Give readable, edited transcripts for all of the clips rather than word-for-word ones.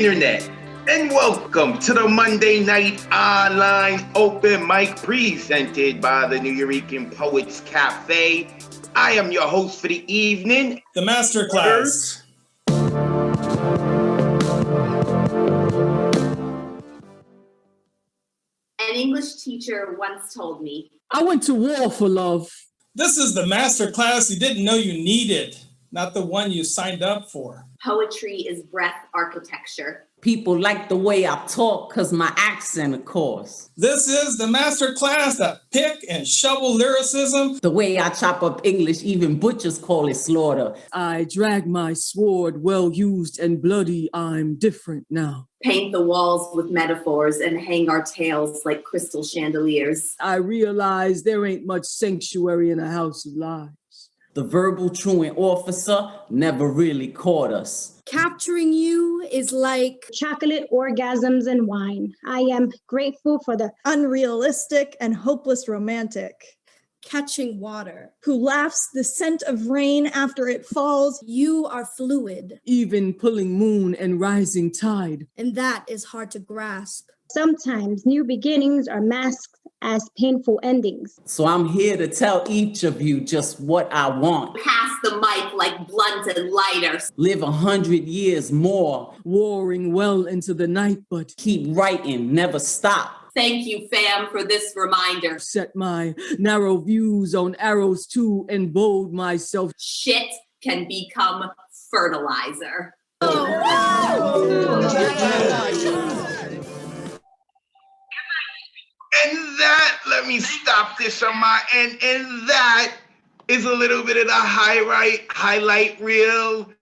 Internet, and welcome to the Monday Night Online Open Mic presented by the New Eurekan Poets Cafe. I am your host for the evening, the Masterclass. An English teacher once told me, I went to war for love. This is the Masterclass you didn't know you needed, not the one you signed up for. Poetry is breath architecture. People like the way I talk because my accent, of course. This is the Masterclass that pick and shovel lyricism. The way I chop up English, even butchers call it slaughter. I drag my sword, well used and bloody, I'm different now. Paint the walls with metaphors and hang our tales like crystal chandeliers. I realize there ain't much sanctuary in a house of lies. The verbal truant officer never really caught us. Capturing you is like chocolate orgasms and wine. I am grateful for the unrealistic and hopeless romantic. catching water. who laughs the scent of rain after it falls. You are fluid, even pulling moon and rising tide. and that is hard to grasp. Sometimes new beginnings are masked as painful endings. So I'm here to tell each of you just what I want. Pass the mic like blunt and lighter. Live 100 years more. Warring well into the night, but Keep writing, never stop. Thank you, fam, for this reminder. set my narrow views on arrows too and bold myself. Shit can become fertilizer. And that, let me stop this on my end. And that is a little bit of the highlight reel.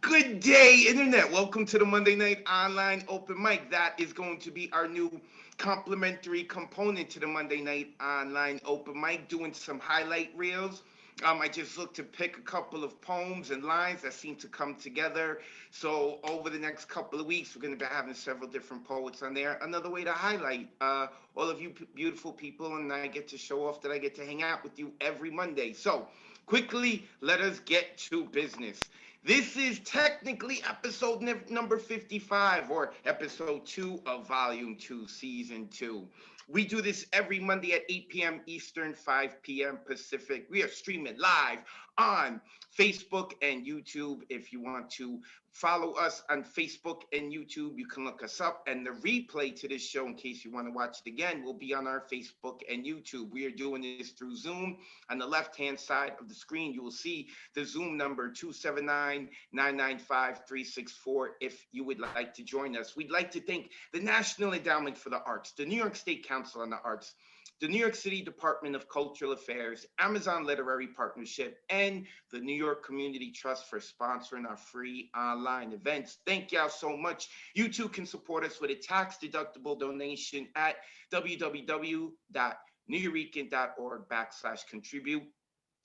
Good day, Internet. Welcome to the Monday Night Online Open Mic. That is going to be our new complimentary component to the Monday Night Online Open Mic, doing some highlight reels. I just looked to pick a couple of poems and lines that seem to come together. So over the next couple of weeks, we're going to be having several different poets on there. Another way to highlight all of you beautiful people, and I get to show off that I get to hang out with you every Monday. So quickly, let us get to business. This is technically episode number 55, or episode 2 of volume 2, season 2. We do this every Monday at 8 p.m. Eastern, 5 p.m. Pacific. We are streaming live on Facebook and YouTube. If you want to follow us on Facebook and YouTube, you can look us up. And the replay to this show, in case you want to watch it again, will be on our Facebook and YouTube. We are doing this through Zoom. On the left-hand side of the screen, you will see the Zoom number 279-995-364 if you would like to join us. We'd like to thank the National Endowment for the Arts, the New York State Council on the Arts, the New York City Department of Cultural Affairs, Amazon Literary Partnership, and the New York Community Trust for sponsoring our free online events. Thank y'all so much. You too can support us with a tax-deductible donation at www.neweurekan.org/contribute.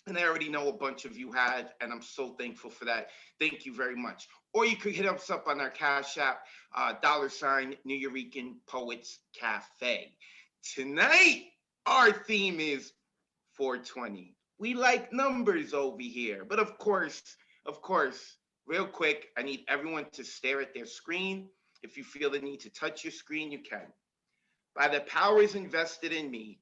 And I already know a bunch of you had, and I'm so thankful for that. Thank you very much. Or you could hit us up on our Cash App, $ New Eurekan Poets Cafe. Tonight, our theme is 420. We like numbers over here. But of course, real quick, I need everyone to stare at their screen. If you feel the need to touch your screen, you can. By the powers invested in me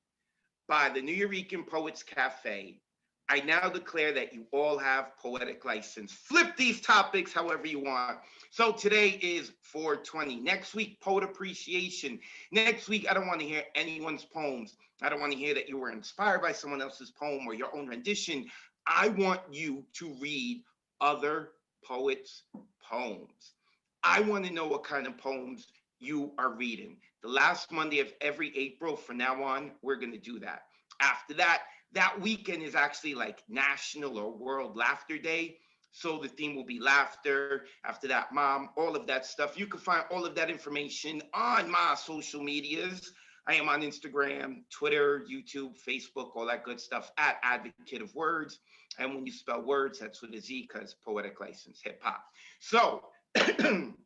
by the New Eurekan Poets Cafe, I now declare that you all have poetic license. Flip these topics however you want. So today is 420. Next week, poet appreciation. Next week, I don't want to hear anyone's poems. I don't want to hear that you were inspired by someone else's poem or your own rendition. I want you to read other poets' poems. I want to know what kind of poems you are reading. The last Monday of every April, from now on, we're going to do that. After that, that weekend is actually like National or World Laughter Day. So the theme will be laughter. After that, mom, all of that stuff. You can find all of that information on my social medias. I am on Instagram, Twitter, YouTube, Facebook, all that good stuff at Advocate of Words. And when you spell words, that's with a Z, because poetic license, hip hop. So I'm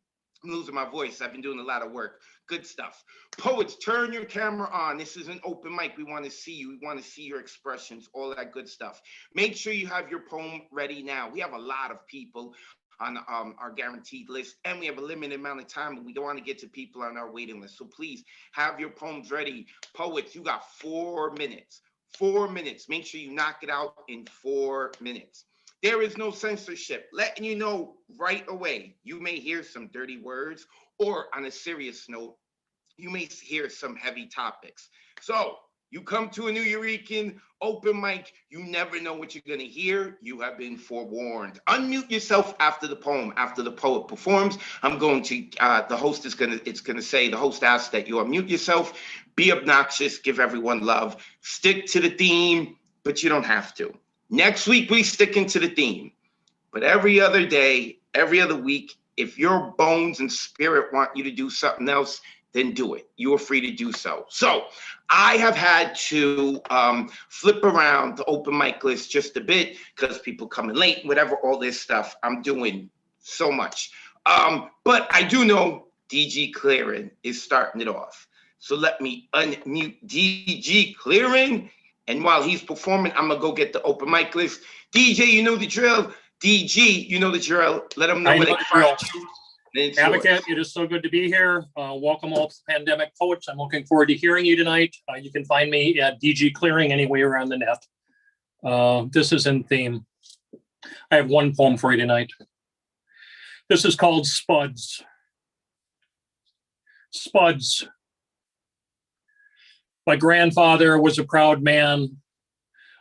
losing my voice. I've been doing a lot of work. Good stuff. Poets, turn your camera on. This is an open mic. We want to see you. We want to see your expressions, all that good stuff. Make sure you have your poem ready now. We have a lot of people on our guaranteed list, and we have a limited amount of time, and we don't want to get to people on our waiting list. So please have your poems ready. Poets, you got 4 minutes. 4 minutes. Make sure you knock it out in 4 minutes. There is no censorship. Letting you know right away, you may hear some dirty words, or on a serious note, you may hear some heavy topics. So you come to a New Eurekan open mic, you never know what you're going to hear. You have been forewarned. Unmute yourself after the poem. After the poet performs, I'm going to, the host is going to say, the host asks that you unmute yourself, be obnoxious, give everyone love, stick to the theme, but you don't have to. Next week, we stick into the theme. But every other day, every other week, if your bones and spirit want you to do something else, then do it. You are free to do so. So I have had to flip around the open mic list just a bit because people coming late, whatever, all this stuff. I'm doing so much. But I do know DG Clearing is starting it off. So let me unmute DG Clearing And while he's performing, I'm gonna go get the open mic list. DJ, you know the drill. DG, you know the drill. Let them know I where know they the can drill. find you. And it's yours. Advocate, it is so good to be here. Welcome all to Pandemic Poets. I'm looking forward to hearing you tonight. You can find me at DG Clearing anywhere on the net. This is in theme. I have one poem for you tonight. This is called Spuds. Spuds. My grandfather was a proud man,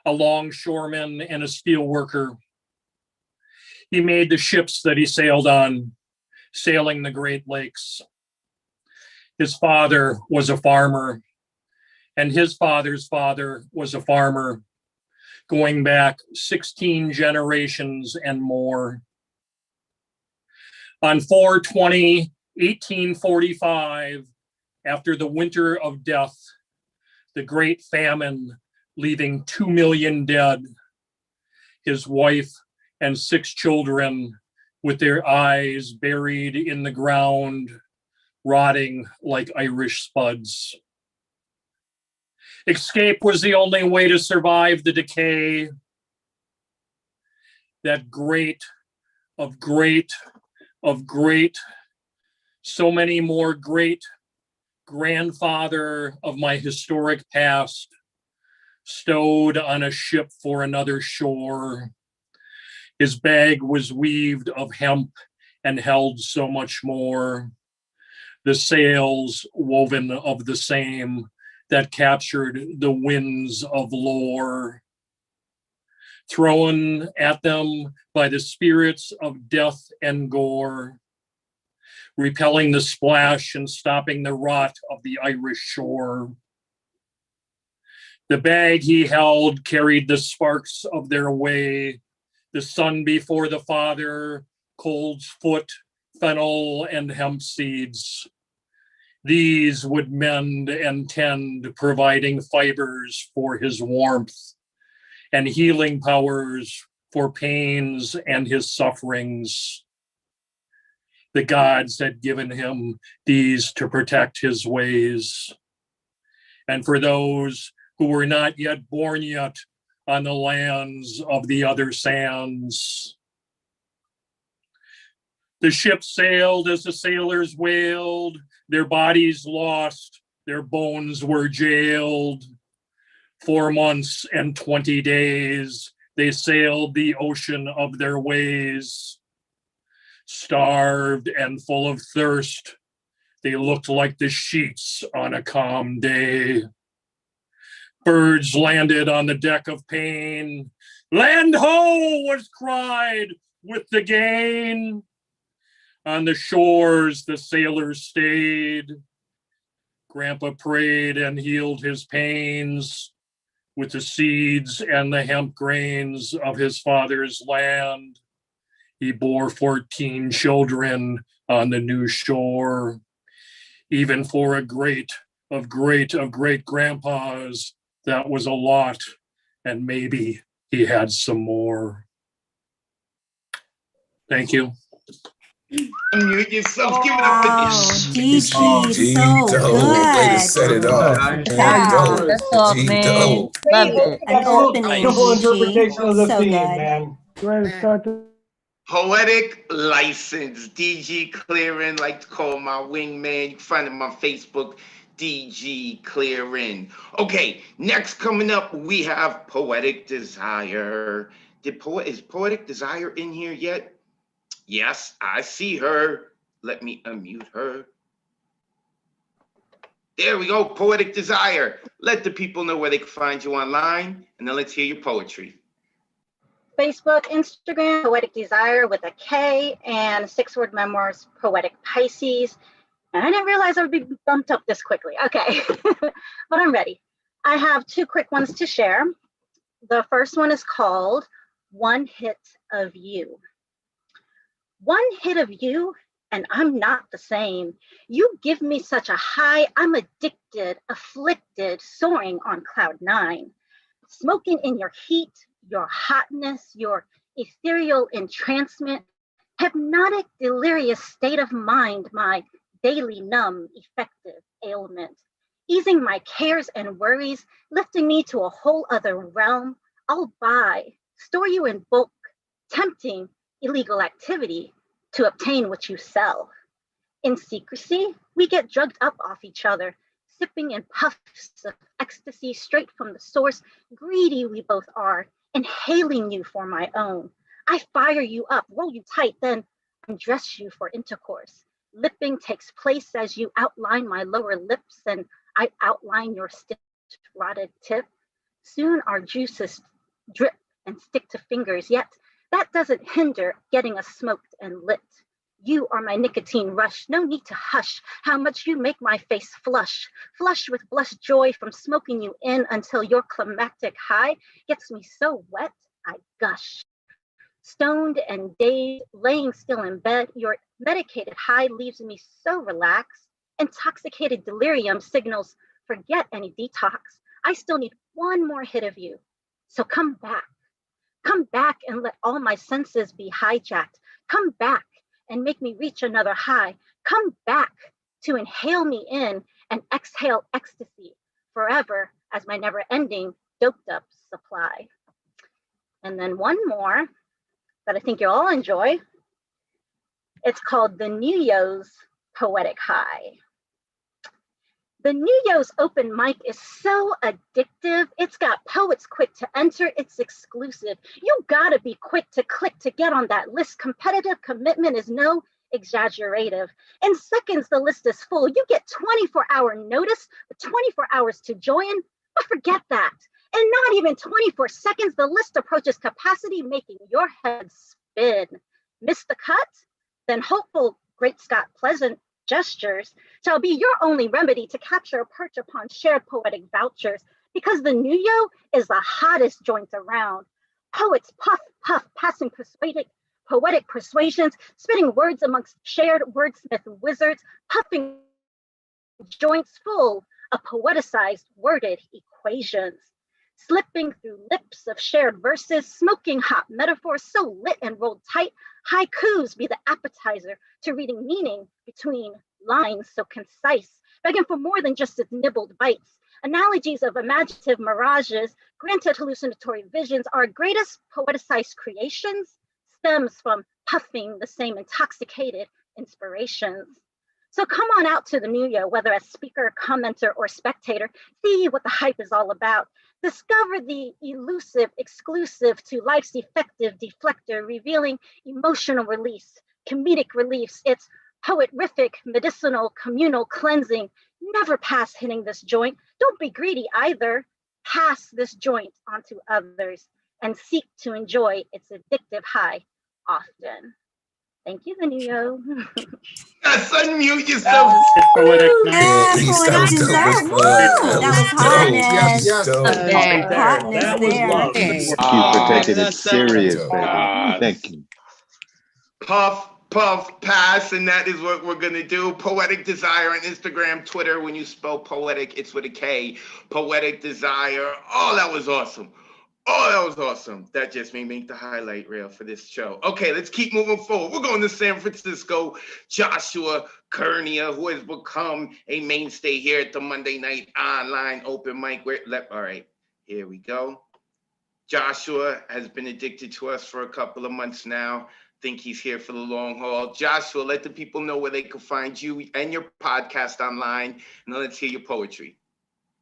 a longshoreman and a steel worker. He made the ships that he sailed on, sailing the Great Lakes. His father was a farmer, and his father's father was a farmer, going back 16 generations and more. On 4/20/1845, after the winter of death, the Great Famine, leaving 2 million dead, his wife and 6 children with their eyes buried in the ground, rotting like Irish spuds. Escape was the only way to survive the decay. That great, so many more great grandfather of my historic past, stowed on a ship for another shore. His bag was weaved of hemp and held so much more. The sails woven of the same that captured the winds of lore. Thrown at them by the spirits of death and gore, repelling the splash and stopping the rot of the Irish shore. The bag he held carried the sparks of their way, the sun before the father, cold's foot, fennel, and hemp seeds. These would mend and tend, providing fibers for his warmth and healing powers for pains and his sufferings. The gods had given him these to protect his ways. And for those who were not yet born yet on the lands of the other sands. The ship sailed as the sailors wailed, their bodies lost, their bones were jailed. 4 months and 20 days, they sailed the ocean of their ways. Starved and full of thirst, they looked like the sheets on a calm day. Birds landed on the deck of pain. Land ho was cried with the gain. On the shores, the sailors stayed. Grandpa prayed and healed his pains with the seeds and the hemp grains of his father's land. He bore 14 children on the new shore. Even for a great grandpas, that was a lot, and maybe he had some more. Thank you. Unmute yourself. Give it up for this. DG, so good. Way to set it off. Wow. Dope. That's all, G man. dope. Love it. An opening, Simple DG. interpretation of the So theme, good. man. Go ahead and start the Poetic License, DG Clearing, like to call my wingman. You can find him on Facebook, DG Clearing. Okay, next coming up, we have Poetic Desire. Is Poetic Desire in here yet? Yes, I see her. Let me unmute her. There we go, Poetic Desire. Let the people know where they can find you online, and then let's hear your poetry. Facebook, Instagram, Poetic Desire with a K, and 6-word memoirs, Poetic Pisces. And I didn't realize I would be bumped up this quickly. Okay, but I'm ready. I have 2 quick ones to share. The first one is called One Hit of You. One hit of you, and I'm not the same. You give me such a high, I'm addicted, afflicted, soaring on cloud 9. Smoking in your heat, your hotness, your ethereal entrancement, hypnotic, delirious state of mind, my daily numb, effective ailment. easing my cares and worries, lifting me to a whole other realm. I'll buy, store you in bulk, tempting illegal activity to obtain what you sell. In secrecy, we get drugged up off each other, sipping in puffs of ecstasy straight from the source. Greedy we both are, inhaling you for my own. I fire you up, roll you tight, then undress you for intercourse. Lipping takes place as you outline my lower lips and I outline your stiff, rotted tip. Soon our juices drip and stick to fingers, yet that doesn't hinder getting us smoked and lit. You are my nicotine rush, no need to hush how much you make my face flush. Flush with blush joy from smoking you in until your climactic high gets me so wet, I gush. Stoned and dazed, laying still in bed, your medicated high leaves me so relaxed. Intoxicated delirium signals, forget any detox. I still need one more hit of you. So come back. Come back and let all my senses be hijacked. Come back and make me reach another high. Come back to inhale me in and exhale ecstasy forever as my never-ending doped up supply. And then one more that I think you'll all enjoy. It's called the New Yo's Poetic High. The New Yo's open mic is so addictive. It's got poets quick to enter. It's exclusive. You gotta be quick to click to get on that list. Competitive commitment is no exaggerative. In seconds, the list is full. You get 24-hour notice, but 24 hours to join. But forget that. In not even 24 seconds, the list approaches capacity, making your head spin. Miss the cut? Then hopeful Great Scott Pleasant gestures shall be your only remedy to capture a perch upon shared poetic vouchers, because the New Yo is the hottest joint around. Poets puff, puff, passing poetic persuasions, spitting words amongst shared wordsmith wizards, puffing joints full of poeticized worded equations. Slipping through lips of shared verses, smoking hot metaphors so lit and rolled tight, haikus be the appetizer to reading meaning between lines so concise, begging for more than just its nibbled bites. Analogies of imaginative mirages, granted hallucinatory visions, our greatest poeticized creations stems from puffing the same intoxicated inspirations. So come on out to the New Yo, whether as speaker, commenter, or spectator, see what the hype is all about. Discover the elusive, exclusive to life's effective deflector, revealing emotional release, comedic reliefs. It's poetrific, medicinal, communal cleansing. Never pass hitting this joint. Don't be greedy either. Pass this joint onto others and seek to enjoy its addictive high often. Thank you, the New Yo. Yes, unmute yourself. Poetic Yes, night. poetic That was desire. dope. Woo! That was hotness. Hotness That was there. love. Thank you for taking it serious, baby. Yes. Thank you. Puff, puff, pass, and that is what we're gonna do. Poetic Desire on Instagram, Twitter. When you spell poetic, it's with a K. Poetic Desire. Oh, that was awesome. Oh, that was awesome. That just made me make the highlight reel for this show. Okay, let's keep moving forward. We're going to San Francisco. Joshua Kernia, who has become a mainstay here at the Monday Night Online Open Mic. All right, here we go. Joshua has been addicted to us for a couple of months now. Think he's here for the long haul. Joshua, let the people know where they can find you and your podcast online, and let's hear your poetry.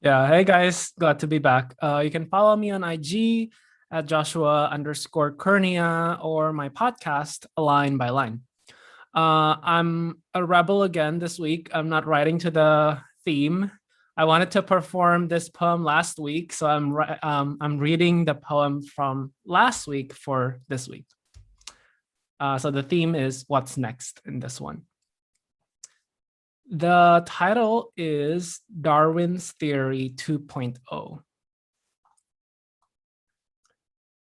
Yeah, hey guys, glad to be back. You can follow me on IG at Joshua_Kernia or my podcast, Line by Line. I'm a rebel again this week. I'm not writing to the theme. I wanted to perform this poem last week, so I'm reading the poem from last week for this week. So the theme is what's next in this one. The title is Darwin's Theory 2.0.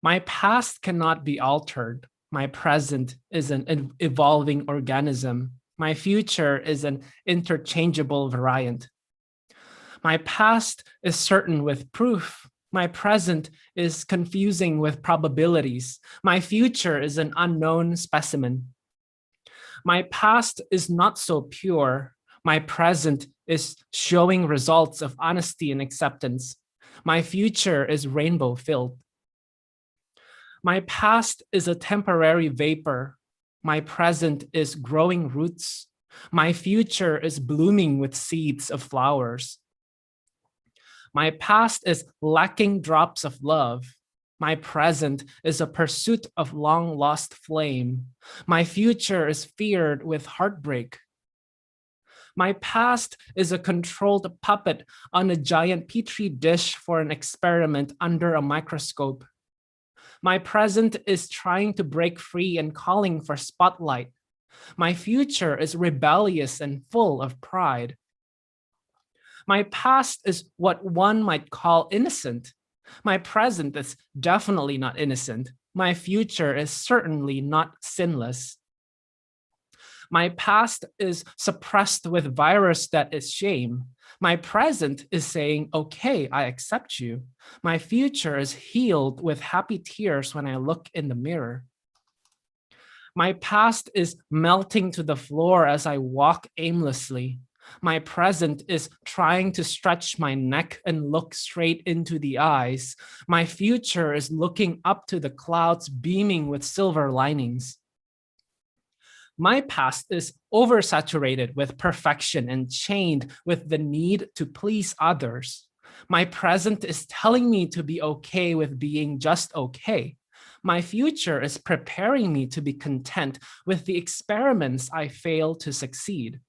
My past cannot be altered. My present is an evolving organism. My future is an interchangeable variant. My past is certain with proof. My present is confusing with probabilities. My future is an unknown specimen. My past is not so pure. My present is showing results of honesty and acceptance. My future is rainbow filled. My past is a temporary vapor. My present is growing roots. My future is blooming with seeds of flowers. My past is lacking drops of love. My present is a pursuit of long lost flame. My future is feared with heartbreak. My past is a controlled puppet on a giant petri dish for an experiment under a microscope. My present is trying to break free and calling for spotlight. My future is rebellious and full of pride. My past is what one might call innocent. My present is definitely not innocent. My future is certainly not sinless. My past is suppressed with virus that is shame. My present is saying, okay, I accept you. My future is healed with happy tears when I look in the mirror. My past is melting to the floor as I walk aimlessly. My present is trying to stretch my neck and look straight into the eyes. My future is looking up to the clouds beaming with silver linings. My past is oversaturated with perfection and chained with the need to please others. My present is telling me to be okay with being just okay. My future is preparing me to be content with the experiments I fail to succeed.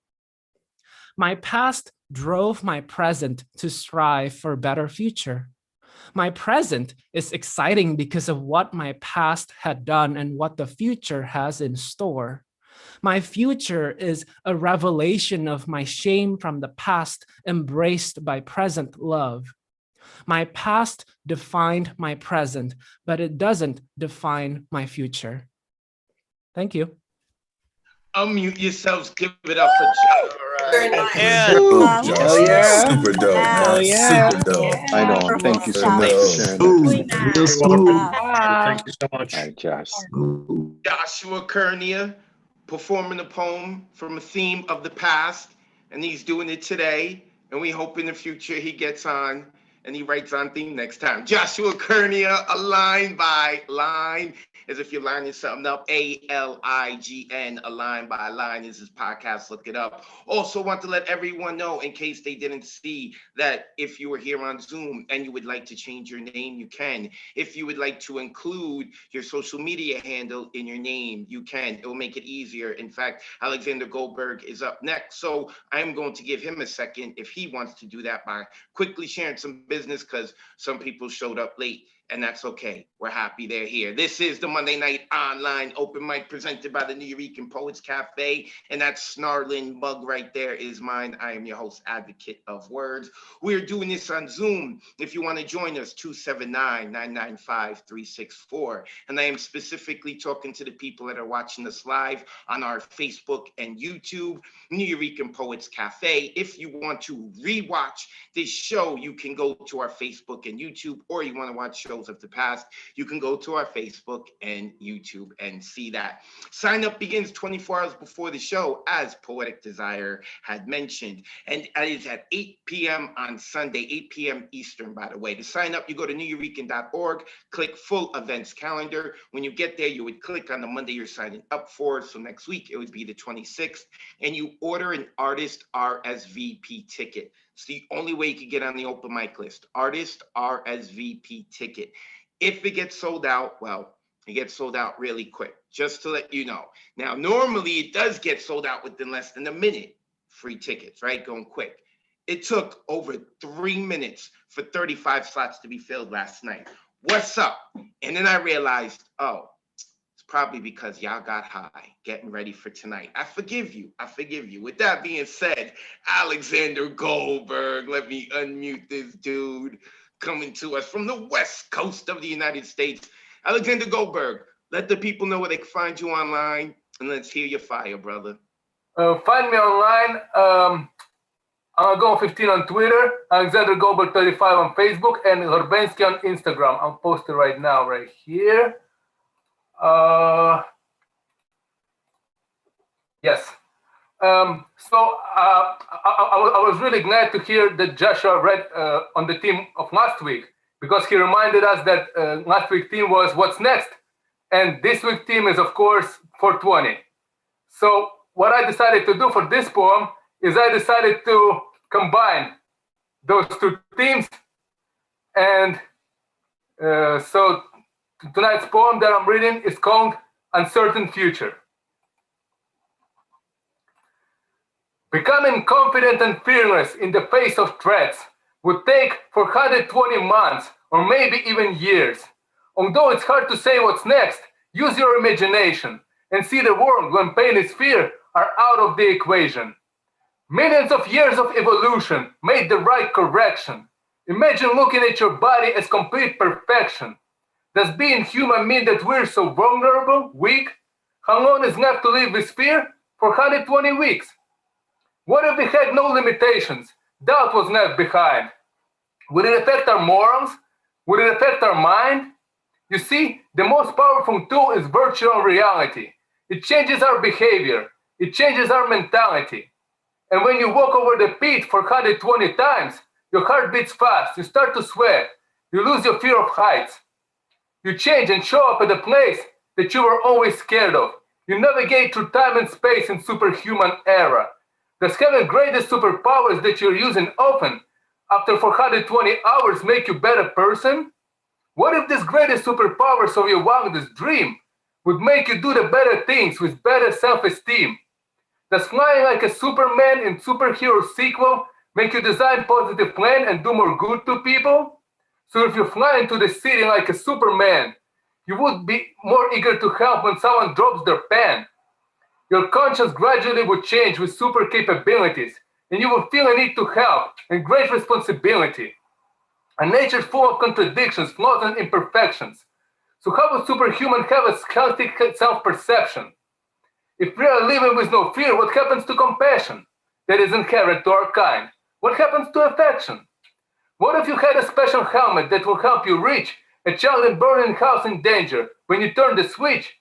My past drove my present to strive for a better future. My present is exciting because of what my past had done and what the future has in store. My future is a revelation of my shame from the past embraced by present love. My past defined my present, but it doesn't define my future. Thank you. Unmute yourselves. Give it up for Josh. Very All right. nice. Dope, We Josh. did yeah. Super dope, man. yeah. Super dope. Yeah. I know. Thank you so much for sharing that. You're welcome. Wow. Thank you so much. All right, Josh. Joshua Kernia performing a poem from a theme of the past, and he's doing it today. And we hope in the future he gets on and he writes on theme next time. Joshua Kernia, a line by line, as if you're lining something up. ALIGN, a line by line is his podcast. Look it up. Also, want to let everyone know, in case they didn't see, that if you were here on Zoom and you would like to change your name, you can. If you would like to include your social media handle in your name, you can. It will make it easier. In fact, Alexander Goldberg is up next. So I'm going to give him a second if he wants to do that by quickly sharing some business, because some people showed up late. And that's okay. We're happy they're here. This is the Monday Night Online Open Mic presented by the New Eurekan Poets Cafe. And that snarling mug right there is mine. I am your host, Advocate of Words. We're doing this on Zoom. If you want to join us, 279-995-364. And I am specifically talking to the people that are watching us live on our Facebook and YouTube, New Eurekan Poets Cafe. If you want to rewatch this show, you can go to our Facebook and YouTube, or you want to watch shows of the past, you can go to our Facebook and YouTube and see that. Sign up begins 24 hours before the show, as Poetic Desire had mentioned, and it is at 8 p.m. on Sunday, 8 p.m. Eastern, by the way. To sign up, you go to neweurekan.org, click full events calendar. When you get there, you would click on the Monday you're signing up for. So next week, it would be the 26th, and you order an artist RSVP ticket. It's the only way you can get on the open mic list. Artist RSVP ticket. If it gets sold out, well, it gets sold out really quick, just to let you know. Now, normally it does get sold out within less than a minute. Free tickets, right? Going quick. It took over 3 minutes for 35 slots to be filled last night. What's up? And then I realized, oh, probably because y'all got high getting ready for tonight. I forgive you. I forgive you. With that being said, Alexander Goldberg, let me unmute this dude coming to us from the West Coast of the United States. Alexander Goldberg, let the people know where they can find you online, and let's hear your fire, brother. Find me online. I'm Go 15 on Twitter, Alexander Goldberg 35 on Facebook, and Horbensky on Instagram. I'm posted right now, right here. Yes. I was really glad to hear that Joshua read on the theme of last week, because he reminded us that last week's theme was what's next. And this week's theme is, of course, 420. So what I decided to do for this poem is I decided to combine those two themes. And so tonight's poem that I'm reading is called Uncertain Future. Becoming confident and fearless in the face of threats would take 420 months or maybe even years. Although it's hard to say what's next, use your imagination and see the world when pain and fear are out of the equation. Millions of years of evolution made the right correction. Imagine looking at your body as complete perfection. Does being human mean that we're so vulnerable, weak? How long is left to live with fear? 420 weeks. What if we had no limitations? Doubt was left behind. Would it affect our morals? Would it affect our mind? You see, the most powerful tool is virtual reality. It changes our behavior. It changes our mentality. And when you walk over the pit 420 times, your heart beats fast, you start to sweat, you lose your fear of heights. You change and show up at a place that you were always scared of. You navigate through time and space in superhuman era. Does having greatest superpowers that you're using often, after 420 hours, make you a better person? What if these greatest superpowers of your wildest dream would make you do the better things with better self-esteem? Does flying like a Superman in superhero sequel make you design positive plan and do more good to people? So if you fly into the city like a Superman, you would be more eager to help when someone drops their pen. Your conscience gradually would change with super capabilities, and you will feel a need to help and great responsibility. A nature full of contradictions, flaws, and imperfections. So how would superhuman have a healthy self-perception? If we are living with no fear, what happens to compassion that is inherent to our kind? What happens to affection? What if you had a special helmet that will help you reach a child in burning house in danger? When you turn the switch,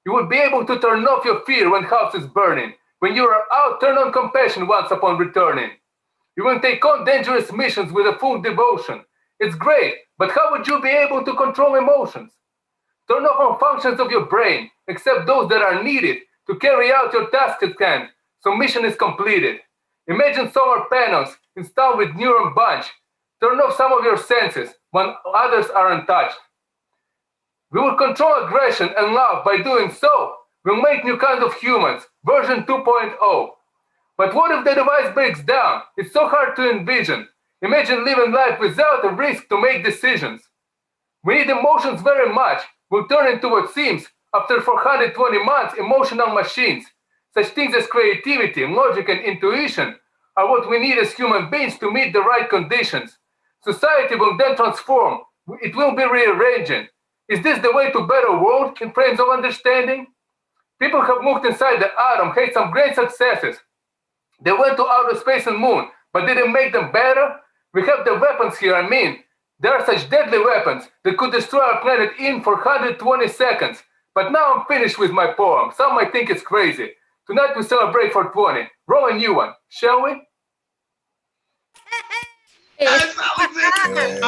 you will be able to turn off your fear when house is burning. When you are out, turn on compassion once upon returning. You will take on dangerous missions with a full devotion. It's great, but how would you be able to control emotions? Turn off all functions of your brain, except those that are needed to carry out your task at hand, so mission is completed. Imagine solar panels installed with neuron bunch. Turn off some of your senses when others are untouched. We will control aggression and love. By doing so, we'll make new kinds of humans, version 2.0. But what if the device breaks down? It's so hard to envision. Imagine living life without a risk to make decisions. We need emotions very much. We'll turn into what seems, after 420 months, emotional machines. Such things as creativity, logic, and intuition are what we need as human beings to meet the right conditions. Society will then transform. It will be rearranging. Is this the way to a better world in frames of understanding? People have moved inside the atom, had some great successes. They went to outer space and moon, but didn't make them better? We have the weapons here, I mean. There are such deadly weapons that could destroy our planet in 420 seconds. But now I'm finished with my poem. Some might think it's crazy. Tonight we celebrate 420. Roll a new one, shall we? That's Alexander.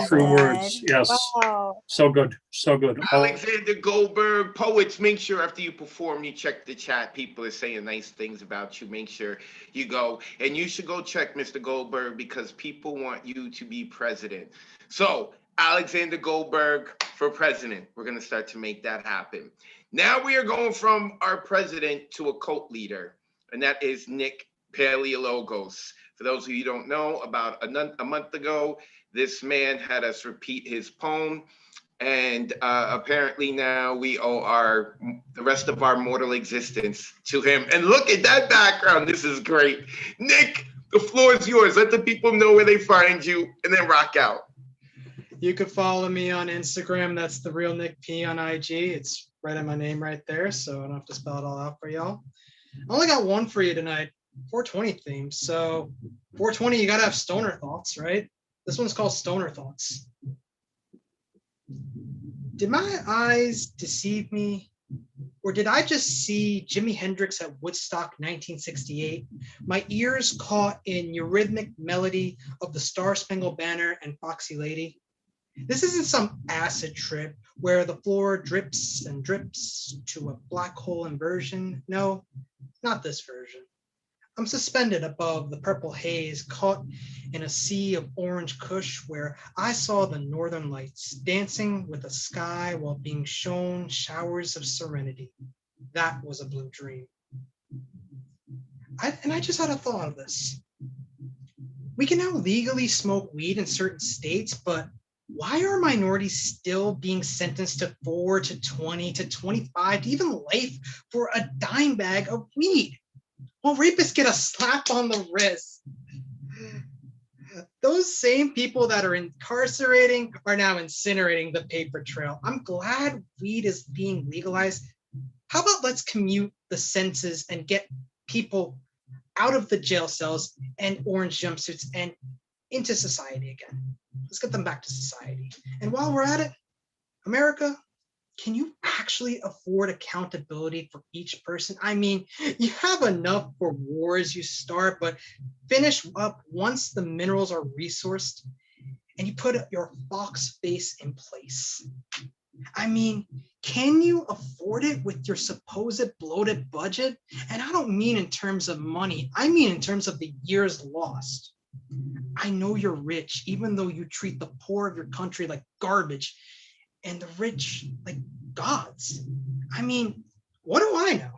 True words. Yes. Wow. So good. So good. Alexander Goldberg, poets, make sure after you perform, you check the chat. People are saying nice things about you. Make sure you go. And you should go check Mr. Goldberg because people want you to be president. So, Alexander Goldberg for president. We're going to start to make that happen. Now we are going from our president to a cult leader, and that is Nick Paleologos. For those of you who don't know, about a month ago, this man had us repeat his poem, and apparently now we owe the rest of our mortal existence to him. And look at that background. This is great. Nick, the floor is yours. Let the people know where they find you, and then rock out. You could follow me on Instagram. That's the real Nick P on IG. It's right in my name right there, so I don't have to spell it all out for y'all. I only got one for you tonight, 420 theme. So 420, you gotta have stoner thoughts, right? This one's called Stoner Thoughts. Did my eyes deceive me? Or did I just see Jimi Hendrix at Woodstock 1968? My ears caught in eurythmic melody of the Star Spangled Banner and Foxy Lady? This isn't some acid trip where the floor drips and drips to a black hole inversion. No, not this version. I'm suspended above the purple haze, caught in a sea of orange kush where I saw the northern lights dancing with the sky while being shown showers of serenity. That was a blue dream. I just had a thought of this. We can now legally smoke weed in certain states, but why are minorities still being sentenced to 4 to 20 to 25 to even life for a dime bag of weed? Well, rapists get a slap on the wrist. Those same people that are incarcerating are now incinerating the paper trail. I'm glad weed is being legalized. How about let's commute the senses and get people out of the jail cells and orange jumpsuits and into society again. Let's get them back to society. And while we're at it, America, can you actually afford accountability for each person? I mean, you have enough for wars you start, but finish up once the minerals are resourced and you put your fox face in place. I mean, can you afford it with your supposed bloated budget? And I don't mean in terms of money, I mean in terms of the years lost. I know you're rich, even though you treat the poor of your country like garbage and the rich like gods. I mean, what do I know?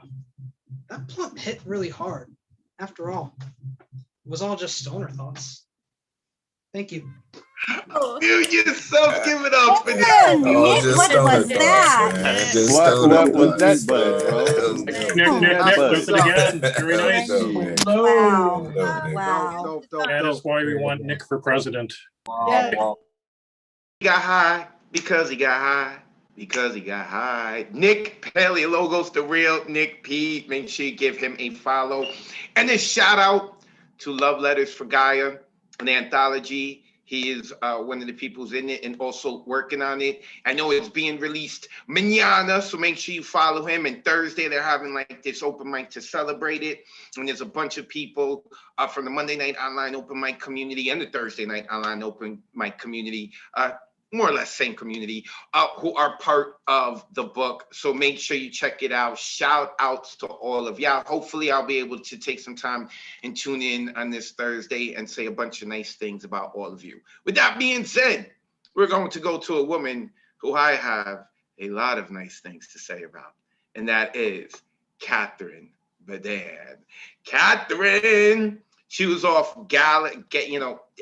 That plump hit really hard. After all, it was all just stoner thoughts. Thank you. Mute yourself, give it up for Nick, that. what was that? What was that button, bro? Nick, do it again. Very nice. Wow. Wow. That is why we want Nick for president. He got high because he got high. Because he got high. Nick Paleologos, the real Nick P. Make sure you give him a follow. And a shout out to Love Letters for Gaia, an anthology. He is one of the people who's in it and also working on it. I know it's being released mañana, so make sure you follow him. And Thursday, they're having like this open mic to celebrate it. And there's a bunch of people from the Monday Night Online Open Mic community and the Thursday Night Online Open Mic community, more or less same community, who are part of the book. So make sure you check it out. Shout outs to all of y'all. Hopefully I'll be able to take some time and tune in on this Thursday and say a bunch of nice things about all of you. With that being said, we're going to go to a woman who I have a lot of nice things to say about, and that is Catherine Badan. Catherine, she was off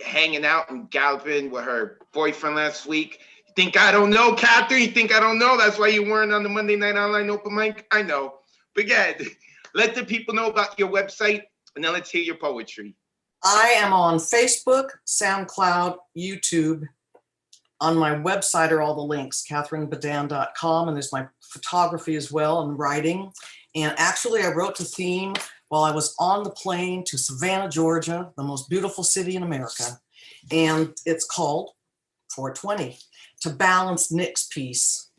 hanging out and galloping with her boyfriend last week. You think I don't know, Catherine? You think I don't know? That's why you weren't on the Monday Night Online Open Mic? I know. But again, let the people know about your website, and then let's hear your poetry. I am on Facebook, SoundCloud, YouTube. On my website are all the links, catherinebadan.com, and there's my photography as well and writing. And actually, I wrote the theme while I was on the plane to Savannah, Georgia, the most beautiful city in America. And it's called 420, to balance Nick's piece.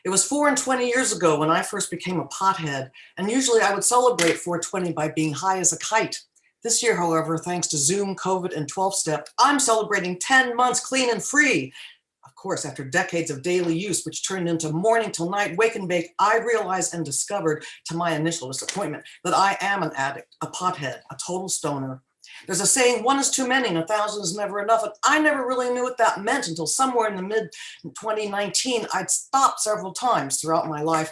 It was 4 and 20 years ago when I first became a pothead, and usually I would celebrate 420 by being high as a kite. This year, however, thanks to Zoom, COVID, and 12-step, I'm celebrating 10 months clean and free. Of course, after decades of daily use, which turned into morning till night, wake and bake, I realized and discovered, to my initial disappointment, that I am an addict, a pothead, a total stoner. There's a saying, 1 is too many and 1,000 is never enough. And I never really knew what that meant until somewhere in the mid-2019, I'd stopped several times throughout my life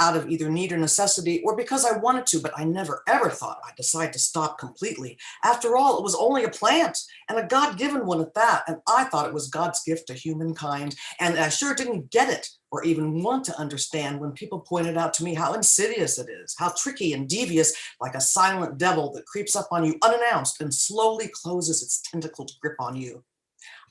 out of either need or necessity, or because I wanted to, but I never ever thought I'd decide to stop completely. After all, it was only a plant, and a God-given one at that, and I thought it was God's gift to humankind, and I sure didn't get it, or even want to understand when people pointed out to me how insidious it is, how tricky and devious, like a silent devil that creeps up on you unannounced and slowly closes its tentacled grip on you.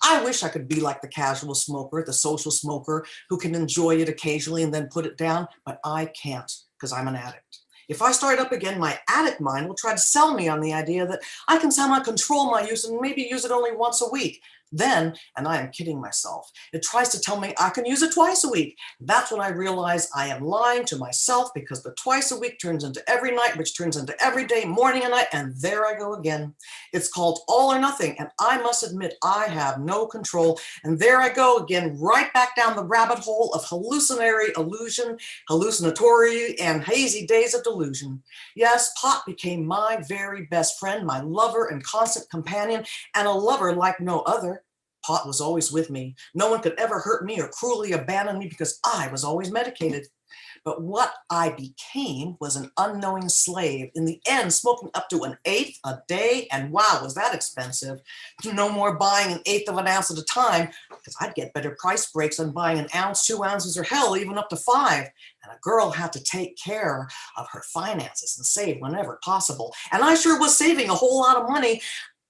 I wish I could be like the casual smoker, the social smoker, who can enjoy it occasionally and then put it down, but I can't because I'm an addict. If I start up again, my addict mind will try to sell me on the idea that I can somehow control my use and maybe use it only once a week. Then, and I am kidding myself, it tries to tell me I can use it twice a week. That's when I realize I am lying to myself, because the twice a week turns into every night, which turns into every day, morning and night, and there I go again. It's called all or nothing, and I must admit I have no control. And there I go again, right back down the rabbit hole of hallucinatory illusion, hallucinatory and hazy days of delusion. Yes, pot became my very best friend, my lover and constant companion, and a lover like no other. Pot was always with me. No one could ever hurt me or cruelly abandon me because I was always medicated. But what I became was an unknowing slave, in the end smoking up to 1/8 a day, and wow, was that expensive. No more buying 1/8 of an ounce at a time, because I'd get better price breaks on buying an ounce, 2 ounces, or hell, even up to 5. And a girl had to take care of her finances and save whenever possible. And I sure was saving a whole lot of money.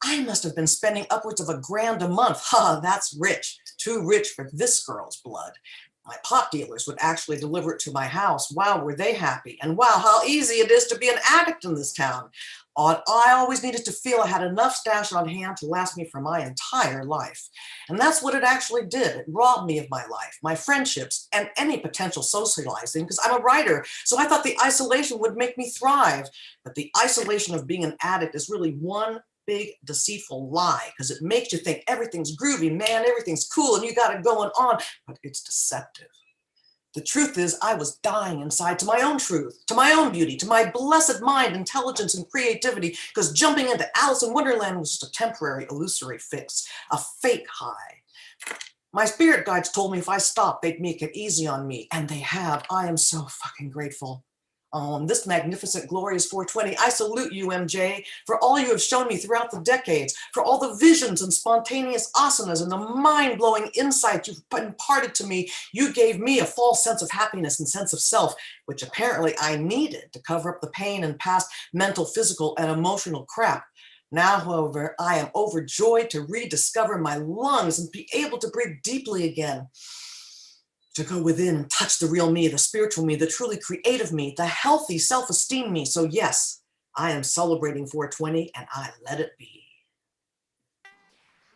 I must have been spending upwards of $1,000 a month. Ha, that's rich. Too rich for this girl's blood. My pot dealers would actually deliver it to my house. Wow, were they happy. And wow, how easy it is to be an addict in this town. I always needed to feel I had enough stash on hand to last me for my entire life. And that's what it actually did. It robbed me of my life, my friendships, and any potential socializing, because I'm a writer. So I thought the isolation would make me thrive. But the isolation of being an addict is really one big deceitful lie, because it makes you think everything's groovy, man, everything's cool, and you got it going on, but it's deceptive. The truth is, I was dying inside to my own truth, to my own beauty, to my blessed mind, intelligence, and creativity, because jumping into Alice in Wonderland was just a temporary, illusory fix, a fake high. My spirit guides told me if I stopped, they'd make it easy on me, and they have. I am so fucking grateful. On this magnificent, glorious 420, I salute you, MJ, for all you have shown me throughout the decades, for all the visions and spontaneous asanas and the mind-blowing insights you've imparted to me. You gave me a false sense of happiness and sense of self, which apparently I needed to cover up the pain and past mental, physical, and emotional crap. Now, however, I am overjoyed to rediscover my lungs and be able to breathe deeply again. To go within and touch the real me, the spiritual me, the truly creative me, the healthy self-esteem me. So yes, I am celebrating 420, and I let it be.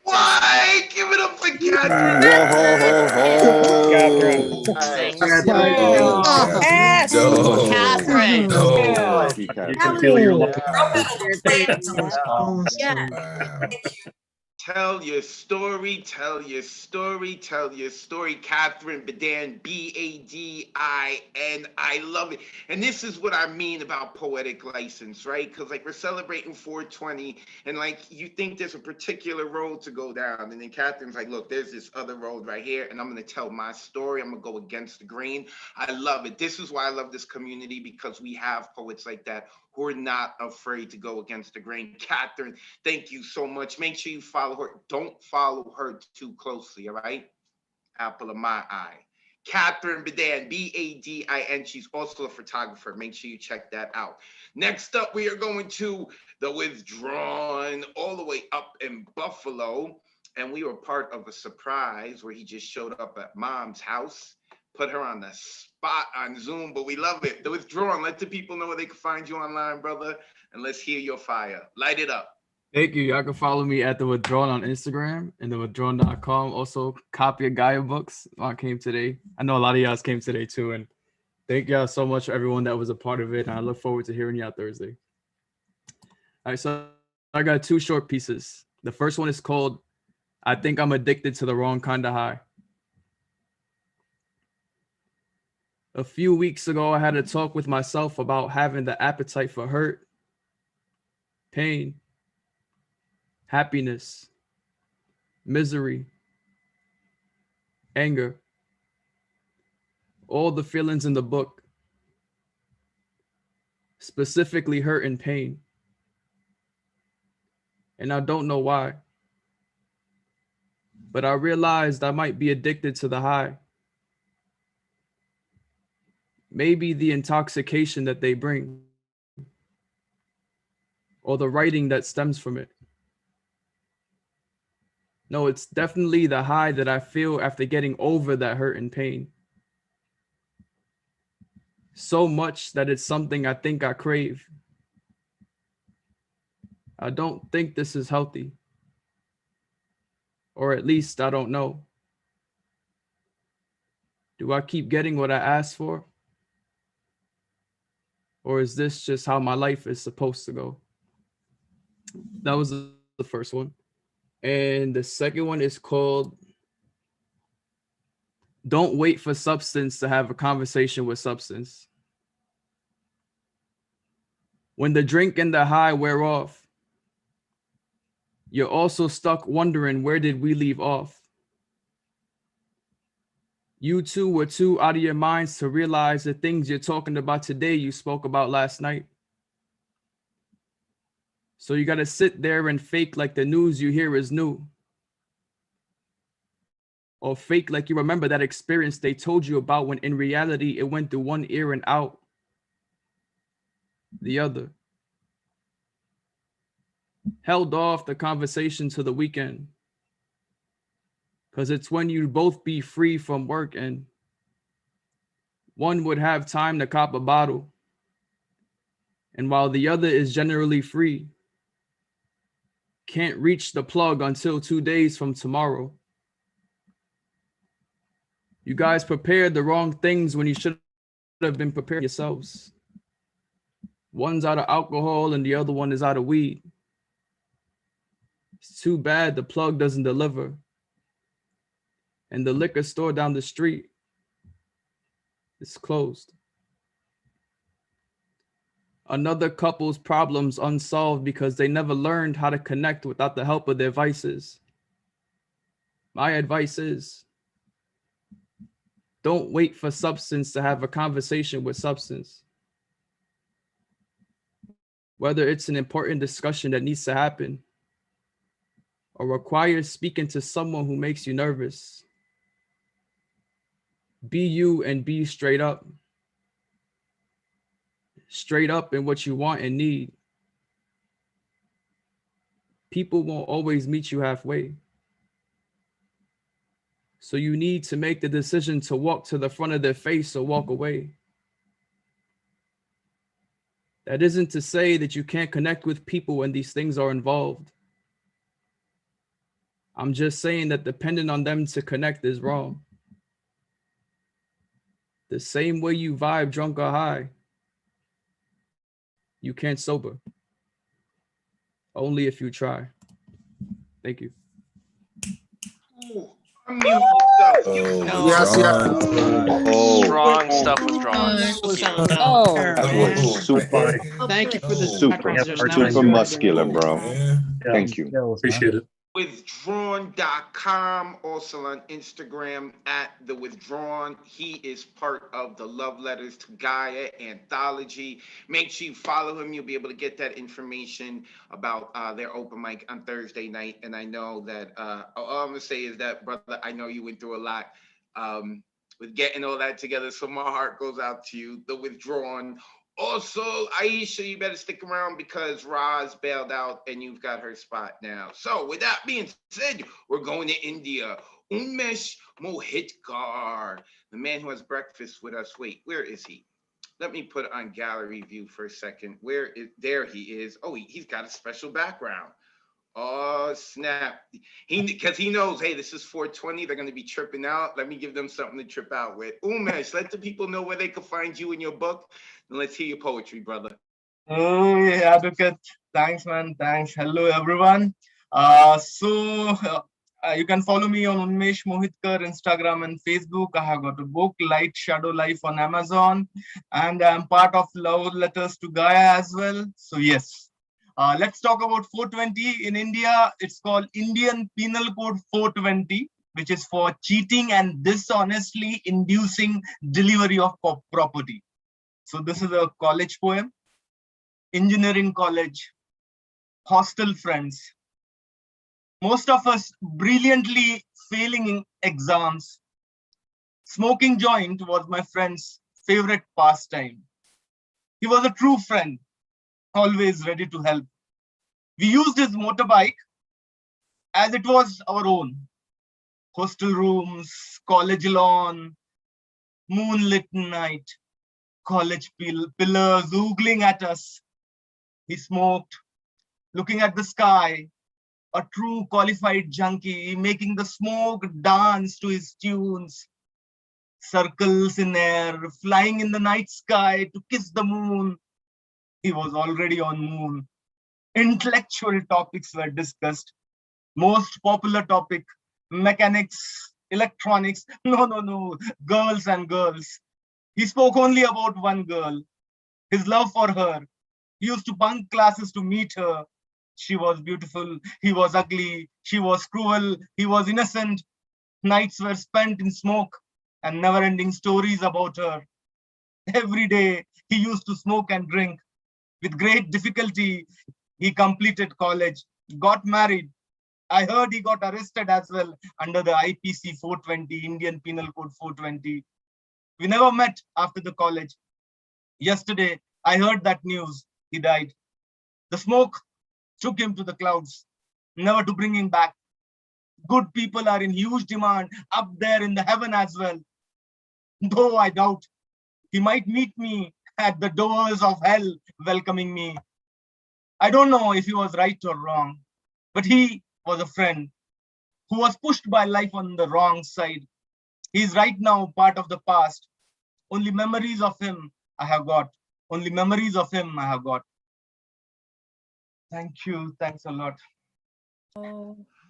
Why? Give it up for Catherine. Yes, Catherine. You can feel your love. Tell your story, tell your story, tell your story. Catherine Badin, Badin. I love it. And this is what I mean about poetic license, right? Because like we're celebrating 420 and like you think there's a particular road to go down. And then Catherine's like, look, there's this other road right here. And I'm going to tell my story. I'm going to go against the grain. I love it. This is why I love this community, because we have poets like that who are not afraid to go against the grain. Catherine, thank you so much. Make sure you follow her. Don't follow her too closely, all right? Apple of my eye. Catherine Badin, Badin. She's also a photographer. Make sure you check that out. Next up, we are going to The Withdrawn, all the way up in Buffalo. And we were part of a surprise where he just showed up at Mom's house, put her on the spot on Zoom, but we love it. The Withdrawn, let the people know where they can find you online, brother, and let's hear your fire. Light it up. Thank you. Y'all can follow me at The Withdrawn on Instagram and thewithdrawn.com. Also, copy of Gaia books. I came today. I know a lot of y'all came today too, and thank y'all so much for everyone that was a part of it, and I look forward to hearing y'all Thursday. All right, so I got 2 short pieces. The first one is called I Think I'm Addicted to the Wrong Kind of High. A few weeks ago, I had a talk with myself about having the appetite for hurt, pain, happiness, misery, anger, all the feelings in the book, specifically hurt and pain. And I don't know why, but I realized I might be addicted to the high. Maybe the intoxication that they bring, or the writing that stems from it. No, it's definitely the high that I feel after getting over that hurt and pain. So much that it's something I think I crave. I don't think this is healthy. Or at least I don't know. Do I keep getting what I asked for? Or is this just how my life is supposed to go? That was the first one. And the second one is called Don't Wait for Substance to Have a Conversation with Substance. When the drink and the high wear off, you're also stuck wondering, where did we leave off? You two were too out of your minds to realize the things you're talking about today you spoke about last night. So you got to sit there and fake like the news you hear is new. Or fake like you remember that experience they told you about when in reality it went through one ear and out the other. Held off the conversation to the weekend. Because it's when you'd both be free from work and one would have time to cop a bottle. And while the other is generally free, can't reach the plug until 2 days from tomorrow. You guys prepared the wrong things when you should have been prepared yourselves. One's out of alcohol and the other one is out of weed. It's too bad the plug doesn't deliver. And the liquor store down the street is closed. Another couple's problems unsolved because they never learned how to connect without the help of their vices. My advice is, don't wait for substance to have a conversation with substance. Whether it's an important discussion that needs to happen or requires speaking to someone who makes you nervous, be you and be straight up. Straight up in what you want and need. People won't always meet you halfway. So you need to make the decision to walk to the front of their face or walk away. That isn't to say that you can't connect with people when these things are involved. I'm just saying that depending on them to connect is wrong. The same way you vibe drunk or high, you can't sober. Only if you try. Thank you. Yes, yes. Strong stuff was drawn. That was super. Thank you for this Super, background. That was super nice. muscular, bro. Thank you. Appreciate it. Withdrawn.com, also on Instagram at The Withdrawn. He is part of the Love Letters to Gaia anthology. Make sure you follow him. You'll be able to get that information about their open mic on Thursday night. And I know that all I'm gonna say is that, brother, I know you went through a lot with getting all that together. So my heart goes out to you. The Withdrawn. Also, Aisha, you better stick around because Roz bailed out and you've got her spot now. So with that being said, we're going to India. Unmesh Mohitkar, the man who has breakfast with us. Wait, where is he? Let me put on gallery view for a second. There he is. Oh, he's got a special background. Oh, snap. Because he knows, hey, this is 420. They're going to be tripping out. Let me give them something to trip out with. Umesh, let the people know where they can find you in your book. And let's hear your poetry, brother. Oh, yeah, Advocate. Thanks, man. Thanks. Hello, everyone. You can follow me on Unmesh Mohitkar, Instagram and Facebook. I have got a book, Light Shadow Life, on Amazon. And I'm part of Love Letters to Gaia as well. So, yes. Let's talk about 420 in India. It's called Indian Penal Code 420, which is for cheating and dishonestly inducing delivery of property. So this is a college poem. Engineering college, hostel friends. Most of us brilliantly failing in exams. Smoking joint was my friend's favorite pastime. He was a true friend, always ready to help. We used his motorbike as it was our own. Hostel rooms, college lawn, moonlit night, college pillars oogling at us. He smoked, looking at the sky, a true qualified junkie, making the smoke dance to his tunes. Circles in air, flying in the night sky to kiss the moon. He was already on moon. Intellectual topics were discussed. Most popular topic, mechanics, electronics. No, girls and girls. He spoke only about one girl, his love for her. He used to bunk classes to meet her. She was beautiful, he was ugly, she was cruel, he was innocent. Nights were spent in smoke and never-ending stories about her. Every day he used to smoke and drink. With great difficulty, he completed college, got married. I heard he got arrested as well under the IPC 420, Indian Penal Code 420. We never met after the college. Yesterday, I heard that news. He died. The smoke took him to the clouds, never to bring him back. Good people are in huge demand up there in the heaven as well. Though I doubt he might meet me at the doors of hell welcoming me. I don't know if he was right or wrong, but he was a friend who was pushed by life on the wrong side. He is right now part of the past. Only memories of him I have got. Only memories of him I have got. Thank you. Thanks a lot.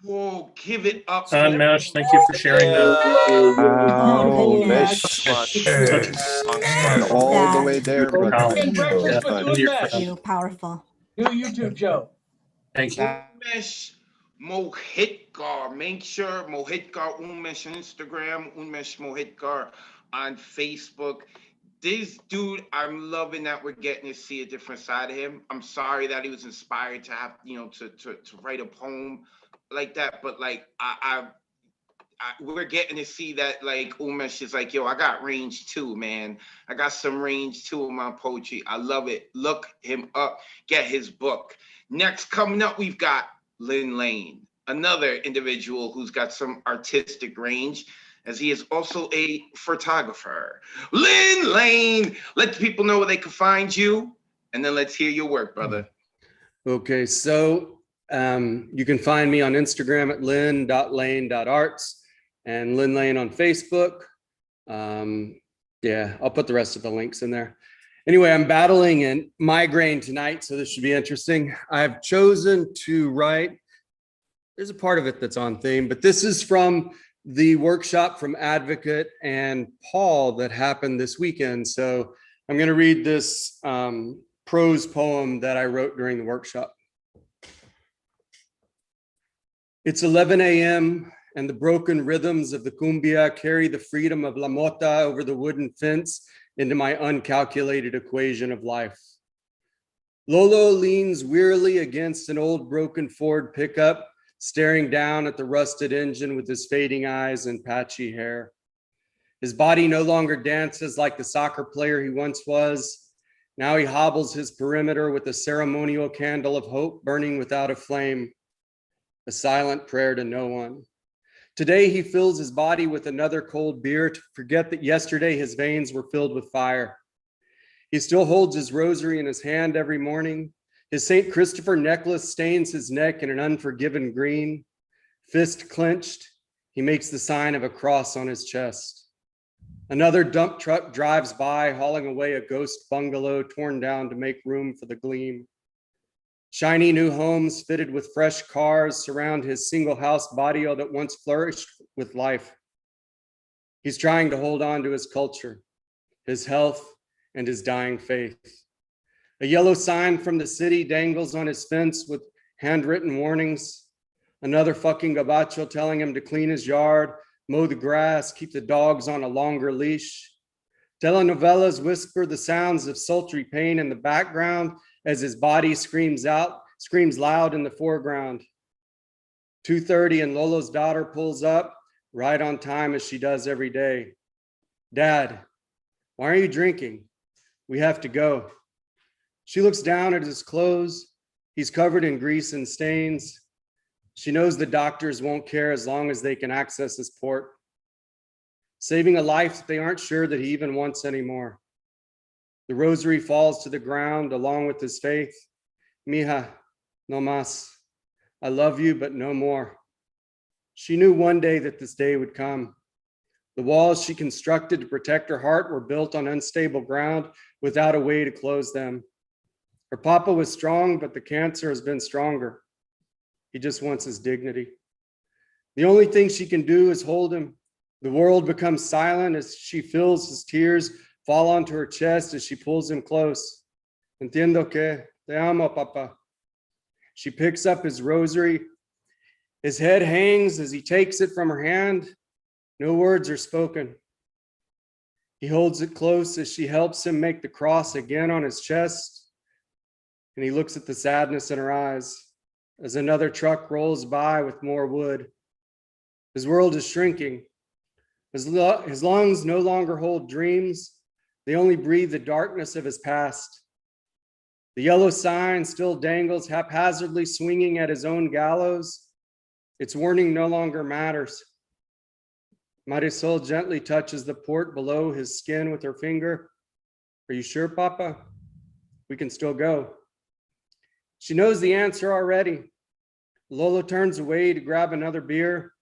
Whoa, give it up. Mesh, thank you for sharing that. Wow, Mesh. Such Such a a strong Not start. all the way there, but Yeah, much. You powerful. New YouTube show. Thank you. Umesh Mohitkar. Make sure Mohitkar Umesh on Instagram, Umesh Mohitkar on Facebook. This dude, I'm loving that we're getting to see a different side of him. I'm sorry that he was inspired to have, to write a poem like that, but like we're getting to see that like Umesh is like, yo, I got range too, man. I got some range too in my poetry. I love it. Look him up, get his book. Next coming up, we've got Lynn Lane, another individual who's got some artistic range, as he is also a photographer. Lynn Lane, let the people know where they can find you, and then let's hear your work, brother. Okay, so you can find me on Instagram at lynn.lane.arts and Lynn Lane on Facebook. Yeah, I'll put the rest of the links in there. Anyway, I'm battling a migraine tonight, so this should be interesting. I've chosen to write, there's a part of it that's on theme, but this is from the workshop from Advocate and Paul that happened this weekend. So I'm going to read this prose poem that I wrote during the workshop. It's 11 a.m. and the broken rhythms of the cumbia carry the freedom of La Mota over the wooden fence into my uncalculated equation of life. Lolo leans wearily against an old broken Ford pickup, staring down at the rusted engine with his fading eyes and patchy hair. His body no longer dances like the soccer player he once was. Now he hobbles his perimeter with a ceremonial candle of hope burning without a flame, a silent prayer to no one. Today he fills his body with another cold beer to forget that yesterday his veins were filled with fire. He still holds his rosary in his hand every morning. His St. Christopher necklace stains his neck in an unforgiven green. Fist clenched, he makes the sign of a cross on his chest. Another dump truck drives by, hauling away a ghost bungalow torn down to make room for the gleam. Shiny new homes fitted with fresh cars surround his single house barrio that once flourished with life. He's trying to hold on to his culture, his health, and his dying faith. A yellow sign from the city dangles on his fence with handwritten warnings. Another fucking gabacho telling him to clean his yard, mow the grass, keep the dogs on a longer leash. Telenovelas whisper the sounds of sultry pain in the background as his body screams loud in the foreground. 2:30 and Lolo's daughter pulls up right on time as she does every day. Dad, why are you drinking? We have to go. She looks down at his clothes. He's covered in grease and stains. She knows the doctors won't care as long as they can access his port. Saving a life that they aren't sure that he even wants anymore. The rosary falls to the ground along with his faith. Mija, no más. I love you, but no more. She knew one day that this day would come. The walls she constructed to protect her heart were built on unstable ground without a way to close them. Her papa was strong, but the cancer has been stronger. He just wants his dignity. The only thing she can do is hold him. The world becomes silent as she feels his tears fall onto her chest as she pulls him close. Entiendo que te amo, papa. She picks up his rosary. His head hangs as he takes it from her hand. No words are spoken. He holds it close as she helps him make the cross again on his chest. And he looks at the sadness in her eyes as another truck rolls by with more wood. His world is shrinking. His lungs no longer hold dreams. They only breathe the darkness of his past. The yellow sign still dangles haphazardly, swinging at his own gallows. Its warning no longer matters. Marisol gently touches the port below his skin with her finger. Are you sure, Papa? We can still go. She knows the answer already. Lola turns away to grab another beer.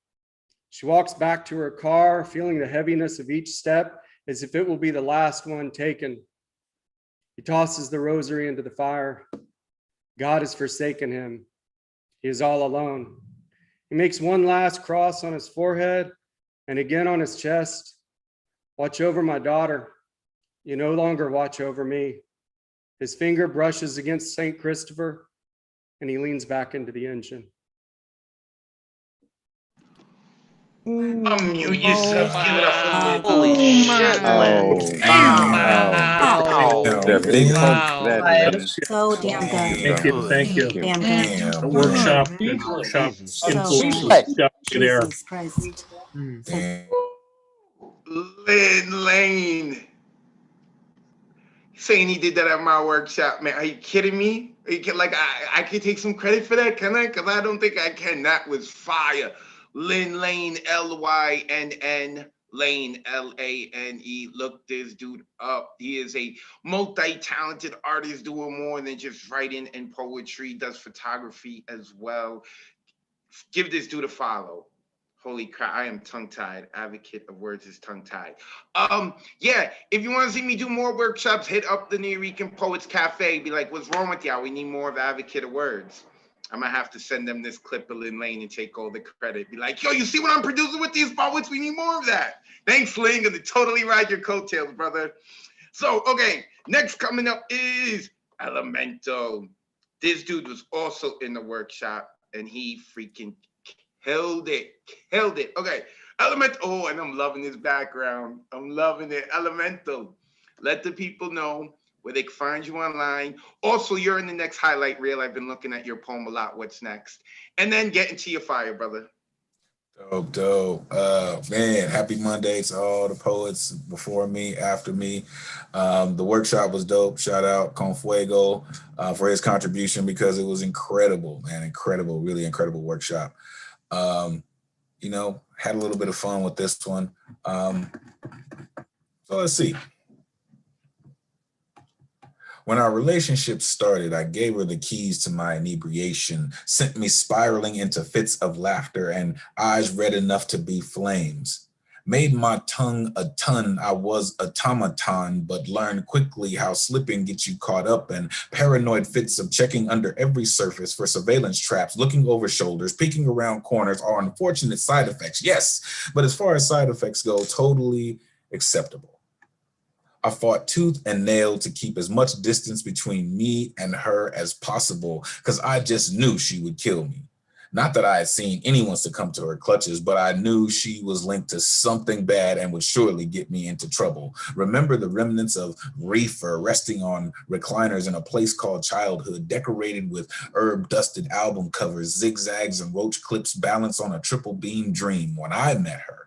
She walks back to her car, feeling the heaviness of each step as if it will be the last one taken. He tosses the rosary into the fire. God has forsaken him. He is all alone. He makes one last cross on his forehead and again on his chest. Watch over my daughter. You no longer watch over me. His finger brushes against St. Christopher and he leans back into the engine. Unmute yourself. Give it up for Lynn. Holy shit, Lynn. Definitely pump that, Lynn. So damn good. Thank you. Damn good. The workshop So got you there. Jesus Christ. Lynn Lane. Saying he did that at my workshop, man. Are you kidding me? Are you kidding? Like, I could take some credit for that, can I? Because I don't think I can. That was fire. Lynn Lane, Lynn, Lane, Lane. Look this dude up. He is a multi-talented artist doing more than just writing and poetry, does photography as well. Give this dude a follow. Holy crap, I am tongue-tied. Advocate of words is tongue-tied. Yeah, if you want to see me do more workshops, hit up the New Rican Poets Cafe. Be like, what's wrong with y'all? We need more of Advocate of Words. I'm gonna have to send them this clip of Lynn Lane and take all the credit. Be like, yo, you see what I'm producing with these poets? We need more of that. Thanks, Lynn, gonna totally ride your coattails, brother. So, okay, next coming up is Elemento. This dude was also in the workshop and he freaking killed it. Okay, Elemental. Oh, and I'm loving this background. I'm loving it. Elemental. Let the people know where they can find you online. Also, you're in the next highlight reel. I've been looking at your poem a lot. What's next? And then get into your fire, brother. Dope. Man, happy Monday to all the poets before me, after me. The workshop was dope. Shout out Confuego for his contribution because it was incredible, man. Incredible, really incredible workshop. You know, had a little bit of fun with this one. So let's see. When our relationship started, I gave her the keys to my inebriation, sent me spiraling into fits of laughter and eyes red enough to be flames. Made my tongue a ton, I was automaton, but learned quickly how slipping gets you caught up in paranoid fits of checking under every surface for surveillance traps, looking over shoulders, peeking around corners are unfortunate side effects, yes, but as far as side effects go, totally acceptable. I fought tooth and nail to keep as much distance between me and her as possible because I just knew she would kill me. Not that I had seen anyone succumb to her clutches, but I knew she was linked to something bad and would surely get me into trouble. Remember the remnants of reefer resting on recliners in a place called childhood, decorated with herb-dusted album covers, zigzags and roach clips balanced on a triple beam dream when I met her.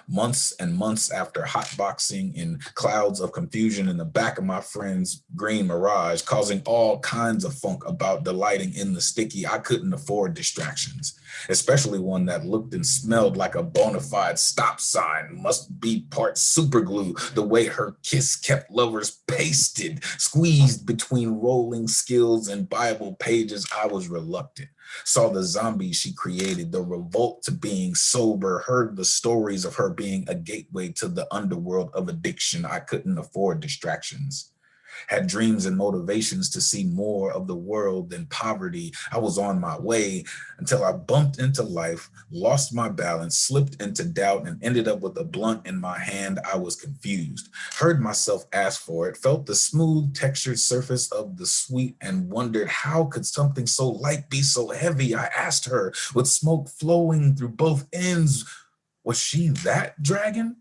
Months and months after hotboxing in clouds of confusion in the back of my friend's green Mirage, causing all kinds of funk about delighting in the sticky, I couldn't afford distractions, especially one that looked and smelled like a bona fide stop sign, must be part super glue, the way her kiss kept lovers pasted, squeezed between rolling skills and Bible pages. I was reluctant. Saw the zombies she created, the revolt to being sober, heard the stories of her being a gateway to the underworld of addiction. I couldn't afford distractions. Had dreams and motivations to see more of the world than poverty. I was on my way until I bumped into life, lost my balance, slipped into doubt, and ended up with a blunt in my hand. I was confused, heard myself ask for it, felt the smooth textured surface of the sweet, and wondered how could something so light be so heavy? I asked her, with smoke flowing through both ends, was she that dragon?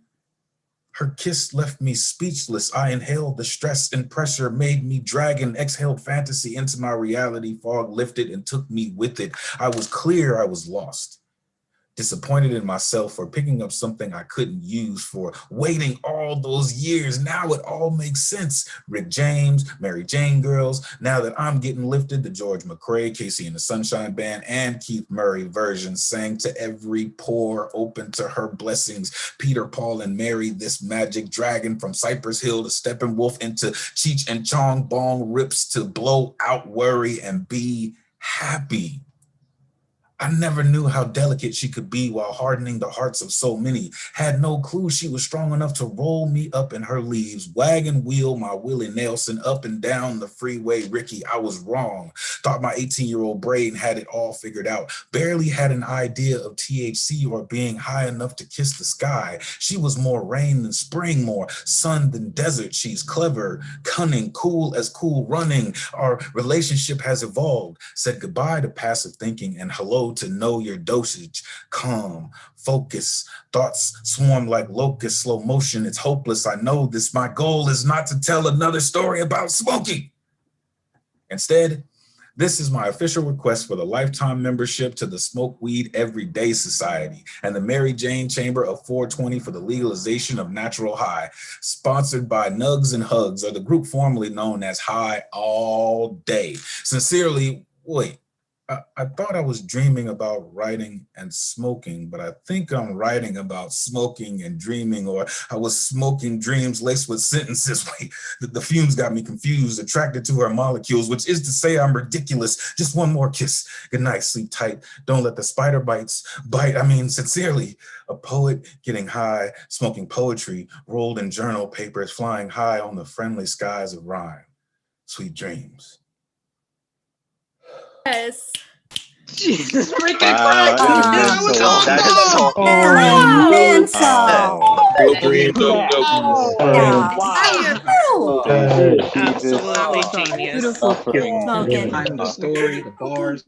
Her kiss left me speechless. I inhaled the stress and pressure, made me dragon, exhaled fantasy into my reality. Fog lifted and took me with it. I was clear I was lost. Disappointed in myself for picking up something I couldn't use, for waiting all those years. Now it all makes sense. Rick James, Mary Jane Girls. Now that I'm getting lifted, the George McRae, Casey and the Sunshine Band, and Keith Murray version sang to every pore, open to her blessings. Peter, Paul, and Mary, this magic dragon from Cypress Hill to Steppenwolf into Cheech and Chong, bong rips to blow out worry and be happy. I never knew how delicate she could be while hardening the hearts of so many. Had no clue she was strong enough to roll me up in her leaves, wagon wheel my Willie Nelson up and down the freeway. Ricky, I was wrong. Thought my 18-year-old brain had it all figured out. Barely had an idea of THC or being high enough to kiss the sky. She was more rain than spring, more sun than desert. She's clever, cunning, cool as cool running. Our relationship has evolved. Said goodbye to passive thinking and hello to know your dosage. Calm, focus, thoughts swarm like locusts, slow motion. It's hopeless. I know this. My goal is not to tell another story about smoking. Instead, this is my official request for the lifetime membership to the Smoke Weed Everyday Society and the Mary Jane Chamber of 420 for the legalization of natural high, sponsored by Nugs and Hugs, or the group formerly known as High All Day. Sincerely, wait. I thought I was dreaming about writing and smoking, but I think I'm writing about smoking and dreaming, or I was smoking dreams laced with sentences. Wait, the fumes got me confused, attracted to her molecules, which is to say I'm ridiculous. Just one more kiss. Good night, sleep tight. Don't let the spider bites bite. I mean, sincerely, a poet getting high, smoking poetry, rolled in journal papers, flying high on the friendly skies of rhyme. Sweet dreams. Yes. Jesus freaking Wow, Christ! that That was is awesome! Absolutely genius. Smoking. The story, the bars.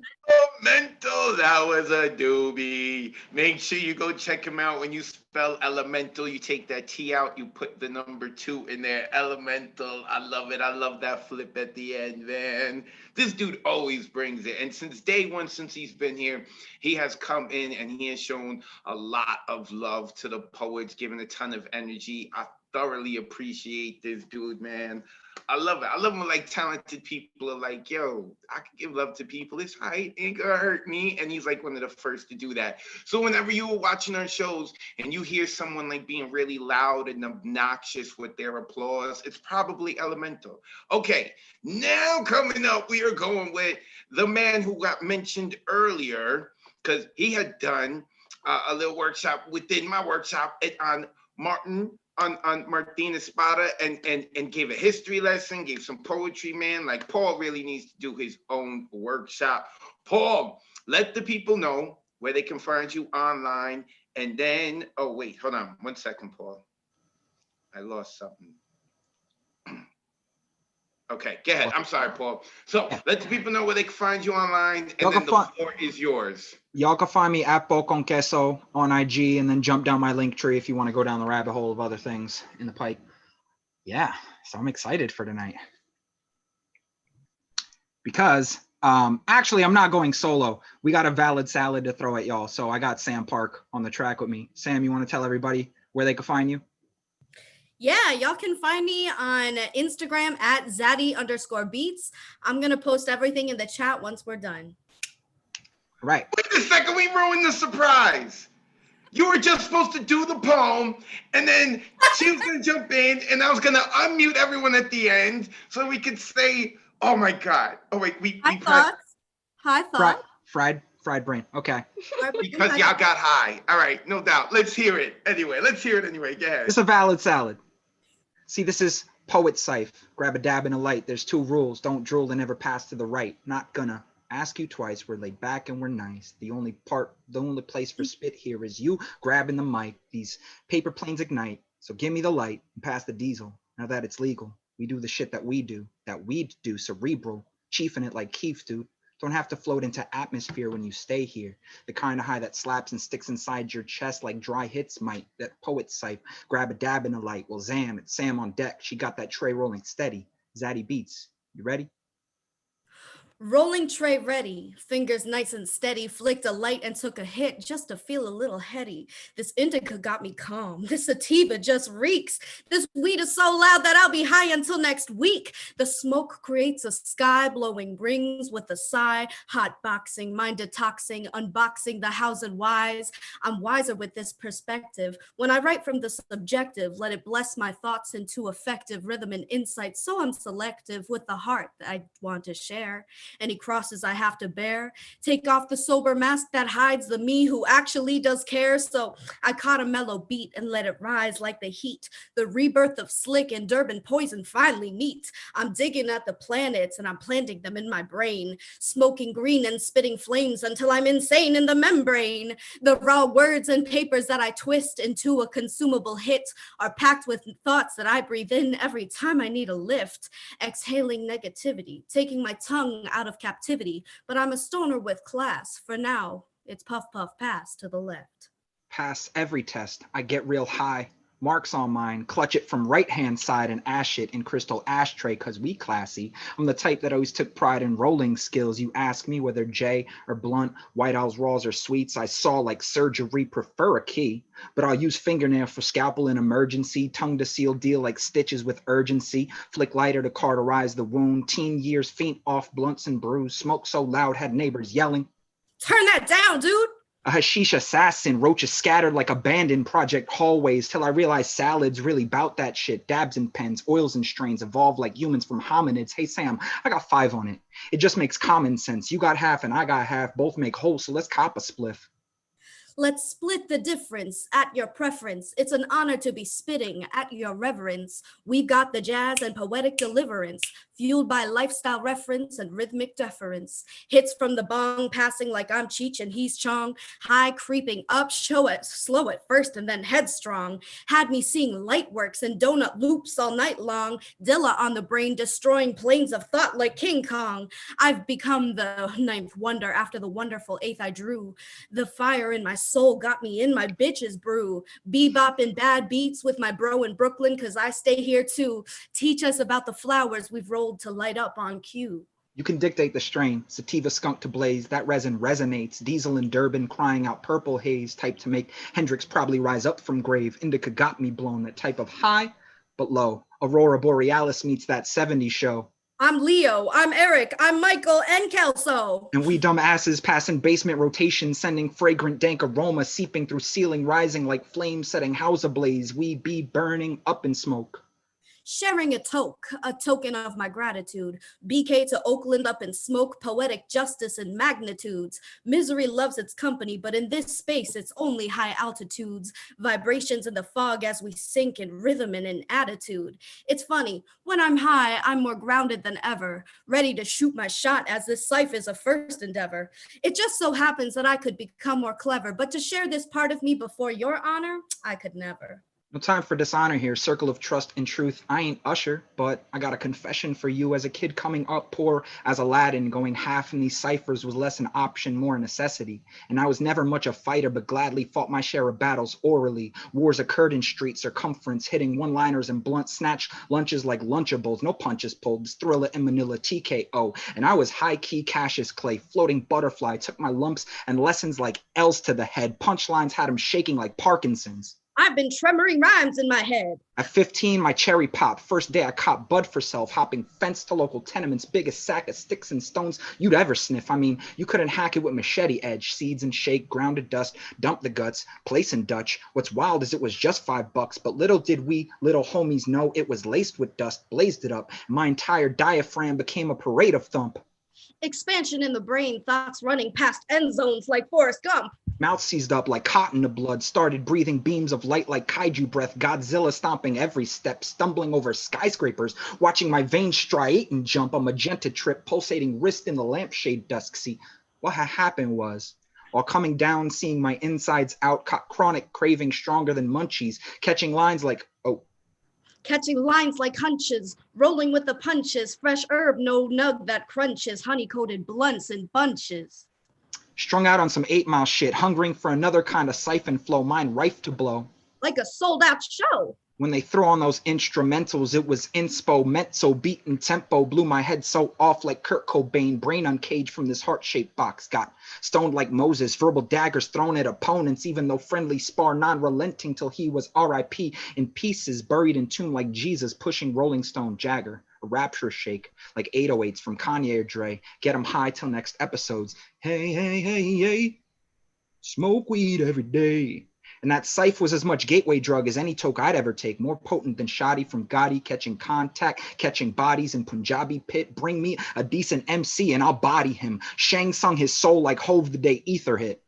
Elemental, that was a doobie. Make sure you go check him out. When you spell elemental, you take that T out, you put the number 2 in there. Elemental, I love it. I love that flip at the end, man. This dude always brings it. And since day one, since he's been here, he has come in and he has shown a lot of love to the poets, given a ton of energy. I thoroughly appreciate this dude, man. I love it. I love when like talented people are like, yo, I can give love to people. It's right. It ain't gonna hurt me. And he's like one of the first to do that. So whenever you were watching our shows and you hear someone like being really loud and obnoxious with their applause, it's probably Elemental. Okay, now coming up, we are going with the man who got mentioned earlier, because he had done a little workshop within my workshop on Martin Espada and gave a history lesson, gave some poetry, man. Like Paul really needs to do his own workshop. Paul, let the people know where they can find you online. And then, oh wait, hold on 1 second, Paul. I lost something. Okay, go ahead. I'm sorry, Paul. So let the people know where they can find you online, and then the floor is yours. Y'all can find me at Bo Con Queso on IG, and then jump down my link tree if you want to go down the rabbit hole of other things in the pipe. Yeah, so I'm excited for tonight. Because actually, I'm not going solo. We got a valid salad to throw at y'all, so I got Sam Park on the track with me. Sam, you want to tell everybody where they can find you? Yeah, y'all can find me on Instagram at Zaddy_beats. I'm going to post everything in the chat once we're done. Right. Wait a second, we ruined the surprise. You were just supposed to do the poem, and then she was going to jump in, and I was going to unmute everyone at the end so we could say, oh my God. Oh, wait, High thoughts. Fried brain. Okay. Because y'all got high. All right, no doubt. Let's hear it anyway. Go ahead. It's a valid salad. See, this is poet sife. Grab a dab and a light. There's 2 rules. Don't drool and never pass to the right. Not gonna ask you twice. We're laid back and we're nice. The only place for spit here is you grabbing the mic. These paper planes ignite. So give me the light and pass the diesel. Now that it's legal, we do the shit that we do cerebral, chiefing it like Keith, dude. Don't have to float into atmosphere when you stay here. The kind of high that slaps and sticks inside your chest like dry hits might. That poet sight. Grab a dab in the light. Well, Zam, it's Sam on deck. She got that tray rolling steady. Zaddy beats. You ready? Rolling tray ready, fingers nice and steady, flicked a light and took a hit just to feel a little heady. This indica got me calm. This sativa just reeks. This weed is so loud that I'll be high until next week. The smoke creates a sky blowing rings with a sigh. Hot boxing, mind detoxing, unboxing the hows and whys. I'm wiser with this perspective. When I write from the subjective, let it bless my thoughts into effective rhythm and insight. So I'm selective with the heart that I want to share. Any crosses I have to bear, take off the sober mask that hides the me who actually does care. So I caught a mellow beat and let it rise like the heat. The rebirth of slick and Durban poison finally meet. I'm digging at the planets and I'm planting them in my brain, smoking green and spitting flames until I'm insane in the membrane. The raw words and papers that I twist into a consumable hit are packed with thoughts that I breathe in every time I need a lift. Exhaling negativity, taking my tongue out of captivity, but I'm a stoner with class. For now, it's puff puff pass to the left. Pass every test. I get real high. Marks on mine. Clutch it from right hand side and ash it in crystal ashtray cause we classy. I'm the type that always took pride in rolling skills. You ask me whether J or blunt, White Owl's raws or sweets. I saw like surgery prefer a key, but I'll use fingernail for scalpel in emergency. Tongue to seal deal like stitches with urgency. Flick lighter to cauterize the wound. Teen years faint off blunts and brews. Smoke so loud had neighbors yelling. Turn that down, dude. A hashish assassin, roaches scattered like abandoned project hallways till I realized salads really bout that shit. Dabs and pens, oils and strains evolved like humans from hominids. Hey Sam, I got 5 on it. It just makes common sense. You got half and I got half, both make whole, so let's cop a spliff. Let's split the difference at your preference. It's an honor to be spitting at your reverence. We've got the jazz and poetic deliverance, fueled by lifestyle reference and rhythmic deference. Hits from the bong, passing like I'm Cheech and he's Chong. High creeping up, show it slow at first and then headstrong. Had me seeing light works and donut loops all night long. Dilla on the brain, destroying planes of thought like King Kong. I've become the 9th wonder after the wonderful 8th I drew. The fire in my soul got me in my bitches brew. Bebop and bad beats with my bro in Brooklyn, cause I stay here too. Teach us about the flowers we've rolled to light up on cue. You can dictate the strain, sativa skunk to blaze, that resin resonates, diesel and Durban crying out purple haze, type to make Hendrix probably rise up from grave, indica got me blown, that type of high, but low. Aurora Borealis meets that 70s show. I'm Leo, I'm Eric, I'm Michael and Kelso. And we dumb asses passing basement rotation, sending fragrant dank aroma seeping through ceiling, rising like flames setting house ablaze. We be burning up in smoke. Sharing a token of my gratitude. BK to Oakland up in smoke, poetic justice and magnitudes. Misery loves its company, but in this space, it's only high altitudes. Vibrations in the fog as we sink in rhythm and in attitude. It's funny, when I'm high, I'm more grounded than ever, ready to shoot my shot as this life is a first endeavor. It just so happens that I could become more clever, but to share this part of me before your honor, I could never. No time for dishonor here, circle of trust and truth. I ain't Usher, but I got a confession for you. As a kid coming up poor as Aladdin, going half in these ciphers was less an option, more a necessity. And I was never much a fighter, but gladly fought my share of battles orally. Wars occurred in street circumference, hitting one-liners and blunt snatch lunches like Lunchables. No punches pulled, this Thriller in Manila TKO. And I was high-key Cassius Clay, floating butterfly, took my lumps and lessons like L's to the head. Punchlines had him shaking like Parkinson's. I've been tremoring rhymes in my head. At 15, my cherry popped. First day I caught bud for self, hopping fence to local tenements, biggest sack of sticks and stones you'd ever sniff. I mean, you couldn't hack it with machete edge, seeds and shake, grounded dust, dump the guts, place in Dutch. What's wild is it was just $5, but little did we little homies know it was laced with dust, blazed it up. My entire diaphragm became a parade of thump. Expansion in the brain, thoughts running past end zones like Forrest Gump. Mouth seized up like cotton to blood, started breathing beams of light like kaiju breath, Godzilla stomping every step, stumbling over skyscrapers, watching my veins striate and jump, a magenta trip, pulsating wrist in the lampshade dusk. See, what had happened was, while coming down, seeing my insides out, caught chronic craving stronger than munchies, catching lines like, oh. Catching lines like hunches, rolling with the punches, fresh herb, no nug that crunches, honey-coated blunts in bunches. Strung out on some 8 Mile shit, hungering for another kind of siphon flow, mind rife to blow. Like a sold-out show. When they throw on those instrumentals, it was inspo, mezzo, beat and tempo, blew my head so off like Kurt Cobain, brain uncaged from this heart-shaped box, got stoned like Moses, verbal daggers thrown at opponents, even though friendly spar, non-relenting till he was R.I.P. in pieces, buried in tomb like Jesus, pushing Rolling Stone Jagger. A rapturous shake, like 808s from Kanye or Dre. Get 'em high till next episodes. Hey, hey, hey, hey. Smoke weed every day. And that Syph was as much gateway drug as any toke I'd ever take. More potent than Shoddy from Gotti, catching contact, catching bodies in Punjabi pit. Bring me a decent MC and I'll body him. Shang sung his soul like Hove the day Ether hit.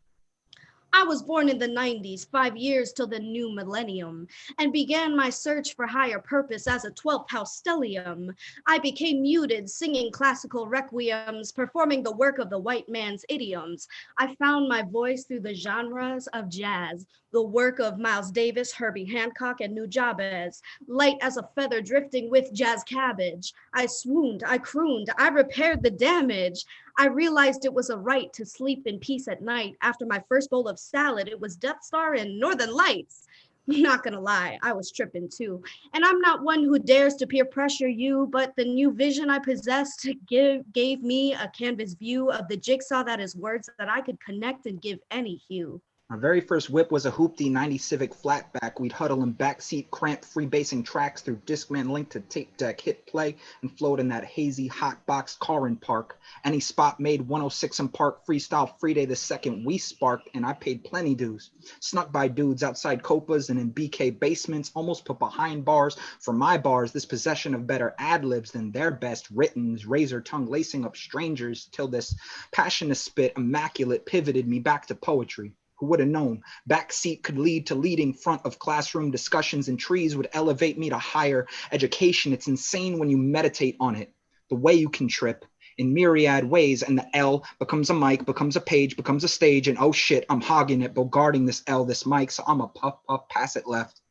I was born in the 90s, 5 years till the new millennium, and began my search for higher purpose as a 12th house stellium. I became muted, singing classical requiems, performing the work of the white man's idioms. I found my voice through the genres of jazz, the work of Miles Davis, Herbie Hancock, and Nujabes, light as a feather drifting with jazz cabbage. I swooned, I crooned, I repaired the damage. I realized it was a right to sleep in peace at night. After my first bowl of salad, it was Death Star and Northern Lights. Not gonna lie, I was tripping too. And I'm not one who dares to peer pressure you, but the new vision I possessed gave me a canvas view of the jigsaw that is words that I could connect and give any hue. My very first whip was a hoopty 90 Civic flatback. We'd huddle in backseat, cramp, freebasing tracks through Discman linked to tape deck, hit play, and float in that hazy, hot box car in park. Any spot made 106 in park, freestyle free day the second we sparked, and I paid plenty dues. Snuck by dudes outside Copas and in BK basements, almost put behind bars. For my bars, this possession of better ad-libs than their best writtens, razor tongue lacing up strangers, till this passion to spit, immaculate, pivoted me back to poetry. Who would have known? Backseat could lead to leading front of classroom discussions, and trees would elevate me to higher education. It's insane when you meditate on it, the way you can trip in myriad ways, and the L becomes a mic, becomes a page, becomes a stage, and oh shit, I'm hogging it, guarding this L, this mic, so I'm a puff, pass it left.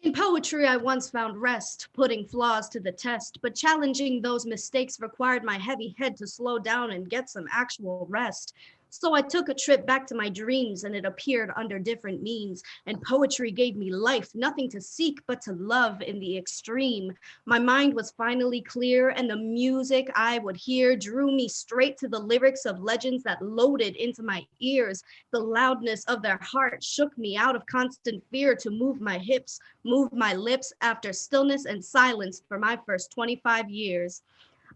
In poetry, I once found rest, putting flaws to the test, but challenging those mistakes required my heavy head to slow down and get some actual rest. So I took a trip back to my dreams, and it appeared under different means. And poetry gave me life, nothing to seek but to love in the extreme. My mind was finally clear, and the music I would hear drew me straight to the lyrics of legends that loaded into my ears. The loudness of their heart shook me out of constant fear to move my hips, move my lips after stillness and silence for my first 25 years.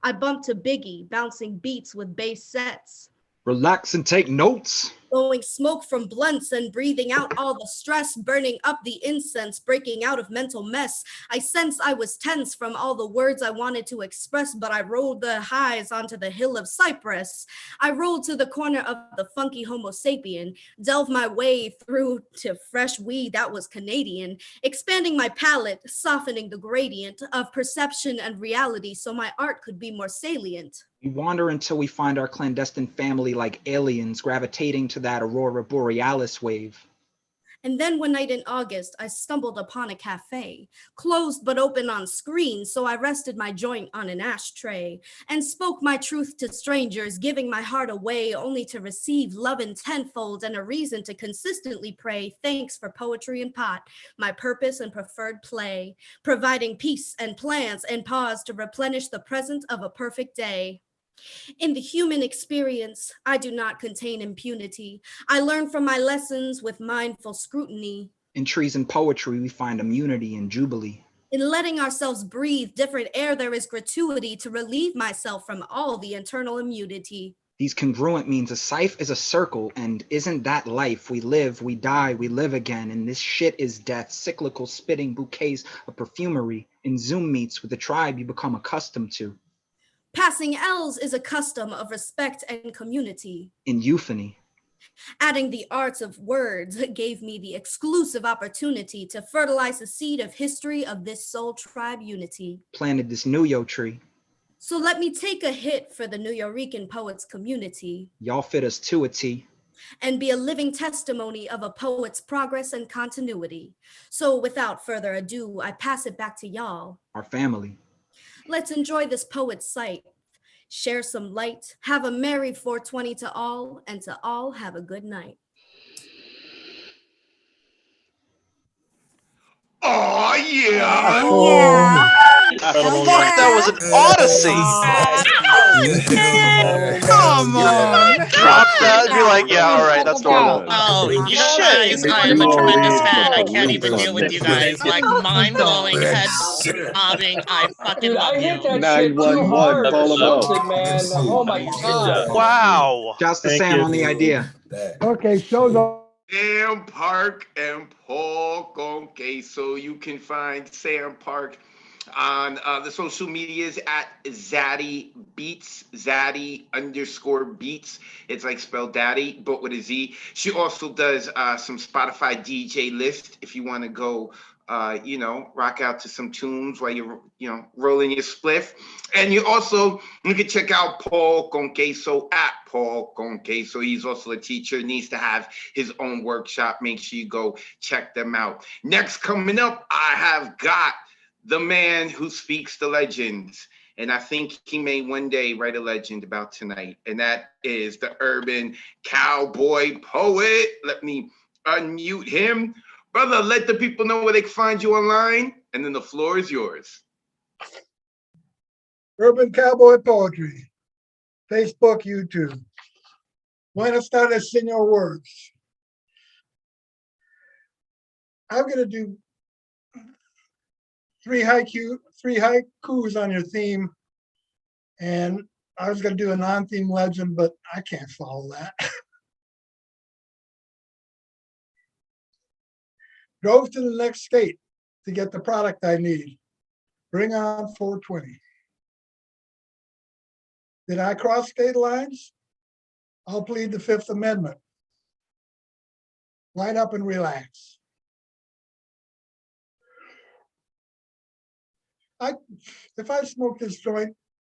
I bumped to Biggie, bouncing beats with bass sets. Relax and take notes. Blowing smoke from blunts and breathing out all the stress, burning up the incense, breaking out of mental mess. I sense I was tense from all the words I wanted to express, but I rode the highs onto the hill of cypress. I rolled to the corner of the funky Homo sapien, delved my way through to fresh weed that was Canadian, expanding my palette, softening the gradient of perception and reality so my art could be more salient. We wander until we find our clandestine family like aliens, gravitating to that aurora borealis wave. And then one night in August, I stumbled upon a cafe, closed but open on screen, so I rested my joint on an ashtray and spoke my truth to strangers, giving my heart away only to receive love in tenfold and a reason to consistently pray. Thanks for poetry and pot, my purpose and preferred play, providing peace and plans and pause to replenish the present of a perfect day. In the human experience, I do not contain impunity. I learn from my lessons with mindful scrutiny. In trees and poetry, we find immunity and jubilee. In letting ourselves breathe different air, there is gratuity to relieve myself from all the internal immunity. These congruent means a Syph is a circle, and isn't that life? We live, we die, we live again, and this shit is death, cyclical spitting bouquets of perfumery. In Zoom meets with the tribe you become accustomed to. Passing L's is a custom of respect and community. In euphony. Adding the arts of words gave me the exclusive opportunity to fertilize the seed of history of this soul tribe unity. Planted this Nuyo tree. So let me take a hit for the Nuyorican poets community. Y'all fit us to a T. And be a living testimony of a poet's progress and continuity. So without further ado, I pass it back to y'all. Our family. Let's enjoy this poet's sight. Share some light. Have a merry 420 to all, and to all have a good night. Oh yeah. Yeah. Fuck, that was an odyssey. Come on. Drop that and be like, yeah, all right, that's normal. Oh, you guys, I am a tremendous fan. I can't even deal with you guys. Like, mind-blowing, head-bobbing. I fucking love I you. hit that shit too hard or something, man. Oh my god. Wow. Shouts to Sam on the idea. Okay, show's on. Sam Park and Paul Gonke. So you can find Sam Park on the social medias at Zaddy Beats, Zaddy_Beats. It's like spelled daddy, but with a Z. She also does some Spotify DJ list if you want to go, rock out to some tunes while you're, rolling your spliff. And you can check out Paul Conqueso at Paul Conqueso. He's also a teacher, needs to have his own workshop. Make sure you go check them out. Next coming up, I have got the man who speaks the legends. And I think he may one day write a legend about tonight. And that is the urban cowboy poet. Let me unmute him. Brother, let the people know where they can find you online. And then the floor is yours. Urban Cowboy Poetry. Facebook, YouTube. Buenas tardes, senor words. I'm going to do three haikus on your theme, and I was going to do a non-theme legend, but I can't follow that. Drove to the next state to get the product I need. Bring on 420. Did I cross state lines? I'll plead the Fifth Amendment. Line up and relax. If I smoke this joint,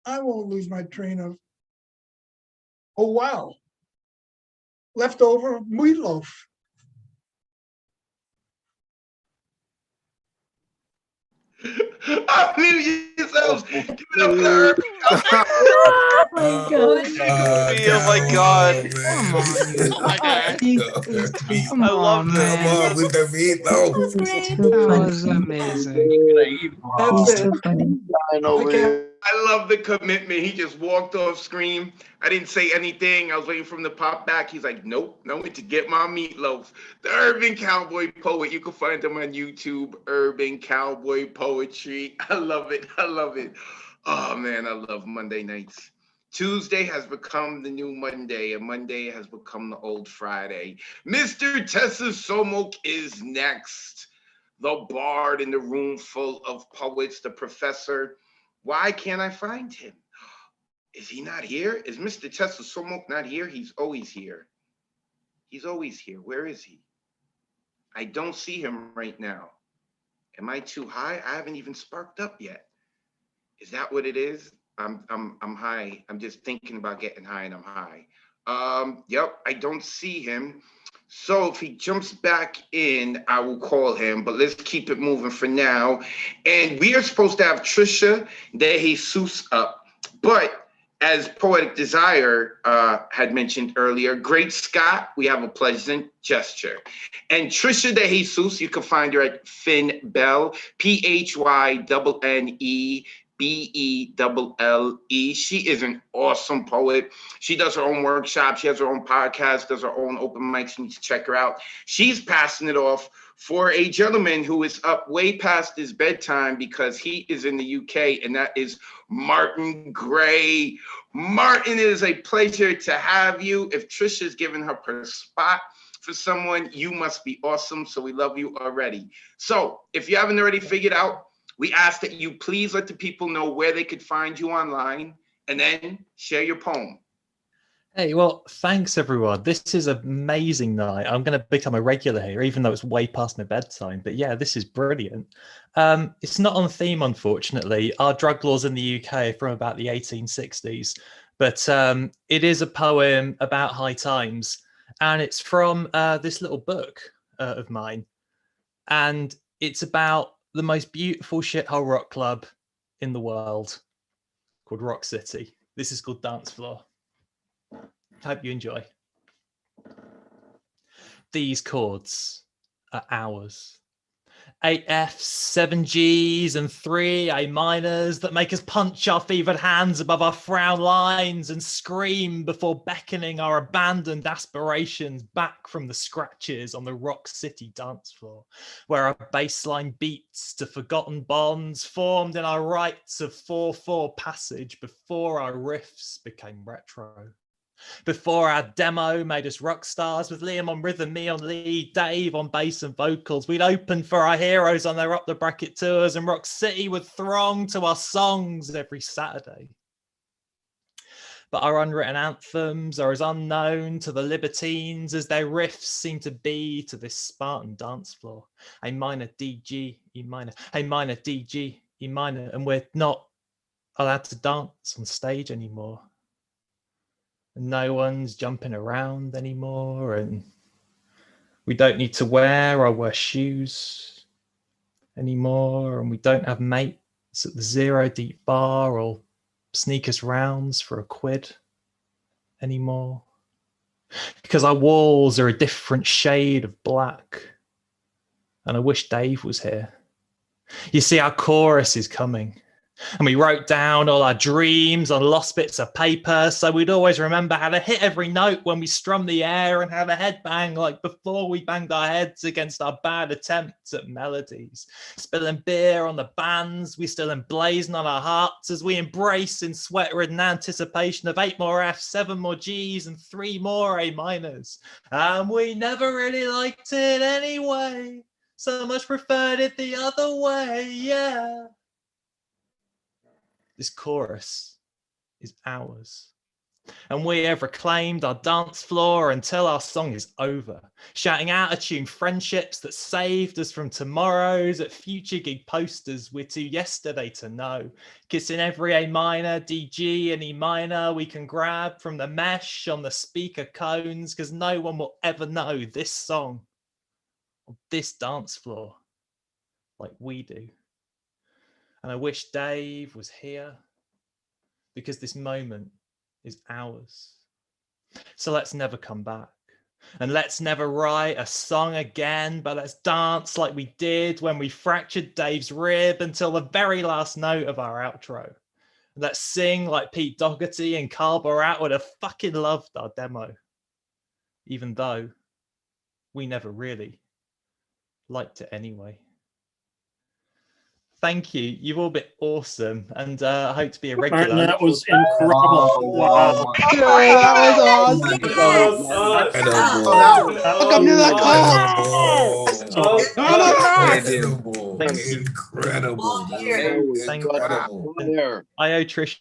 I won't lose my train of, oh wow, leftover meatloaf. Unmute yourselves. Give it up to her. Oh my god. Oh my god. I love this. Come on with the meatloaf. That was amazing. That's it. I love the commitment. He just walked off screen. I didn't say anything. I was waiting for him to pop back. He's like, nope, no need to get my meatloaf. The Urban Cowboy Poet. You can find him on YouTube, Urban Cowboy Poetry. I love it. I love it. Oh, man, I love Monday nights. Tuesday has become the new Monday, and Monday has become the old Friday. Mr. Tessa Somok is next. The bard in the room full of poets, the professor. Why can't I find him? Is he not here? Is Mr. Tessa Somok not here? He's always here. He's always here. Where is he? I don't see him right now. Am I too high? I haven't even sparked up yet. Is that what it is? I'm high. I'm just thinking about getting high and I'm high. Yep, I don't see him. So if he jumps back in, I will call him, but let's keep it moving for now. And we are supposed to have Trisha De Jesus up, but as Poetic Desire had mentioned earlier, Great Scott, we have a pleasant gesture. And Trisha De Jesus, you can find her at Finn Bell, PHYNNE. BELLE. She is an awesome poet. She does her own workshop. She has her own podcast, does her own open mics. You need to check her out. She's passing it off for a gentleman who is up way past his bedtime because he is in the UK, and that is Martin Gray. Martin, it is a pleasure to have you. If Trisha's given her spot for someone, you must be awesome. So we love you already. So if you haven't already figured out, we ask that you please let the people know where they could find you online and then share your poem. Hey, well, thanks everyone. This is an amazing night. I'm going to become a regular here, even though it's way past my bedtime. But yeah, this is brilliant. It's not on theme, unfortunately. Our drug laws in the UK are from about the 1860s, but it is a poem about high times, and it's from this little book of mine, and it's about the most beautiful shithole rock club in the world called Rock City. This is called Dance Floor. Hope you enjoy. These chords are ours. 8 Fs, 7 Gs, and 3 A minors that make us punch our fevered hands above our frown lines and scream before beckoning our abandoned aspirations back from the scratches on the Rock City dance floor, where our bassline beats to forgotten bonds formed in our rites of 4/4 passage before our riffs became retro. Before our demo made us rock stars with Liam on rhythm, me on lead, Dave on bass and vocals, we'd open for our heroes on their up the bracket tours, and Rock City would throng to our songs every Saturday. But our unwritten anthems are as unknown to the libertines as their riffs seem to be to this Spartan dance floor. A minor D G E minor, A minor D G E minor, and we're not allowed to dance on stage anymore. No one's jumping around anymore, and we don't need to wear our worst shoes anymore, and we don't have mates at the 0 Deep bar or sneak us rounds for £1 anymore, because our walls are a different shade of black, and I wish Dave was here. You see, our chorus is coming, and we wrote down all our dreams on lost bits of paper, so we'd always remember how to hit every note when we strummed the air and how to headbang like before we banged our heads against our bad attempts at melodies. Spilling beer on the bands, we still emblazon on our hearts as we embrace in sweat-ridden anticipation of 8 more Fs, 7 more Gs, and 3 more A minors. And we never really liked it anyway, so much preferred it the other way, yeah. This chorus is ours, and we have reclaimed our dance floor until our song is over, shouting out of tune friendships that saved us from tomorrows at future gig posters we're too yesterday to know, kissing every A minor, D G, and E minor we can grab from the mesh on the speaker cones, because no one will ever know this song on this dance floor like we do. And I wish Dave was here, because this moment is ours. So let's never come back, and let's never write a song again, but let's dance like we did when we fractured Dave's rib until the very last note of our outro. Let's sing like Pete Doherty and Carl Barat would have fucking loved our demo, even though we never really liked it anyway. Thank you. You've all been awesome, and I hope to be a regular. Martin, that was incredible. Wow. That was awesome. Welcome to the Incredible. Incredible. Thank you. I owe Trish.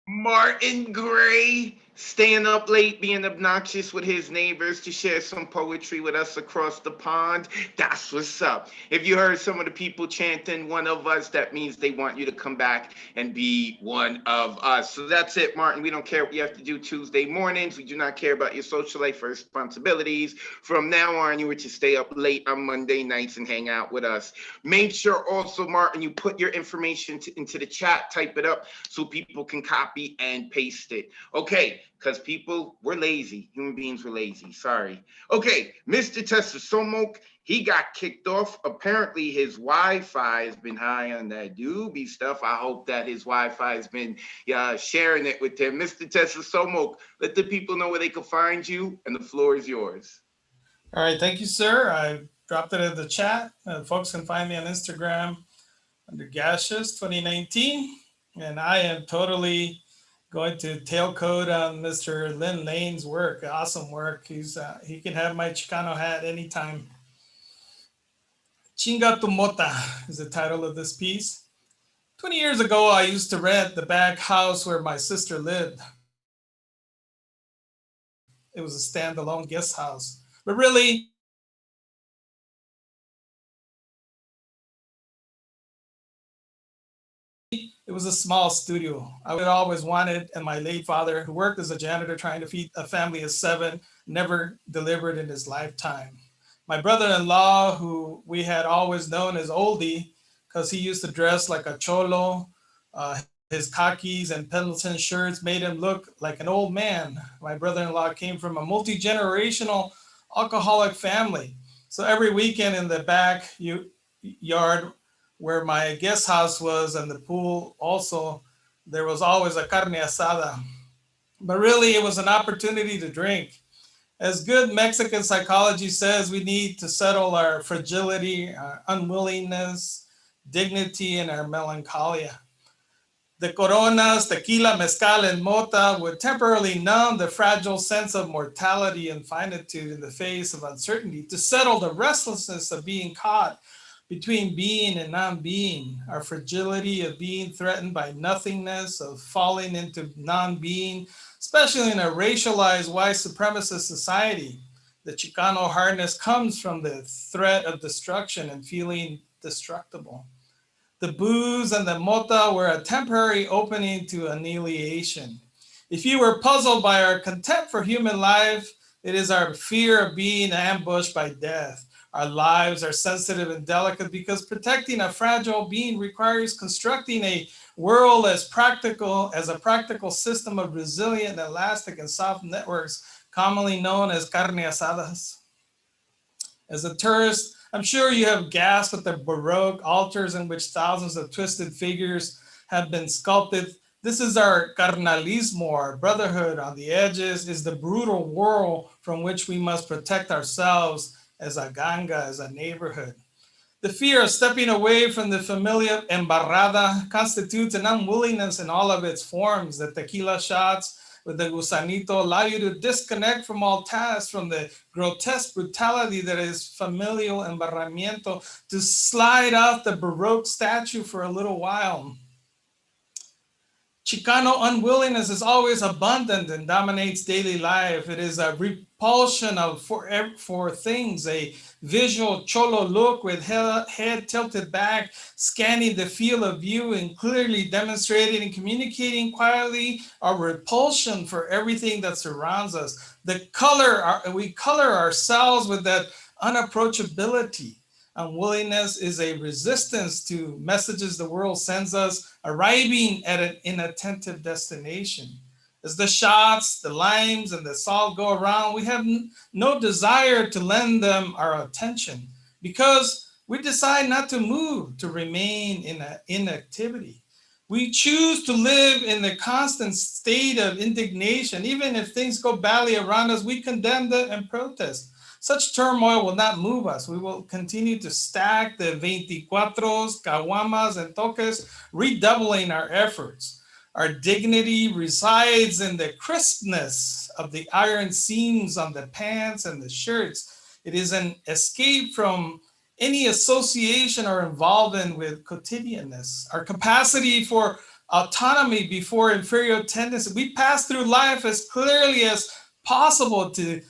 Martin Gray staying up late, being obnoxious with his neighbors to share some poetry with us across the pond. That's what's up. If you heard some of the people chanting "one of us," that means they want you to come back and be one of us. So that's it, Martin. We don't care what you have to do Tuesday mornings. We do not care about your social life or responsibilities. From now on, you were to stay up late on Monday nights and hang out with us. Make sure also, Martin, you put your information into the chat, type it up so people can copy and paste it. Okay, because people, we're lazy. Human beings were lazy. Sorry. Okay, Mr. Tessasomoke, he got kicked off. Apparently, his Wi-Fi has been high on that doobie stuff. I hope that his Wi-Fi has been sharing it with him. Mr. Tessasomoke, let the people know where they can find you, and the floor is yours. All right, thank you, sir. I dropped it in the chat. Folks can find me on Instagram under Gaseous 2019, and I am totally going to tailcode on Mr. Lin Lane's work. Awesome work. He can have my Chicano hat anytime. Chinga tu mota is the title of this piece. 20 years ago, I used to rent the back house where my sister lived. It was a standalone guest house. But really, it was a small studio. I would always wanted, and my late father, who worked as a janitor trying to feed a family of 7, never delivered in his lifetime. My brother-in-law, who we had always known as Oldie, because he used to dress like a cholo, his khakis and Pendleton shirts made him look like an old man. My brother-in-law came from a multi-generational alcoholic family. So every weekend in the back yard where my guest house was and the pool also, there was always a carne asada. But really, it was an opportunity to drink. As good Mexican psychology says, we need to settle our fragility, our unwillingness, dignity, and our melancholia. The coronas, tequila, mezcal, and mota would temporarily numb the fragile sense of mortality and finitude in the face of uncertainty to settle the restlessness of being caught between being and non-being, our fragility of being threatened by nothingness, of falling into non-being, especially in a racialized white supremacist society. The Chicano hardness comes from the threat of destruction and feeling destructible. The booze and the mota were a temporary opening to annihilation. If you were puzzled by our contempt for human life, it is our fear of being ambushed by death. Our lives are sensitive and delicate because protecting a fragile being requires constructing a world as a practical system of resilient, elastic, and soft networks, commonly known as carne asadas. As a tourist, I'm sure you have gasped at the Baroque altars in which thousands of twisted figures have been sculpted. This is our carnalismo, our brotherhood on the edges, is the brutal world from which we must protect ourselves as a ganga, as a neighborhood. The fear of stepping away from the familiar embarrada constitutes an unwillingness in all of its forms. The tequila shots with the gusanito allow you to disconnect from all tasks, from the grotesque brutality that is familial embarramiento, to slide off the Baroque statue for a little while. Chicano unwillingness is always abundant and dominates daily life. It is a repulsion for things, a visual cholo look with head tilted back, scanning the field of view and clearly demonstrating and communicating quietly our repulsion for everything that surrounds us. We color ourselves with that unapproachability. Unwillingness is a resistance to messages the world sends us, arriving at an inattentive destination. As the shots, the limes, and the salt go around, we have no desire to lend them our attention because we decide not to move, to remain in inactivity. We choose to live in a constant state of indignation. Even if things go badly around us, we condemn them and protest. Such turmoil will not move us. We will continue to stack the 24s, caguamas, and toques, redoubling our efforts. Our dignity resides in the crispness of the iron seams on the pants and the shirts. It is an escape from any association or involvement with quotidianness. Our capacity for autonomy before inferior tendency. We pass through life as clearly as possible to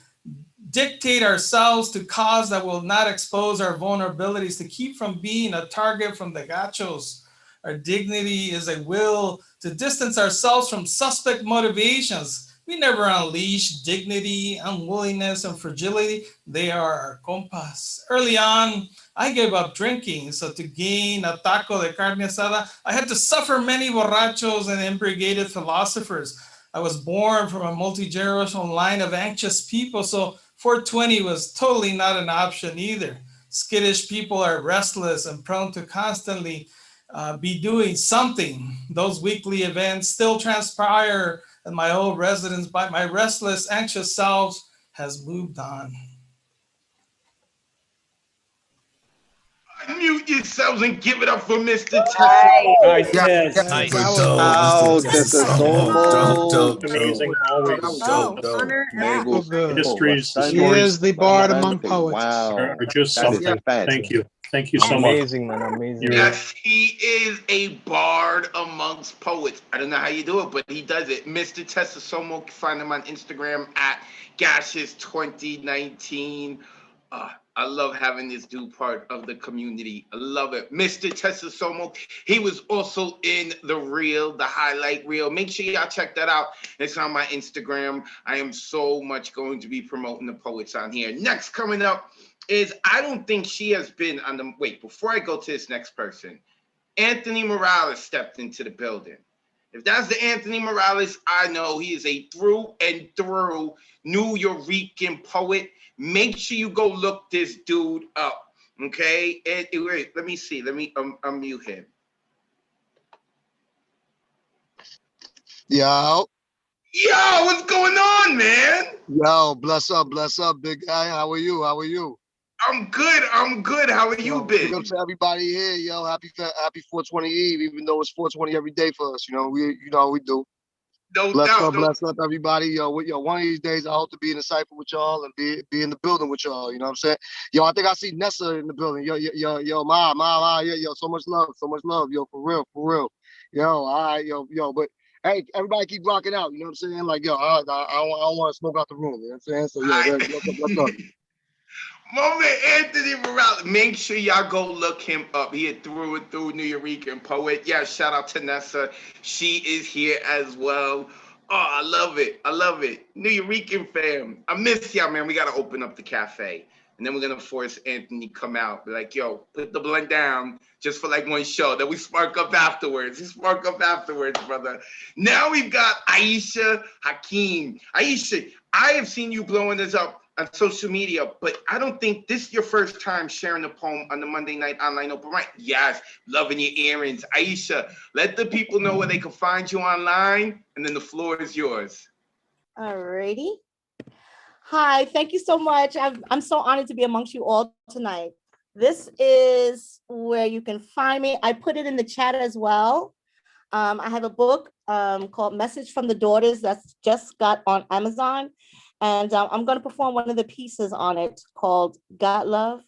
dictate ourselves to cause that will not expose our vulnerabilities, to keep from being a target from the gachos. Our dignity is a will to distance ourselves from suspect motivations. We never unleash dignity, unwillingness, and fragility. They are our compas. Early on, I gave up drinking. So to gain a taco de carne asada, I had to suffer many borrachos and imbrogated philosophers. I was born from a multi-generational line of anxious people, so 420 was totally not an option either. Skittish people are restless and prone to constantly be doing something. Those weekly events still transpire in my old residence, but my restless, anxious self has moved on. Unmute yourselves and give it up for Mr. Nice test. Nice. Wow, this is so Amazing, always. Histories He is the bard among poets. Are just something. Thank you. Thank you so much. Amazing, man. Amazing. Yes, he is a bard amongst poets. I don't know how you do it, but he does it. Mr. Tessasomo, you can find him on Instagram at Gashes2019. I love having this dude part of the community. I love it. Mr. Tessasomo, he was also in the highlight reel. Make sure y'all check that out. It's on my Instagram. I am so much going to be promoting the poets on here. Next coming up is, I don't think she has been on the, wait, before I go to this next person, Anthony Morales stepped into the building. If that's the Anthony Morales, I know he is a through and through New Yorican poet. Make sure you go look this dude up, okay? Wait, let me see. Let me unmute him. Yo. Yo, what's going on, man? Yo, bless up, big guy. How are you? I'm good. How have you been? Big up to everybody here, yo. Happy 420 Eve, even though it's 420 every day for us. You know we do. No bless doubt. Bless up, everybody. Yo, one of these days I hope to be in the cipher with y'all and be in the building with y'all. You know what I'm saying? Yo, I think I see Nessa in the building. Yo, ma, yo, so much love, yo, for real. Yo, all right, yo, but hey, everybody keep rocking out. You know what I'm saying? Like, yo, I don't want to smoke out the room. You know what I'm saying? So, yo, bless up. My man Anthony Morales, make sure y'all go look him up. He is through and through New Yorican poet. Yeah, shout out to Nessa. She is here as well. Oh, I love it. New Yorican fam. I miss y'all, man. We got to open up the cafe. And then we're going to force Anthony come out. Be like, yo, put the blunt down just for like one show. Then we spark up afterwards. Brother. Now we've got Aisha Hakeem. Aisha, I have seen you blowing this up on social media, but I don't think this is your first time sharing a poem on the Monday Night Online Open Mic. Yes, loving your earrings. Aisha, let the people know where they can find you online, and then the floor is yours. Alrighty. Hi, thank you so much. I'm so honored to be amongst you all tonight. This is where you can find me. I put it in the chat as well. I have a book called Message from the Daughters that's just got on Amazon. And I'm going to perform one of the pieces on it called Got Love.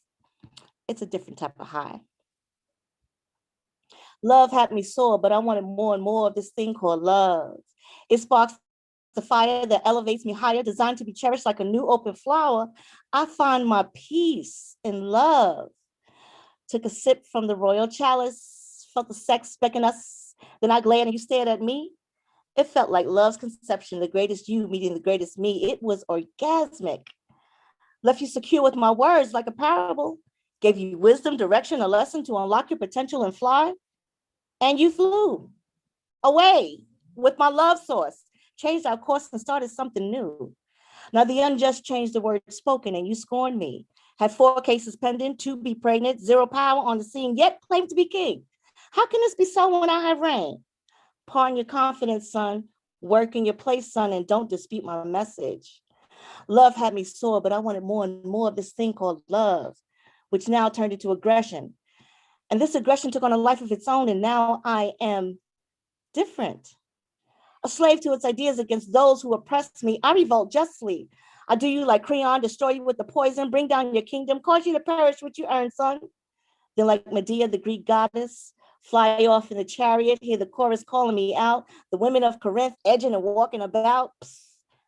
It's a different type of high. Love had me sore, but I wanted more and more of this thing called love. It sparks the fire that elevates me higher, designed to be cherished like a new open flower. I find my peace in love. Took a sip from the royal chalice, felt the sex beckoning us. Then I glared and you stared at me. It felt like love's conception, the greatest you meeting the greatest me. It was orgasmic. Left you secure with my words like a parable. Gave you wisdom, direction, a lesson to unlock your potential and fly. And you flew away with my love source. Changed our course and started something new. Now the unjust changed the word spoken and you scorned me. Had 4 cases pending, 2 be pregnant, 0 power on the scene, yet claimed to be king. How can this be so when I have reign? Pardon your confidence, son. Work in your place, son, and don't dispute my message. Love had me sore, but I wanted more and more of this thing called love, which now turned into aggression. And this aggression took on a life of its own, and now I am different. A slave to its ideas against those who oppress me. I revolt justly. I do you like Creon, destroy you with the poison, bring down your kingdom, cause you to perish what you earn, son. Then like Medea, the Greek goddess, fly off in the chariot, hear the chorus calling me out, the women of Corinth edging and walking about. Psst,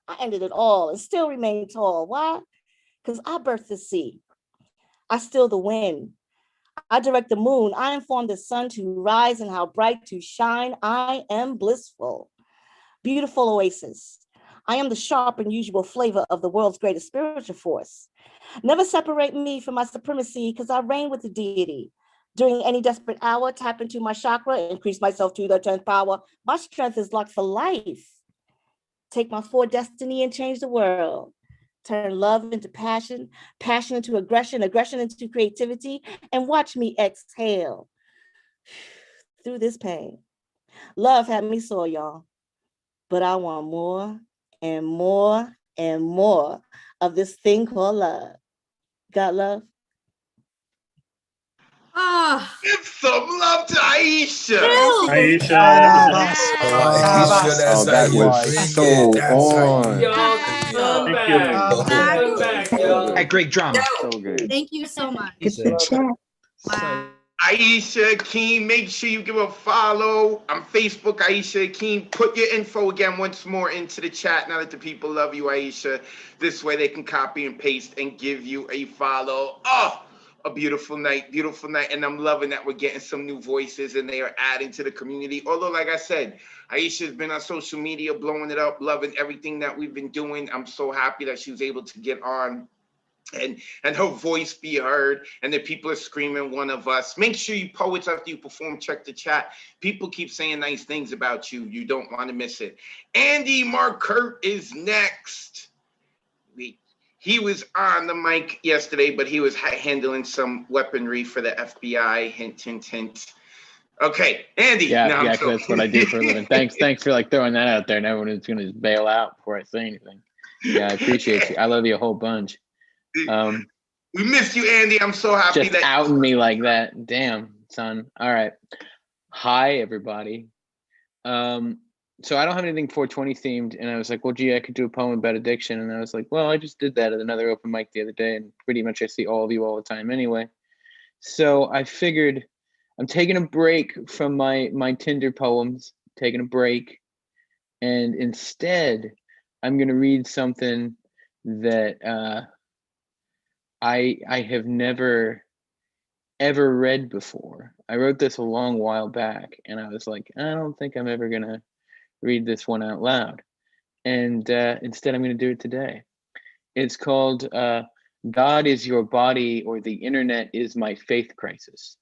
I ended it all and still remain tall. Why? Because I birthed the sea. I still the wind. I direct the moon. I inform the sun to rise and how bright to shine. I am blissful. Beautiful oasis. I am the sharp and usual flavor of the world's greatest spiritual force. Never separate me from my supremacy because I reign with the deity. During any desperate hour, tap into my chakra, increase myself to the 10th power. My strength is locked for life. Take my 4 destiny and change the world. Turn love into passion, passion into aggression, aggression into creativity, and watch me exhale through this pain. Love had me sore, y'all, but I want more and more and more of this thing called love. Got love? Give some love to Aisha. Aisha. Aisha, that was so on. Thank you. Hey, great drama. So good. Thank you so much. Get the chat. So Aisha Akeem, make sure you give a follow on Facebook, Aisha Akeem. Put your info again once more into the chat now that the people love you, Aisha. This way they can copy and paste and give you a follow. Oh, a beautiful night, beautiful night. And I'm loving that we're getting some new voices and they are adding to the community. Although, like I said, Aisha's been on social media, blowing it up, loving everything that we've been doing. I'm so happy that she was able to get on and her voice be heard, and that people are screaming one of us. Make sure you poets, after you perform, check the chat. People keep saying nice things about you. You don't want to miss it. Andy Markert is next. He was on the mic yesterday, but he was handling some weaponry for the FBI. Hint, hint, hint. Okay, Andy. Yeah, No, yeah, 'cause that's what I do for a living. Thanks for like throwing that out there, and everyone is gonna just bail out before I say anything. Yeah, I appreciate you. I love you a whole bunch. We missed you, Andy. I'm so happy Just that outing me like that. Damn, son. All right. Hi, everybody. So I don't have anything 420 themed, and I was like, well, gee, I could do a poem about addiction, and I was like, well, I just did that at another open mic the other day, and pretty much I see all of you all the time anyway. So I figured I'm taking a break from my Tinder poems, taking a break, and instead I'm gonna read something that I have never ever read before. I wrote this a long while back, and I was like, I don't think I'm ever gonna read this one out loud. And instead, I'm gonna do it today. It's called God is Your Body, or the Internet is My Faith Crisis.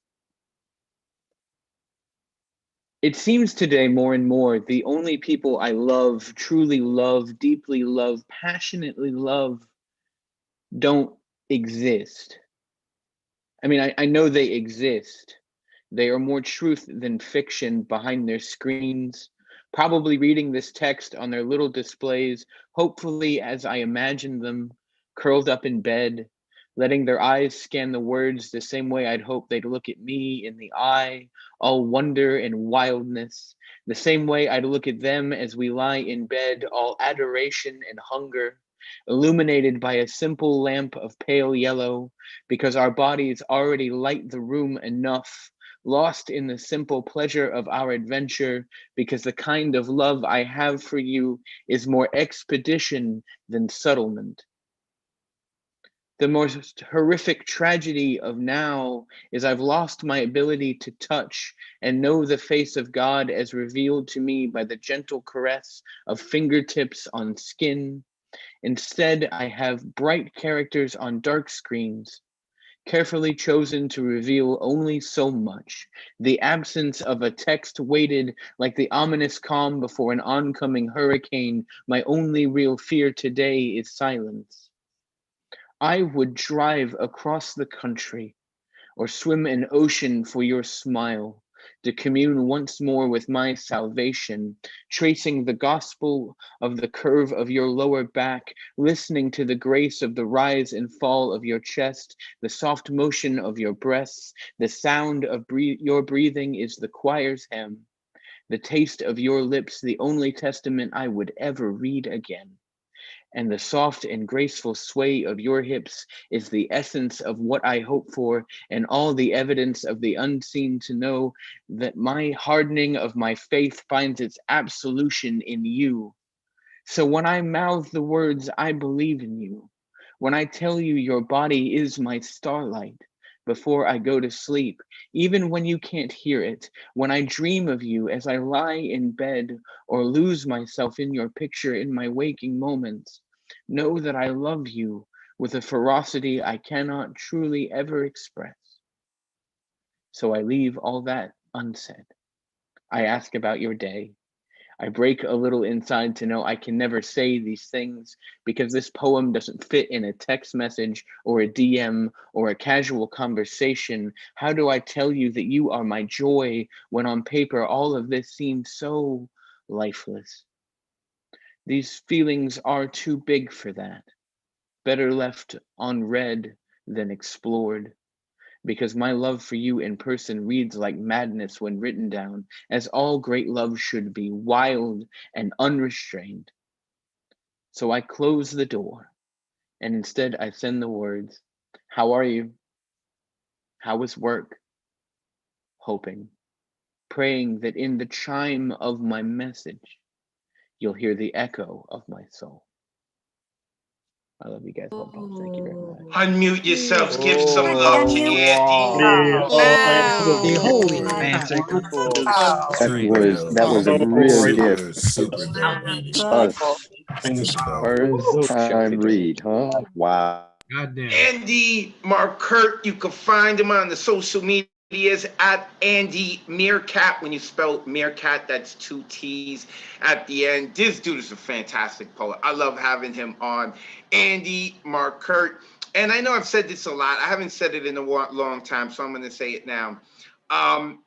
It seems today more and more the only people I love, truly love, deeply love, passionately love don't exist. I mean, I know they exist. They are more truth than fiction behind their screens, probably reading this text on their little displays, hopefully as I imagine them, curled up in bed, letting their eyes scan the words the same way I'd hope they'd look at me in the eye, all wonder and wildness, the same way I'd look at them as we lie in bed, all adoration and hunger, illuminated by a simple lamp of pale yellow, because our bodies already light the room enough, lost in the simple pleasure of our adventure, because the kind of love I have for you is more expedition than settlement. The most horrific tragedy of now is I've lost my ability to touch and know the face of God as revealed to me by the gentle caress of fingertips on skin. Instead, I have bright characters on dark screens, carefully chosen to reveal only so much. The absence of a text weighted like the ominous calm before an oncoming hurricane. My only real fear today is silence. I would drive across the country or swim an ocean for your smile, to commune once more with my salvation, tracing the gospel of the curve of your lower back, listening to the grace of the rise and fall of your chest, the soft motion of your breasts, the sound of your breathing is the choir's hymn, the taste of your lips, the only testament I would ever read again. And the soft and graceful sway of your hips is the essence of what I hope for, and all the evidence of the unseen to know that my hardening of my faith finds its absolution in you. So when I mouth the words, I believe in you, when I tell you your body is my starlight, before I go to sleep, even when you can't hear it, when I dream of you as I lie in bed or lose myself in your picture in my waking moments, know that I love you with a ferocity I cannot truly ever express. So I leave all that unsaid. I ask about your day. I break a little inside to know I can never say these things because this poem doesn't fit in a text message or a DM or a casual conversation. How do I tell you that you are my joy when on paper all of this seems so lifeless? These feelings are too big for that. Better left unread than explored, because my love for you in person reads like madness when written down, as all great love should be, wild and unrestrained. So I close the door, and instead I send the words, how are you? How was work? Hoping, praying that in the chime of my message, you'll hear the echo of my soul. I love you guys, love bombs. Thank you very much. Unmute yourselves. Give some love to Andy. Holy romantic. That was a real gift. Super dope. Us. Super First dope. time read, huh? Wow. Goddamn. Andy Markert, you can find him on the social medias at Andy Meerkat. When you spell Meerkat, that's 2 T's at the end. This dude is a fantastic poet. I love having him on. Andy Markert. And I know I've said this a lot. I haven't said it in a long time, so I'm going to say it now.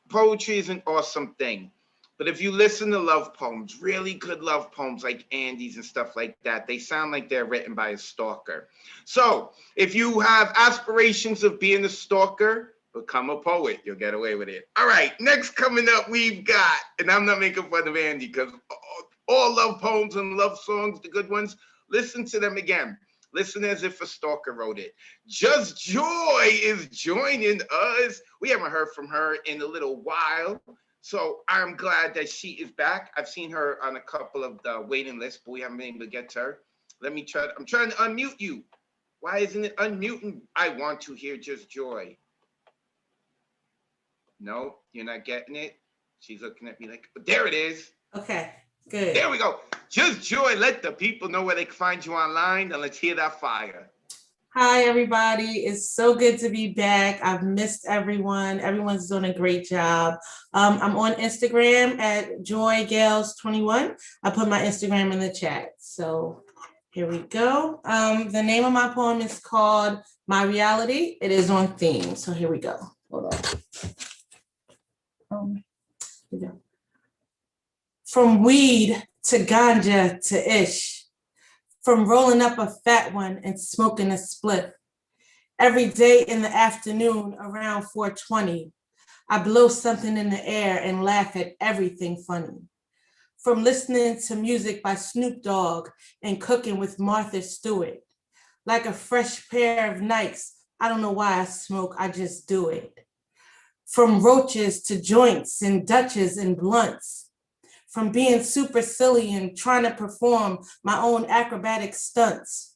Poetry is an awesome thing. But if you listen to love poems, really good love poems like Andy's and stuff like that, they sound like they're written by a stalker. So if you have aspirations of being a stalker, become a poet. You'll get away with it. All right, next coming up, we've got, and I'm not making fun of Andy because all love poems and love songs, the good ones, listen to them again. Listen as if a stalker wrote it. Just Joy is joining us. We haven't heard from her in a little while. So I'm glad that she is back. I've seen her on a couple of the waiting lists, but we haven't been able to get to her. Let me try. I'm trying to unmute you. Why isn't it unmuting? I want to hear Just Joy. No, you're not getting it. She's looking at me like, there it is. Okay, good. There we go. Just Joy, let the people know where they can find you online, and let's hear that fire. Hi, everybody. It's so good to be back. I've missed everyone. Everyone's doing a great job. I'm on Instagram at joygales21. I put my Instagram in the chat. So here we go. The name of my poem is called My Reality. It is on theme. So here we go. Hold on. Here we go. From weed to ganja to ish. From rolling up a fat one and smoking a spliff. Every day in the afternoon around 4:20, I blow something in the air and laugh at everything funny. From listening to music by Snoop Dogg and cooking with Martha Stewart. Like a fresh pair of Nikes, I don't know why I smoke, I just do it. From roaches to joints and Dutches and blunts. From being super silly and trying to perform my own acrobatic stunts.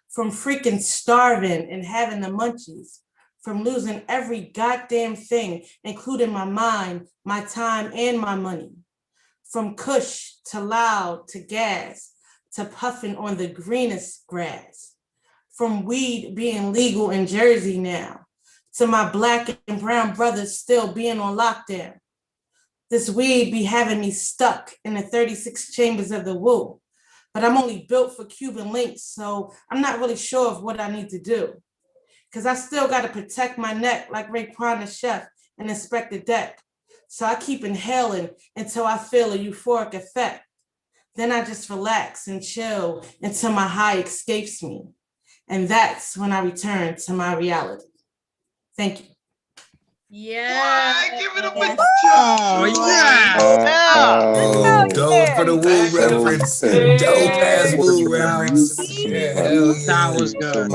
From freaking starving and having the munchies. From losing every goddamn thing, including my mind, my time, and my money. From kush to loud to gas, to puffing on the greenest grass. From weed being legal in Jersey now, to my black and brown brothers still being on lockdown. This weed be having me stuck in the 36 chambers of the woo, but I'm only built for Cuban links, so I'm not really sure of what I need to do. Cause I still gotta protect my neck like Raekwon the chef and inspect the deck. So I keep inhaling until I feel a euphoric effect. Then I just relax and chill until my high escapes me. And that's when I return to my reality. Thank you. Yeah. Give it up for Dope for the Woo reference. Dope ass Woo reference. Yeah, hell yeah. That was good.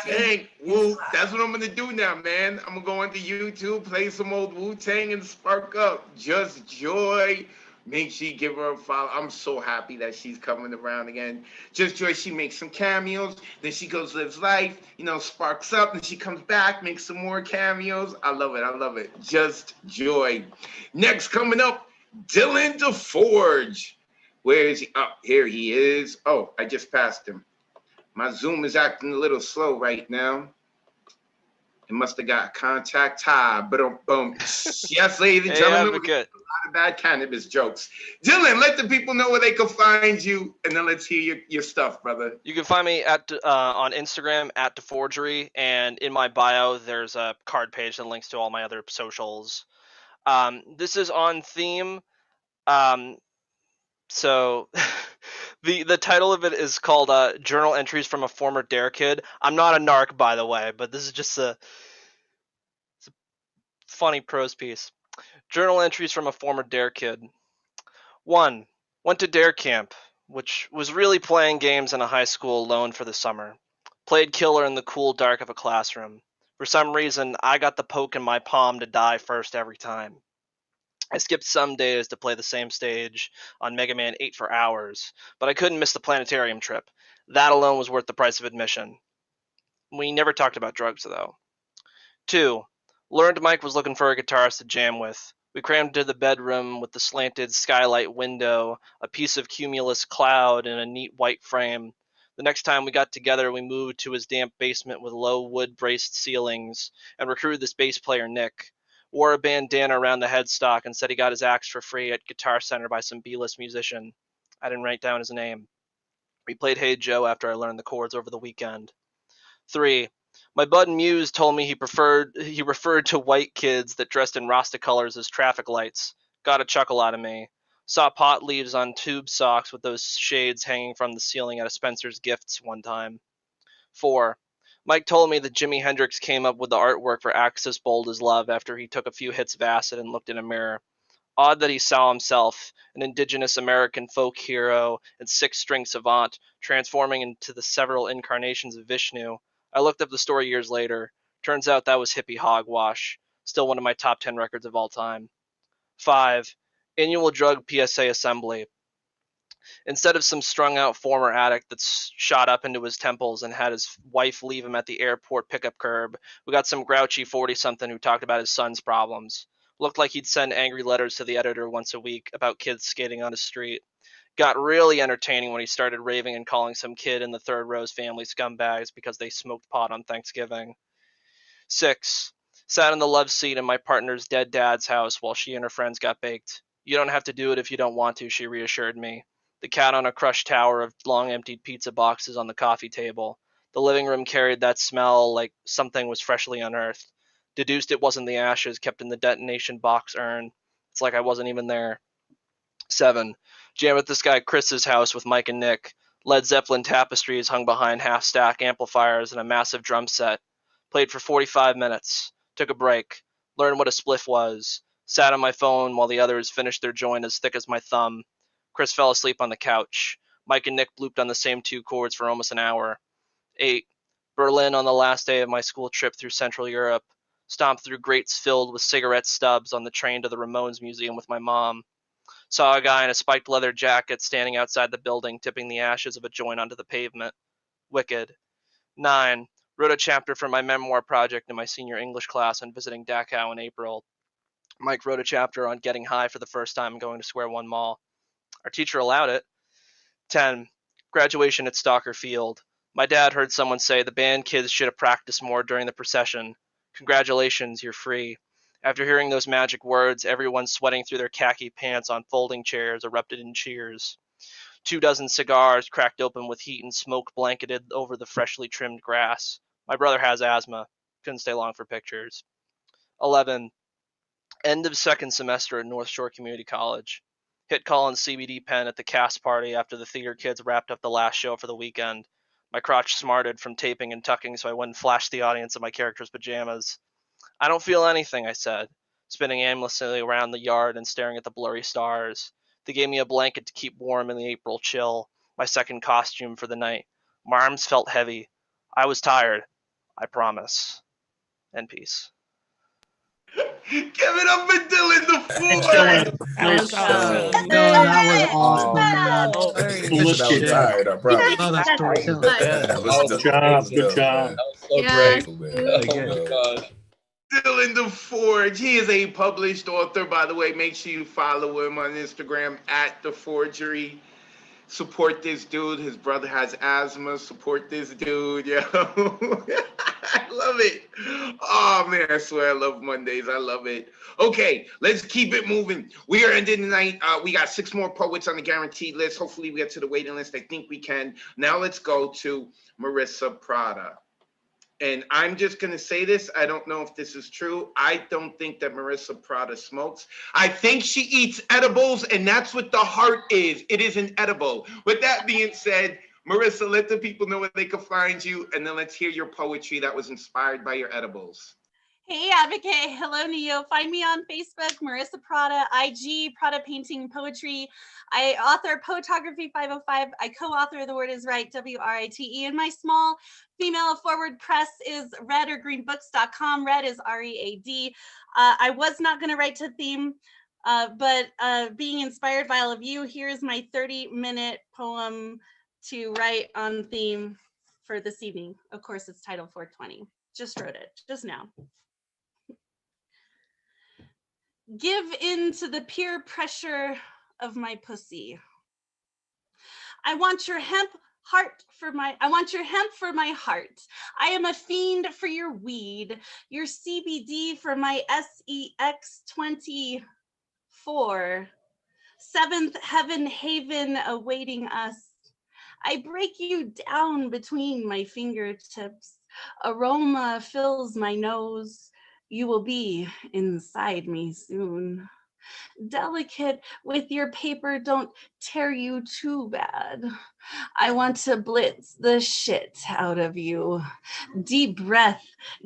Hey, Woo, that's what I'm gonna do now, man. I'm gonna go onto YouTube, play some old Wu-Tang and spark up. Just Joy. Make sure you give her a follow. I'm so happy that she's coming around again. Just Joy, she makes some cameos, then she goes, lives life, sparks up, and she comes back, makes some more cameos. I love it. I love it. Just Joy. Next coming up, Dylan DeForge. Where is he? Oh, here he is. Oh, I just passed him. My Zoom is acting a little slow right now. It must have got contact high. Boom. Yes, ladies and gentlemen, we got a lot of bad cannabis jokes. Dylan, let the people know where they can find you, and then let's hear your stuff, brother. You can find me at on Instagram at DeForgery, and in my bio there's a card page that links to all my other socials. This is on theme. So the title of it is called Journal Entries from a Former Dare Kid. I'm not a narc, by the way, but this is just it's a funny prose piece. Journal Entries from a Former Dare Kid. 1. Went to Dare Camp, which was really playing games in a high school alone for the summer. Played killer in the cool dark of a classroom. For some reason, I got the poke in my palm to die first every time. I skipped some days to play the same stage on Mega Man 8 for hours, but I couldn't miss the planetarium trip. That alone was worth the price of admission. We never talked about drugs, though. 2. Learned Mike was looking for a guitarist to jam with. We crammed into the bedroom with the slanted skylight window, a piece of cumulus cloud, and a neat white frame. The next time we got together, we moved to his damp basement with low wood-braced ceilings and recruited this bass player, Nick. Wore a bandana around the headstock and said he got his axe for free at Guitar Center by some B-list musician. I didn't write down his name. We played Hey Joe after I learned the chords over the weekend. 3. My bud Muse told me he referred to white kids that dressed in Rasta colors as traffic lights. Got a chuckle out of me. Saw pot leaves on tube socks with those shades hanging from the ceiling at a Spencer's Gifts one time. 4. Mike told me that Jimi Hendrix came up with the artwork for Axis Bold as Love after he took a few hits of acid and looked in a mirror. Odd that he saw himself, an indigenous American folk hero and six-string savant, transforming into the several incarnations of Vishnu. I looked up the story years later. Turns out that was hippie hogwash. Still one of my top 10 records of all time. 5. Annual drug PSA assembly. Instead of some strung out former addict that's shot up into his temples and had his wife leave him at the airport pickup curb, we got some grouchy 40-something who talked about his son's problems. Looked like he'd send angry letters to the editor once a week about kids skating on his street. Got really entertaining when he started raving and calling some kid in the third row's family scumbags because they smoked pot on Thanksgiving. 6. Sat in the love seat in my partner's dead dad's house while she and her friends got baked. You don't have to do it if you don't want to, she reassured me. The cat on a crushed tower of long emptied pizza boxes on the coffee table. The living room carried that smell like something was freshly unearthed. Deduced it wasn't the ashes kept in the detonation box urn. It's like I wasn't even there. 7. Jam at this guy Chris's house with Mike and Nick. Led Zeppelin tapestries hung behind half-stack amplifiers and a massive drum set. Played for 45 minutes. Took a break. Learned what a spliff was. Sat on my phone while the others finished their joint as thick as my thumb. Chris fell asleep on the couch. Mike and Nick looped on the same 2 chords for almost an hour. 8. Berlin on the last day of my school trip through Central Europe. Stomped through grates filled with cigarette stubs on the train to the Ramones Museum with my mom. Saw a guy in a spiked leather jacket standing outside the building tipping the ashes of a joint onto the pavement. Wicked. 9. Wrote a chapter for my memoir project in my senior English class on visiting Dachau in April. Mike wrote a chapter on getting high for the first time going to Square One Mall. Our teacher allowed it. 10. Graduation at Stalker Field. My dad heard someone say the band kids should have practiced more during the procession. Congratulations, you're free. After hearing those magic words, everyone sweating through their khaki pants on folding chairs erupted in cheers. 24 cigars cracked open with heat and smoke blanketed over the freshly trimmed grass. My brother has asthma. Couldn't stay long for pictures. 11. End of second semester at North Shore Community College. Hit call on CBD pen at the cast party after the theater kids wrapped up the last show for the weekend. My crotch smarted from taping and tucking so I wouldn't flash the audience in my character's pajamas. I don't feel anything, I said, spinning aimlessly around the yard and staring at the blurry stars. They gave me a blanket to keep warm in the April chill, my second costume for the night. My arms felt heavy. I was tired. I promise. And peace. Give it up for Dylan the Nice Fool. job. Dylan, that was awesome, man. Oh, Very he said I was tired. I promise. love that storytelling. That was Good dope. job. That was Good dope, job. man. Yeah. Really good. Dylan the Forge. He is a published author, by the way. Make sure you follow him on Instagram at The Forgery. Support this dude. His brother has asthma. Support this dude, yo. I love it. Oh, man, I swear I love Mondays. I love it. Okay, let's keep it moving. We are ending tonight. We got 6 more poets on the guaranteed list. Hopefully we get to the waiting list. I think we can. Now let's go to Marissa Prada. And I'm just going to say this. I don't know if this is true. I don't think that Marissa Prada smokes. I think she eats edibles, and that's what the heart is. It is an edible. With that being said, Marissa, let the people know where they can find you, and then let's hear your poetry that was inspired by your edibles. Hey, Advocate. Hello, Neo. Find me on Facebook, Marissa Prada, IG, Prada Painting Poetry. I author Poetography 505. I co-author The Word Is Right, WRITE. And my small female forward press is redorgreenbooks.com. Red is READ. I was not going to write to theme, but being inspired by all of you, here's my 30-minute poem to write on theme for this evening. Of course, it's titled 420. Just wrote it just now. Give in to the peer pressure of my pussy. I want your hemp for my heart. I am a fiend for your weed, your CBD for my SEX24. Seventh heaven haven awaiting us. I break you down between my fingertips. Aroma fills my nose. You will be inside me soon. Delicate with your paper, don't tear you too bad. I want to blitz the shit out of you. Deep breath,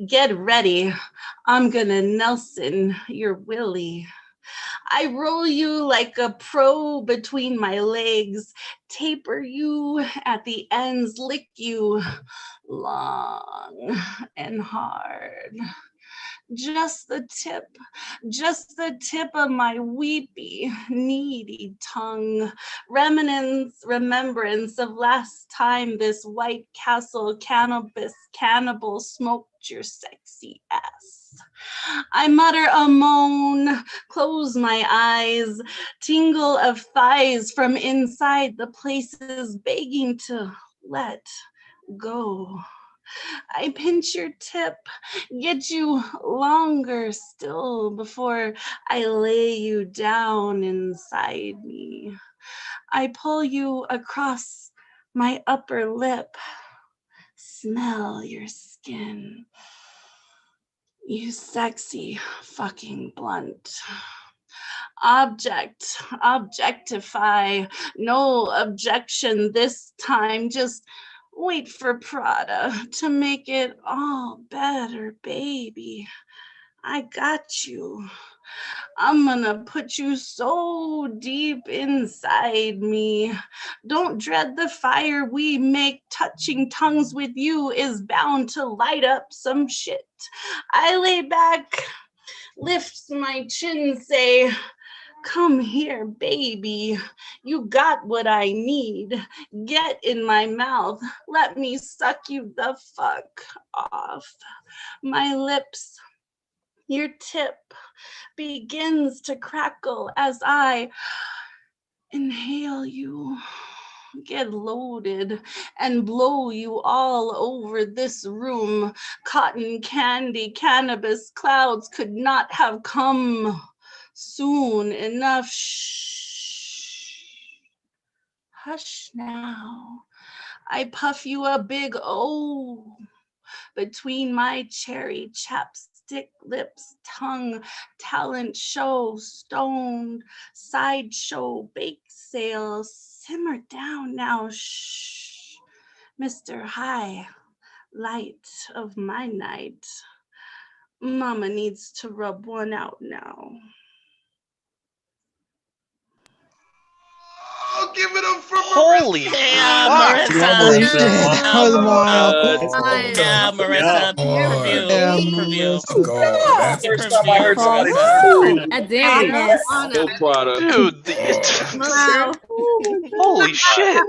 get ready. I'm gonna Nelson your willy. I roll you like a pro between my legs, taper you at the ends, lick you long and hard. Just the tip of my weepy, needy tongue. Remembrance of last time this White Castle cannabis cannibal smoked your sexy ass. I mutter a moan, close my eyes, tingle of thighs from inside the places begging to let go. I pinch your tip, get you longer still before I lay you down inside me. I pull you across my upper lip, smell your skin. You sexy fucking blunt. Objectify, no objection this time, just wait for Prada to make it all better, baby. I got you. I'm gonna put you so deep inside me. Don't dread the fire we make. Touching tongues with you is bound to light up some shit. I lay back, lift my chin, say, come here, baby. You got what I need. Get in my mouth. Let me suck you the fuck off. My lips, your tip begins to crackle as I inhale you. Get loaded and blow you all over this room. Cotton candy, cannabis clouds could not have come soon enough. Shh. Hush now. I puff you a big O between my cherry chapstick lips, tongue, talent show, stoned, sideshow, bake sale. Simmer down now, shh. Mr. High Light of my night. Mama needs to rub one out now. Oh, give it up for Holy Damn, fuck. Marissa. Holy shit, that was wild. Yeah, Marissa. Preview. First time I heard somebody A daringness. Go Prada. Dude, Wow. holy shit.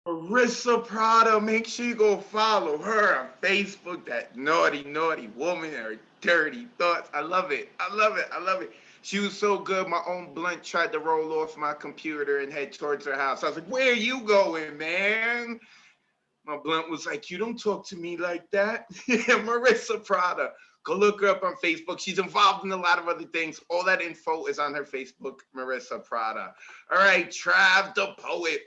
Marissa Prada, make sure you go follow her on Facebook, that naughty, naughty woman, her dirty thoughts. I love it. I love it. I love it. She was so good. My own blunt tried to roll off my computer and head towards her house. I was like, where are you going, man? My blunt was like, you don't talk to me like that. Marissa Prada. Go look her up on Facebook. She's involved in a lot of other things. All that info is on her Facebook, Marissa Prada. All right, Trav the Poet.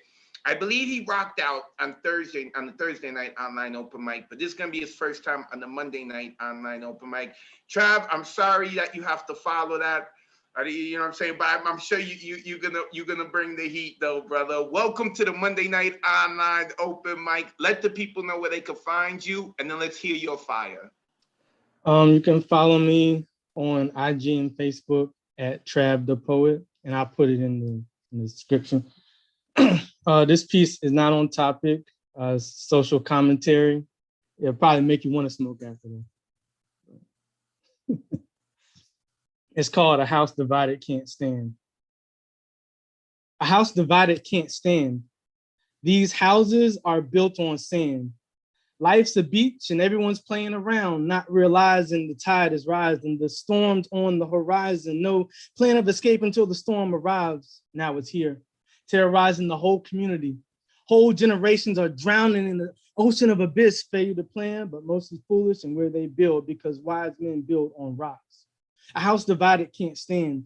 I believe he rocked out on the Thursday night online open mic, but this is gonna be his first time on the Monday night online open mic. Trav, I'm sorry that you have to follow that. You know what I'm saying? But I'm sure you're gonna bring the heat though, brother. Welcome to the Monday night online open mic. Let the people know where they can find you, and then let's hear your fire. You can follow me on IG and Facebook at Trav the Poet, and I'll put it in the description. This piece is not on topic, social commentary. It'll probably make you want to smoke after that. It's called A House Divided Can't Stand. A house divided can't stand. These houses are built on sand. Life's a beach and everyone's playing around, not realizing the tide is rising, the storm's on the horizon. No plan of escape until the storm arrives. Now it's here, terrorizing the whole community. Whole generations are drowning in the ocean of abyss, failure to plan, but mostly foolish in where they build because wise men build on rocks. A house divided can't stand.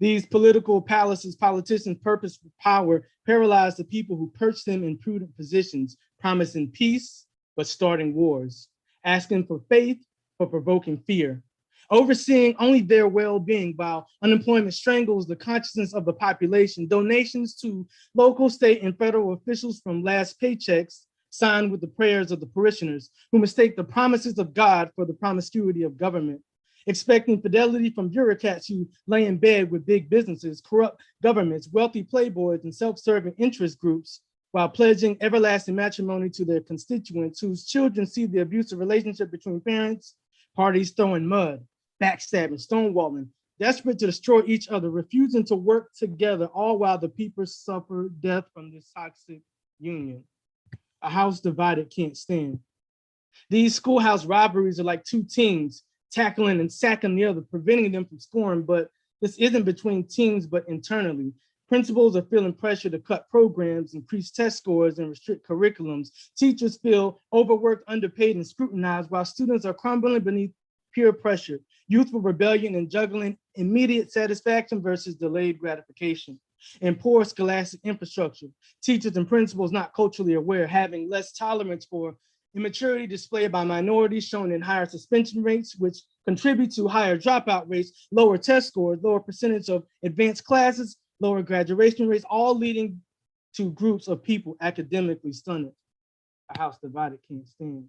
These political palaces, politicians' purpose for power paralyze the people who perch them in prudent positions, promising peace, but starting wars, asking for faith, but provoking fear, overseeing only their well-being while unemployment strangles the consciousness of the population, donations to local, state, and federal officials from last paychecks signed with the prayers of the parishioners who mistake the promises of God for the promiscuity of government, expecting fidelity from bureaucrats who lay in bed with big businesses, corrupt governments, wealthy playboys, and self-serving interest groups, while pledging everlasting matrimony to their constituents whose children see the abusive relationship between parents, parties throwing mud, backstabbing, stonewalling, desperate to destroy each other, refusing to work together, all while the people suffer death from this toxic union. A house divided can't stand. These schoolhouse robberies are like two teams tackling and sacking the other, preventing them from scoring, but this isn't between teams, but internally. Principals are feeling pressure to cut programs, increase test scores, and restrict curriculums. Teachers feel overworked, underpaid, and scrutinized, while students are crumbling beneath peer pressure, youthful rebellion, and juggling immediate satisfaction versus delayed gratification. And poor scholastic infrastructure. Teachers and principals not culturally aware, having less tolerance for immaturity displayed by minorities shown in higher suspension rates, which contribute to higher dropout rates, lower test scores, lower percentage of advanced classes, lower graduation rates, all leading to groups of people academically stunted. A house divided can't stand.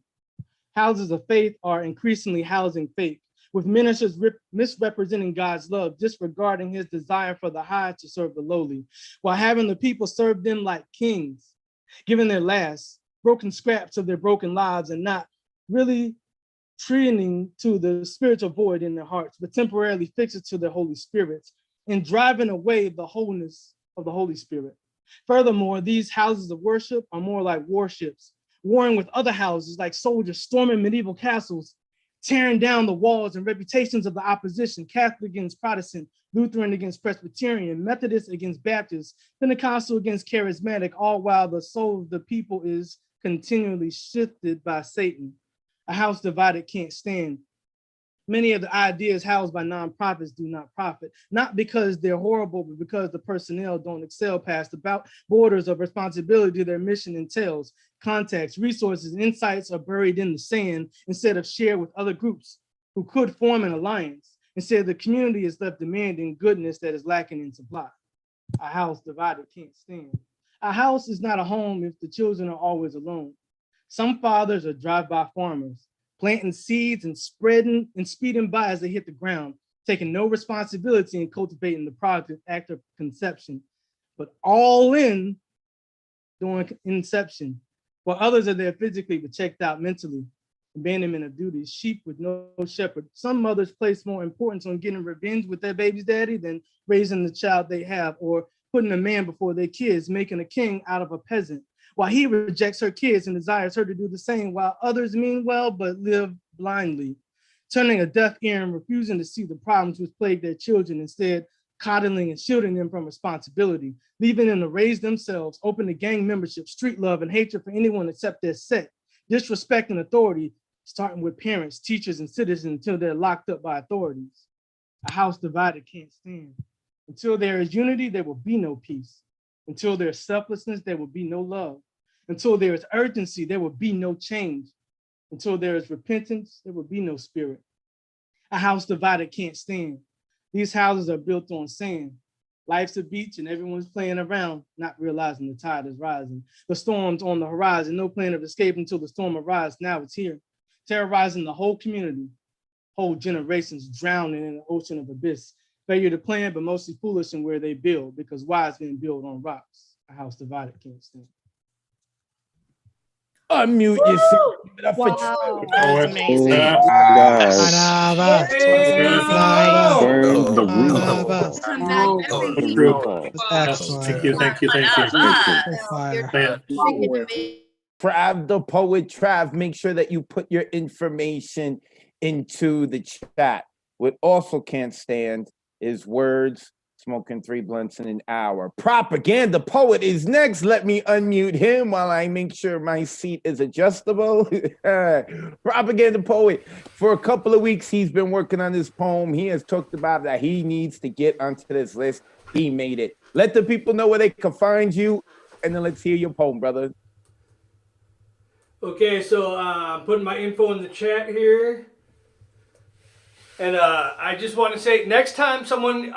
Houses of faith are increasingly housing faith, with ministers misrepresenting God's love, disregarding his desire for the high to serve the lowly, while having the people serve them like kings, giving their last, broken scraps of their broken lives and not really treating to the spiritual void in their hearts, but temporarily fix it to their Holy Spirits and driving away the wholeness of the Holy Spirit. Furthermore, these houses of worship are more like warships, warring with other houses like soldiers storming medieval castles, tearing down the walls and reputations of the opposition, Catholic against Protestant, Lutheran against Presbyterian, Methodist against Baptist, Pentecostal against Charismatic, all while the soul of the people is continually shifted by Satan. A house divided can't stand. Many of the ideas housed by nonprofits do not profit, not because they're horrible, but because the personnel don't excel past the borders of responsibility their mission entails. Contacts, resources, and insights are buried in the sand instead of shared with other groups who could form an alliance. Instead, the community is left demanding goodness that is lacking in supply. A house divided can't stand. A house is not a home if the children are always alone. Some fathers are drive-by farmers, planting seeds and spreading and speeding by as they hit the ground, taking no responsibility in cultivating the product after conception, but all in during inception, while others are there physically but checked out mentally. Abandonment of duties, sheep with no shepherd. Some mothers place more importance on getting revenge with their baby's daddy than raising the child they have, or putting a man before their kids, making a king out of a peasant, while he rejects her kids and desires her to do the same, while others mean well but live blindly, turning a deaf ear and refusing to see the problems which plague their children, instead coddling and shielding them from responsibility, leaving them to raise themselves, open to gang membership, street love, and hatred for anyone except their set, disrespecting authority, starting with parents, teachers, and citizens until they're locked up by authorities. A house divided can't stand. Until there is unity, there will be no peace. Until there is selflessness, there will be no love. Until there is urgency, there will be no change. Until there is repentance, there will be no spirit. A house divided can't stand. These houses are built on sand. Life's a beach and everyone's playing around, not realizing the tide is rising. The storm's on the horizon, no plan of escape until the storm arrives. Now it's here, terrorizing the whole community. whole generations drowning in an ocean of abyss. Failure to plan, but mostly foolish in where they build, because wise men build on rocks. A house divided can't stand. Unmute yourself. Give it up for Wow. That was amazing. Burn the roof. Come back every week. Thank you, thank you, thank you. Man. Trav the poet, Trav, make sure that you put your information into the chat. What also can't stand is words, smoking 3 blunts in an hour. Propaganda poet is next. Let me unmute him while I make sure my seat is adjustable. Propaganda poet, for a couple of weeks, he's been working on this poem. He has talked about that he needs to get onto this list. He made it. Let the people know where they can find you, and then let's hear your poem, brother. Okay, so I'm putting my info in the chat here. And I just want to say, next time someone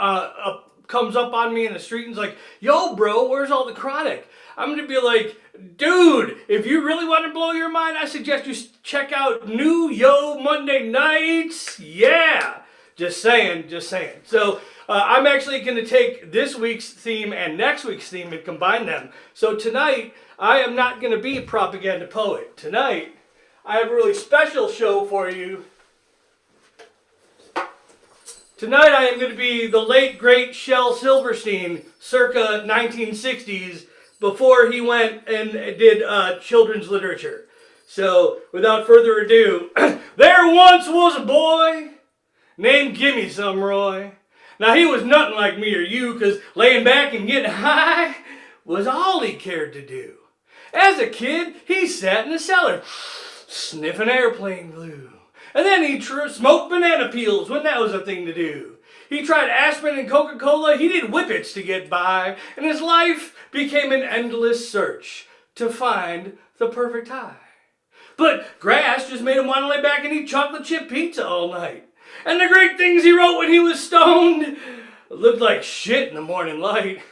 comes up on me in the street and's like, yo, bro, where's all the chronic? I'm going to be like, dude, if you really want to blow your mind, I suggest you check out New Yo Monday Nights. Yeah. Just saying, just saying. So I'm actually going to take this week's theme and next week's theme and combine them. So tonight, I am not going to be Propaganda Poet. Tonight, I have a really special show for you. Tonight I am going to be the late, great Shel Silverstein, circa 1960s, before he went and did children's literature. So, without further ado, there once was a boy named Gimme Some Roy. Now, he was nothing like me or you, because laying back and getting high was all he cared to do. As a kid, he sat in the cellar, sniffing airplane glue. And then he smoked banana peels when that was a thing to do. He tried aspirin and Coca-Cola. He did whippets to get by. And his life became an endless search to find the perfect high. But grass just made him want to lay back and eat chocolate chip pizza all night. And the great things he wrote when he was stoned looked like shit in the morning light.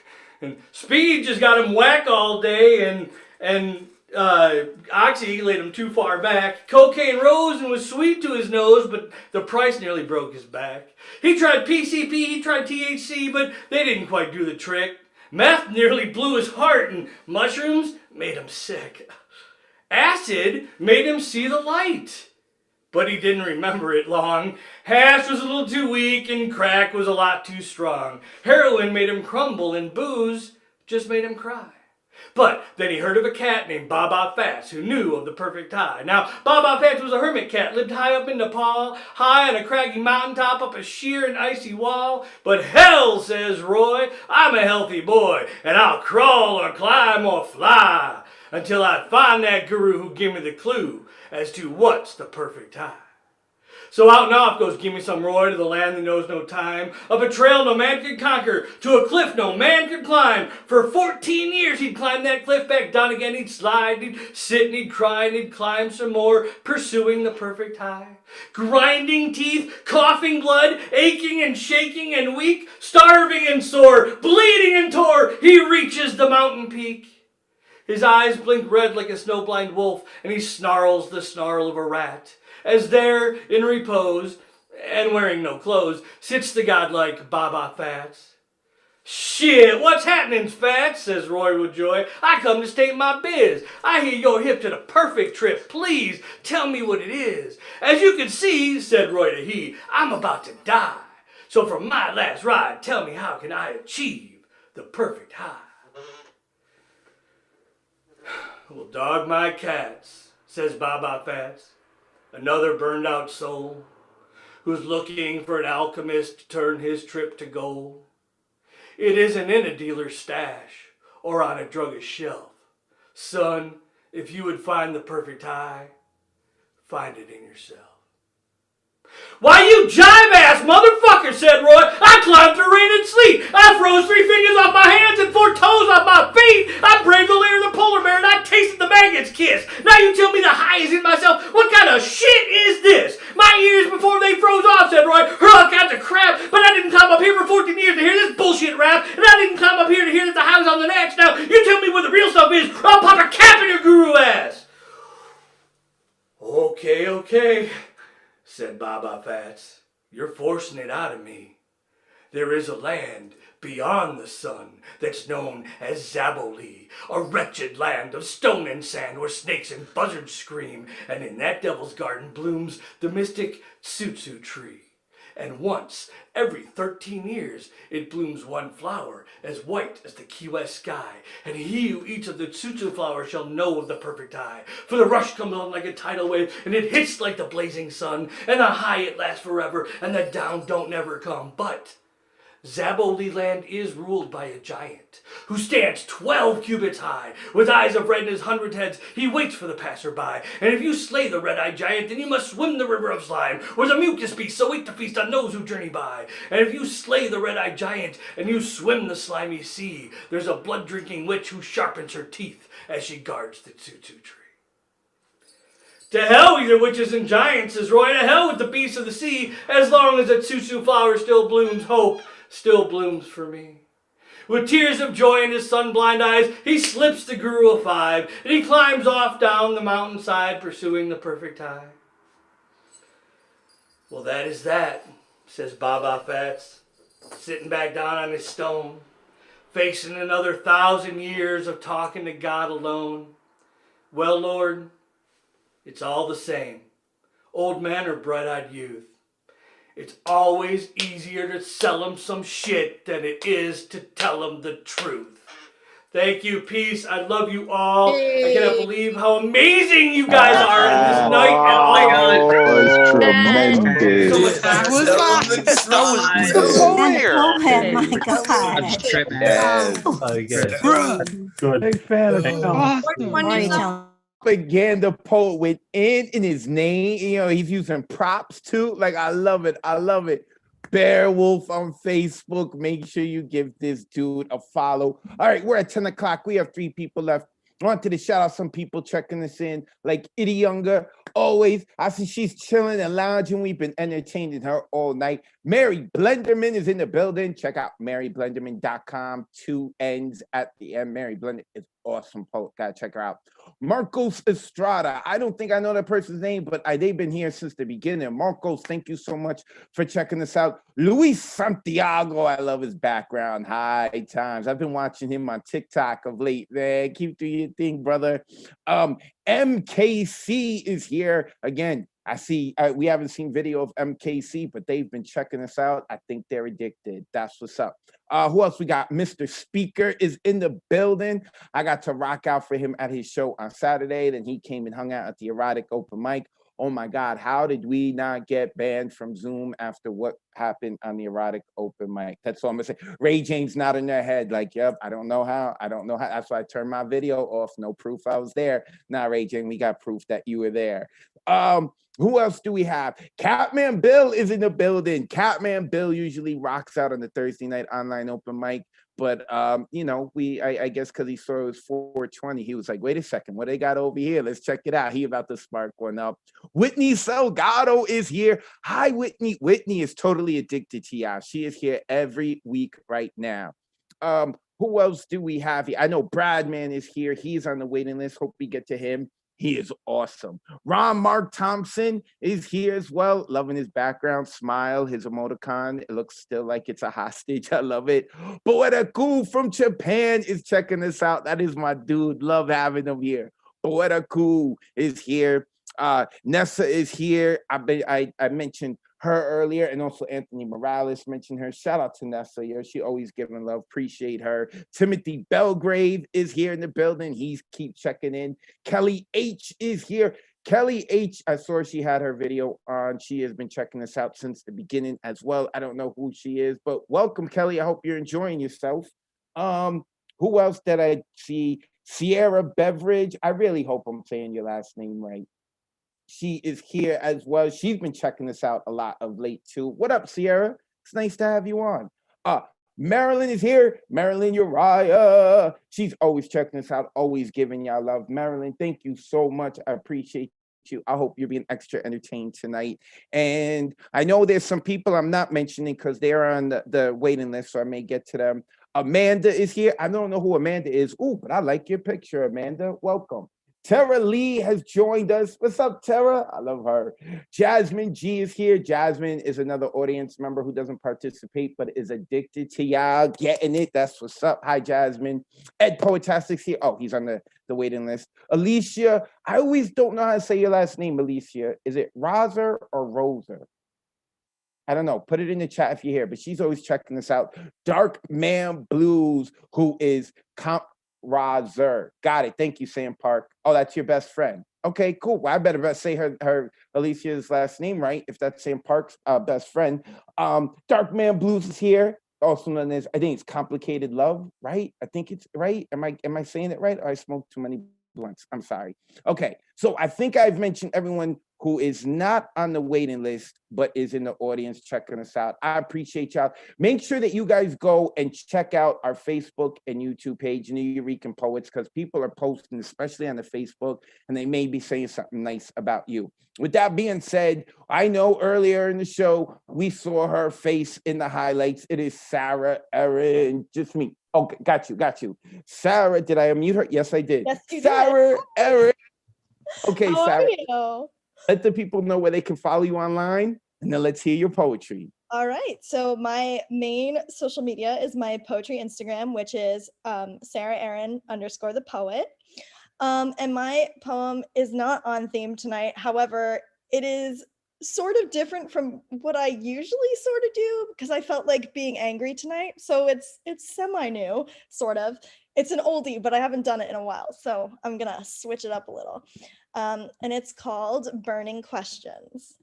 And speed just got him whack all day, and Oxy laid him too far back. Cocaine rose and was sweet to his nose, but the price nearly broke his back. He tried PCP, he tried THC, but they didn't quite do the trick. Meth nearly blew his heart, and mushrooms made him sick. Acid made him see the light, but he didn't remember it long. Hash was a little too weak, and crack was a lot too strong. Heroin made him crumble, and booze just made him cry. But then he heard of a cat named Baba Fats who knew of the perfect high. Now, Baba Fats was a hermit cat, lived high up in Nepal, high on a craggy mountaintop up a sheer and icy wall. But hell, says Roy, I'm a healthy boy, and I'll crawl or climb or fly until I find that guru who gave me the clue as to what's the perfect high. So out and off goes Gimme Some Roy to the land that knows no time, up a trail no man could conquer, to a cliff no man could climb. For 14 years he'd climb that cliff, back down again he'd slide, he'd sit and he'd cry and he'd climb some more, pursuing the perfect high. Grinding teeth, coughing blood, aching and shaking and weak, starving and sore, bleeding and tore, he reaches the mountain peak. His eyes blink red like a snowblind wolf, and he snarls the snarl of a rat. As there, in repose, and wearing no clothes, sits the godlike Baba Fats. Shit, what's happening, Fats? Says Roy with joy. I come to state my biz. I hear you're hip to the perfect trip. Please, tell me what it is. As you can see, said Roy to he, I'm about to die. So for my last ride, tell me how can I achieve the perfect high? Well, dog my cats, says Baba Fats. Another burned out soul who's looking for an alchemist to turn his trip to gold. It isn't in a dealer's stash or on a druggist's shelf. Son, if you would find the perfect high, find it in yourself. Why, you jive-ass motherfucker, said Roy. I climbed through rain and sleet. I froze 3 fingers off my hands and 4 toes off my feet. I braved the lair of the polar bear and I tasted the maggot's kiss. Now you tell me the high is in myself. What kind of shit is this? My ears before they froze off, said Roy, heard all kinds of crap, but I didn't climb up here for 14 years to hear this bullshit rap, and I didn't climb up here to hear that the high was on the next. Now you tell me what the real stuff is, or I'll pop a cap in your guru ass. Okay, said Baba Fats. "You're forcing it out of me. There is a land beyond the sun that's known as Zaboli, a wretched land of stone and sand where snakes and buzzards scream, and in that devil's garden blooms the mystic tsutsu tree. And once every 13 years it blooms one flower as white as the Key West sky, and he who eats of the tsutsu flower shall know of the perfect high. For the rush comes on like a tidal wave, and it hits like the blazing sun, and the high it lasts forever, and the down don't never come. But Zaboli land is ruled by a giant who stands 12 cubits high. With eyes of red in his 100 heads, he waits for the passerby. And if you slay the red-eyed giant, then you must swim the river of slime, where the mucus beasts so wait to feast on those who journey by. And if you slay the red-eyed giant, and you swim the slimy sea, there's a blood-drinking witch who sharpens her teeth as she guards the tsutsu tree. To hell with your witches and giants, says Roy. To hell with the beasts of the sea. As long as the tsutsu flower still blooms, hope still blooms for me. With tears of joy in his sun-blind eyes, he slips the Guru of 5, and he climbs off down the mountainside, pursuing the perfect high. Well, that is that, says Baba Fats, sitting back down on his stone, facing another 1,000 years of talking to God alone. Well, Lord, it's all the same, old man or bright-eyed youth. It's always easier to sell them some shit than it is to tell them the truth. Thank you, peace. I love you all. I cannot believe how amazing you guys are in this night. And oh my God, was tremendous. so much That was Good. Big fan of Thank Awesome. Propaganda poet with in his name. You know, he's using props too. Like, I love it. I love it. Beowulf on Facebook. Make sure you give this dude a follow. All right, we're at 10 o'clock. We have 3 people left. I wanted to shout out some people checking us in, like Itty Younger. Always, I see she's chilling and lounging. We've been entertaining her all night. Mary Blenderman is in the building. Check out maryblenderman.com. 2 N's at the end. Mary Blender is awesome poet. Gotta check her out. Marcos Estrada. I don't think I know that person's name, but they've been here since the beginning. Marcos, thank you so much for checking us out. Luis Santiago, I love his background. High times. I've been watching him on TikTok of late, man. Keep doing your thing, brother. MKC is here again. I see we haven't seen video of MKC, but they've been checking us out. I think they're addicted. That's what's up. Who else we got? Mr. Speaker is in the building. I got to rock out for him at his show on Saturday. Then he came and hung out at the Erotic Open Mic. Oh my God, how did we not get banned from Zoom after what happened on the Erotic Open Mic? That's all I'm gonna say. Ray James nodding their head like, yep, I don't know how. I don't know how. That's why I turned my video off. No proof I was there. Nah, Ray James, we got proof that you were there. Who else do we have? Catman Bill is in the building. Catman Bill usually rocks out on the Thursday night online open mic. But you know, I guess because he saw it was 420, he was like, wait a second, what they got over here? Let's check it out. He about to spark one up. Whitney Salgado is here. Hi, Whitney. Whitney is totally addicted to y'all. She is here every week right now. Who else do we have here? I know Bradman is here. He's on the waiting list. Hope we get to him. He is awesome. Ron Mark Thompson is here as well. Loving his background, smile, his emoticon. It looks still like it's a hostage. I love it. Poetaku from Japan is checking us out. That is my dude. Love having him here. Poetaku is here. Nessa is here. I mentioned her earlier, and also Anthony Morales mentioned her. Shout out to Nessa. Yo, she always giving love. Appreciate her. Timothy Belgrave is here in the building. He's keep checking in. Kelly H is here. Kelly H, I saw she had her video on. She has been checking us out since the beginning as well. I don't know who she is, but welcome, Kelly. I hope you're enjoying yourself. Who else did I see? Sierra Beveridge. I really hope I'm saying your last name right. She is here as well. She's been checking us out a lot of late too. What up, Sierra? It's nice to have you on. Marilyn is here. Marilyn Uriah. She's always checking us out, always giving y'all love. Marilyn, thank you so much. I appreciate you. I hope you're being extra entertained tonight. And I know there's some people I'm not mentioning because they're on the waiting list, so I may get to them. Amanda is here. I don't know who Amanda is. Ooh, but I like your picture, Amanda. Welcome. Tara Lee has joined us. What's up, Tara? I love her. Jasmine G is here. Jasmine is another audience member who doesn't participate but is addicted to y'all getting it. That's what's up. Hi, Jasmine. Ed Poetastic's here. Oh, he's on the waiting list. Alicia, I always don't know how to say your last name, Alicia. Is it Roser or Roser? I don't know. Put it in the chat if you're here, but she's always checking this out. Dark Man Blues, who is Razer. Got it. Thank you, Sam Park. Oh, that's your best friend. Okay, cool. Well, I better say her Alicia's last name right if that's Sam Park's best friend. Dark Man Blues is here. Also known as, I think it's Complicated Love, right? I think it's right. Am I saying it right? Or I smoked too many blunts. I'm sorry. Okay, so I think I've mentioned everyone who is not on the waiting list, but is in the audience checking us out. I appreciate y'all. Make sure that you guys go and check out our Facebook and YouTube page, New Eureka Poets, because people are posting, especially on the Facebook, and they may be saying something nice about you. With that being said, I know earlier in the show, we saw her face in the highlights. It is Sarah Erin, just me. Okay, got you. Sarah, did I unmute her? Yes, I did. Yes, you Sarah Erin. Okay, How Sarah. are you? Let the people know where they can follow you online, and then let's hear your poetry. All right. So my main social media is my poetry Instagram, which is Sarah Erin _ the poet. And my poem is not on theme tonight. However, it is sort of different from what I usually sort of do because I felt like being angry tonight. So it's semi-new, sort of. It's an oldie, but I haven't done it in a while. So I'm gonna switch it up a little. And it's called Burning Questions.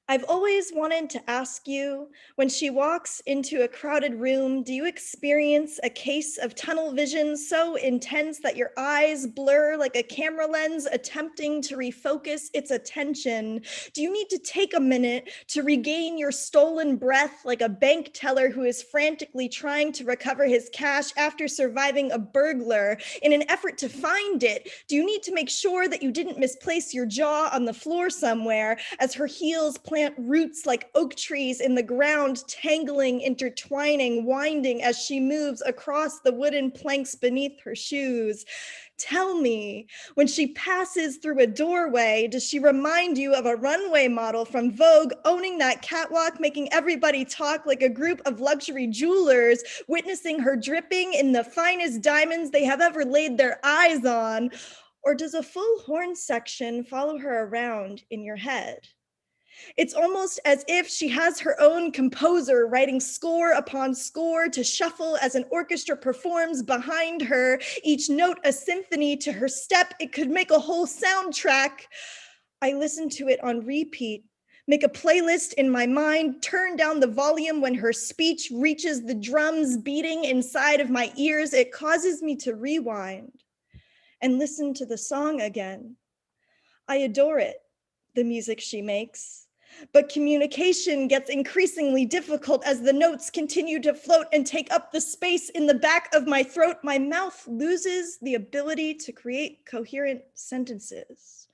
I've always wanted to ask you, when she walks into a crowded room, do you experience a case of tunnel vision so intense that your eyes blur like a camera lens attempting to refocus its attention? Do you need to take a minute to regain your stolen breath like a bank teller who is frantically trying to recover his cash after surviving a burglar in an effort to find it? Do you need to make sure that you didn't misplace your jaw on the floor somewhere as her heels plant roots like oak trees in the ground, tangling, intertwining, winding as she moves across the wooden planks beneath her shoes? Tell me, when she passes through a doorway, does she remind you of a runway model from Vogue owning that catwalk, making everybody talk like a group of luxury jewelers, witnessing her dripping in the finest diamonds they have ever laid their eyes on? Or does a full horn section follow her around in your head? It's almost as if she has her own composer writing score upon score to shuffle as an orchestra performs behind her, each note a symphony to her step. It could make a whole soundtrack. I listen to it on repeat, make a playlist in my mind, turn down the volume when her speech reaches the drums beating inside of my ears. It causes me to rewind and listen to the song again. I adore it, the music she makes. But communication gets increasingly difficult as the notes continue to float and take up the space in the back of my throat. My mouth loses the ability to create coherent sentences.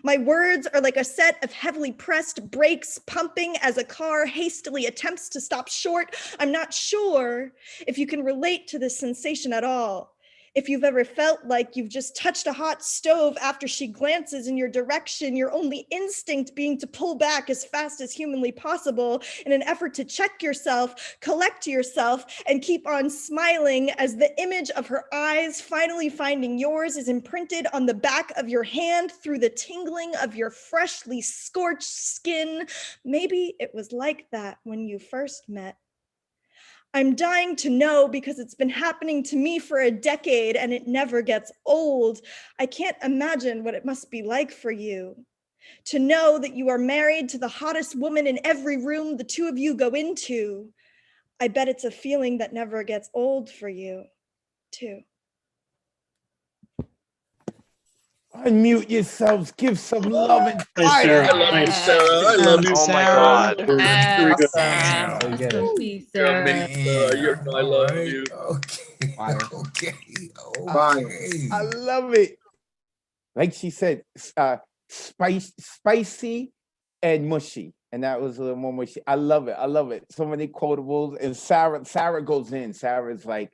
My words are like a set of heavily pressed brakes pumping as a car hastily attempts to stop short. I'm not sure if you can relate to this sensation at all. If you've ever felt like you've just touched a hot stove after she glances in your direction, your only instinct being to pull back as fast as humanly possible in an effort to check yourself, collect yourself, and keep on smiling as the image of her eyes finally finding yours is imprinted on the back of your hand through the tingling of your freshly scorched skin. Maybe it was like that when you first met. I'm dying to know because it's been happening to me for a decade and it never gets old. I can't imagine what it must be like for you. To know that you are married to the hottest woman in every room the two of you go into. I bet it's a feeling that never gets old for you, too. Unmute yourselves, give some love and Nice, fire. Sarah. I love you, Nice. Sarah. I love you. Oh my Sarah. god. Here we go. Go get it. You're amazing. You know I love you. Okay. Fire. Okay. Fire. Okay. I love it. Like she said, spicy and mushy. And that was a little more mushy. I love it. I love it. So many quotables. And Sarah goes in. Sarah's like,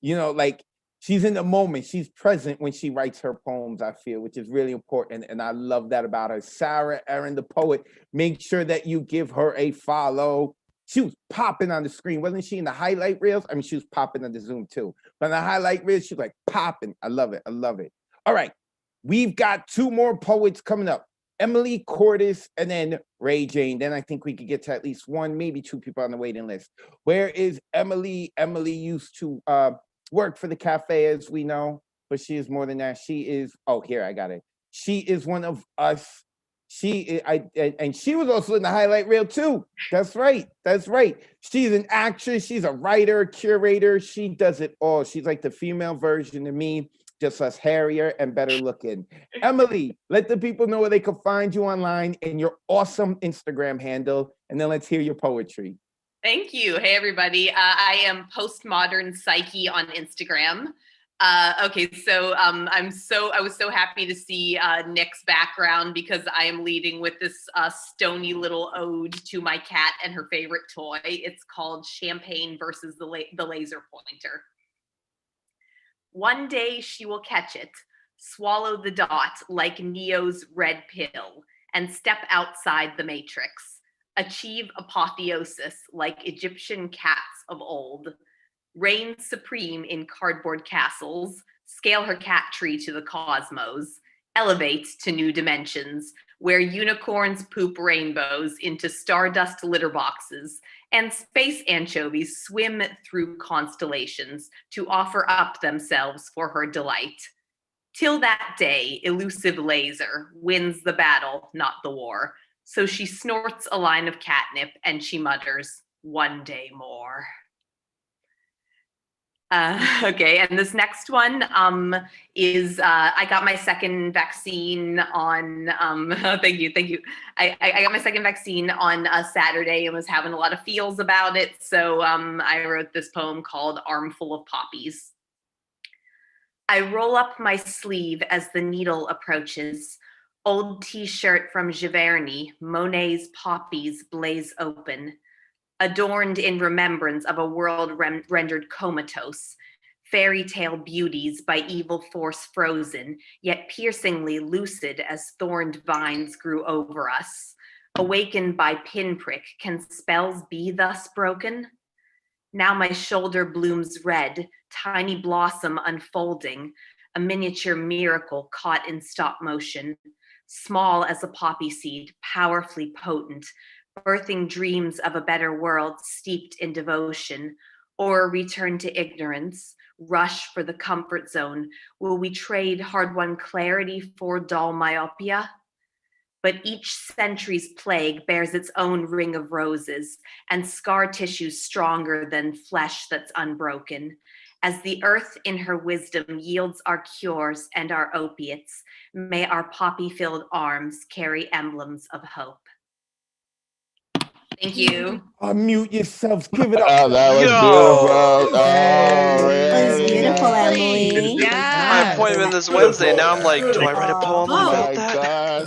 you know, like she's in the moment. She's present when she writes her poems, I feel, which is really important. And I love that about her. Sarah Aaron, the poet, make sure that you give her a follow. She was popping on the screen. Wasn't she in the highlight reels? I mean, she was popping on the Zoom too. But in the highlight reels, she was like popping. I love it. I love it. All right. We've got 2 more poets coming up. Emily Cordes and then Ray Jane. Then I think we could get to at least 1, maybe 2 people on the waiting list. Where is Emily? Emily used to work for the cafe, as we know, but she is more than that. She is, oh, here, I got it. She is one of us. And she was also in the highlight reel too. That's right. That's right. She's an actress. She's a writer, curator. She does it all. She's like the female version of me, just less hairier and better looking. Emily, let the people know where they can find you online and your awesome Instagram handle. And then let's hear your poetry. Thank you. Hey, everybody. I am Postmodern Psyche on Instagram. Okay, so I was so happy to see Nick's background because I am leading with this stony little ode to my cat and her favorite toy. It's called Champagne versus the Laser Pointer. One day she will catch it, swallow the dot like Neo's red pill, and step outside the matrix, achieve apotheosis like Egyptian cats of old, reign supreme in cardboard castles, scale her cat tree to the cosmos, elevate to new dimensions, where unicorns poop rainbows into stardust litter boxes, and space anchovies swim through constellations to offer up themselves for her delight. Till that day, elusive laser wins the battle, not the war. So she snorts a line of catnip and she mutters, "One day more." Okay, and this next one is I got my second vaccine on thank you. I got my second vaccine on Saturday and was having a lot of feels about it. So I wrote this poem called Armful of Poppies. I roll up my sleeve as the needle approaches. Old t-shirt from Giverny, Monet's poppies blaze open. Adorned in remembrance of a world rendered comatose, fairy tale beauties by evil force frozen, yet piercingly lucid as thorned vines grew over us. Awakened by pinprick, can spells be thus broken? Now my shoulder blooms red, tiny blossom unfolding, a miniature miracle caught in stop motion, small as a poppy seed, powerfully potent, birthing dreams of a better world steeped in devotion, or return to ignorance, rush for the comfort zone. Will we trade hard-won clarity for dull myopia? But each century's plague bears its own ring of roses and scar tissue stronger than flesh that's unbroken. As the earth in her wisdom yields our cures and our opiates, may our poppy-filled arms carry emblems of hope. Thank you. Unmute yourselves. Give it up. Oh, that was beautiful. Oh, really? Beautiful, Emily. My appointment this Wednesday. Now I'm like, do I write a poem Oh about my that? God.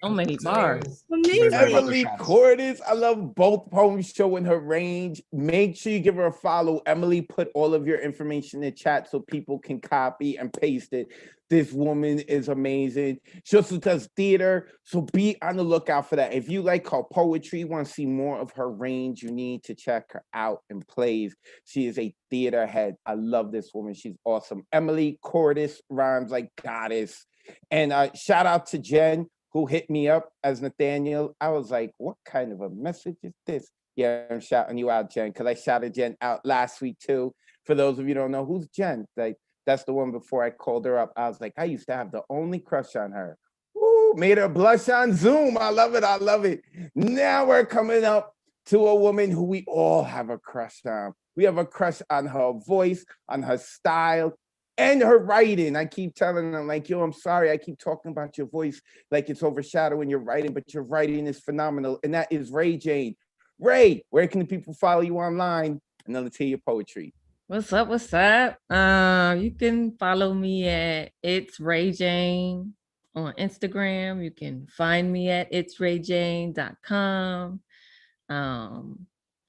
So many bars. Emily Cordes, I love both poems showing her range. Make sure you give her a follow. Emily, put all of your information in the chat so people can copy and paste it. This woman is amazing. She also does theater, so be on the lookout for that. If you like her poetry, want to see more of her range, you need to check her out in plays. She is a theater head. I love this woman. She's awesome. Emily Cordes rhymes like goddess. And shout out to Jen, who hit me up as Nathaniel. I was like, what kind of a message is this? Yeah, I'm shouting you out, Jen, because I shouted Jen out last week too. For those of you who don't know, who's Jen? Like, that's the one before I called her up. I was like, I used to have the only crush on her. Ooh, made her blush on Zoom. I love it. I love it. Now we're coming up to a woman who we all have a crush on. We have a crush on her voice, on her style, and her writing. I keep telling them, like, yo, I'm sorry. I keep talking about your voice like it's overshadowing your writing, but your writing is phenomenal. And that is Ray Jane. Ray, where can the people follow you online? And then let's hear your poetry. What's up? What's up? You can follow me at It's Ray Jane on Instagram. You can find me at itsrayjane.com.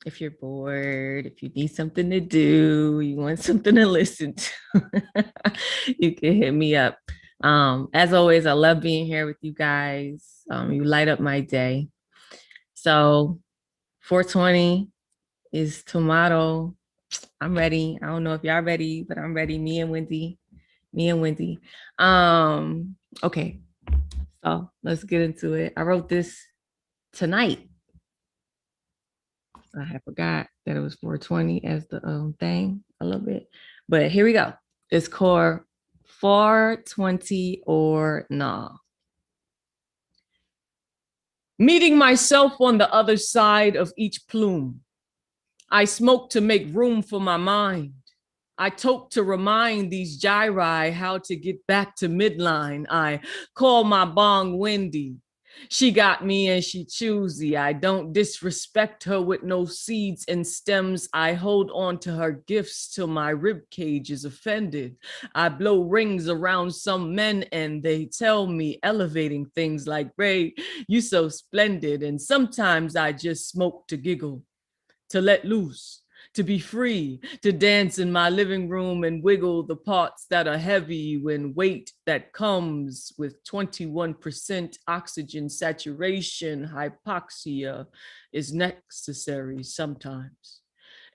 If you're bored, if you need something to do, you want something to listen to, you can hit me up. As always, I love being here with you guys. You light up my day. So 420 is tomorrow. I'm ready. I don't know if y'all ready, but I'm ready. Me and Wendy. Okay, so let's get into it. I wrote this tonight. I had forgot that it was 420 as the thing a little bit, but here we go. It's called 420 or Nah. Meeting myself on the other side of each plume. I smoke to make room for my mind. I toke to remind these gyri how to get back to midline. I call my bong Wendy. She got me and she choosy. I don't disrespect her with no seeds and stems. I hold on to her gifts till my rib cage is offended. I blow rings around some men and they tell me elevating things like, Ray, you so splendid. And sometimes I just smoke to giggle, to let loose, to be free, to dance in my living room and wiggle the parts that are heavy when weight that comes with 21% oxygen saturation, hypoxia is necessary sometimes.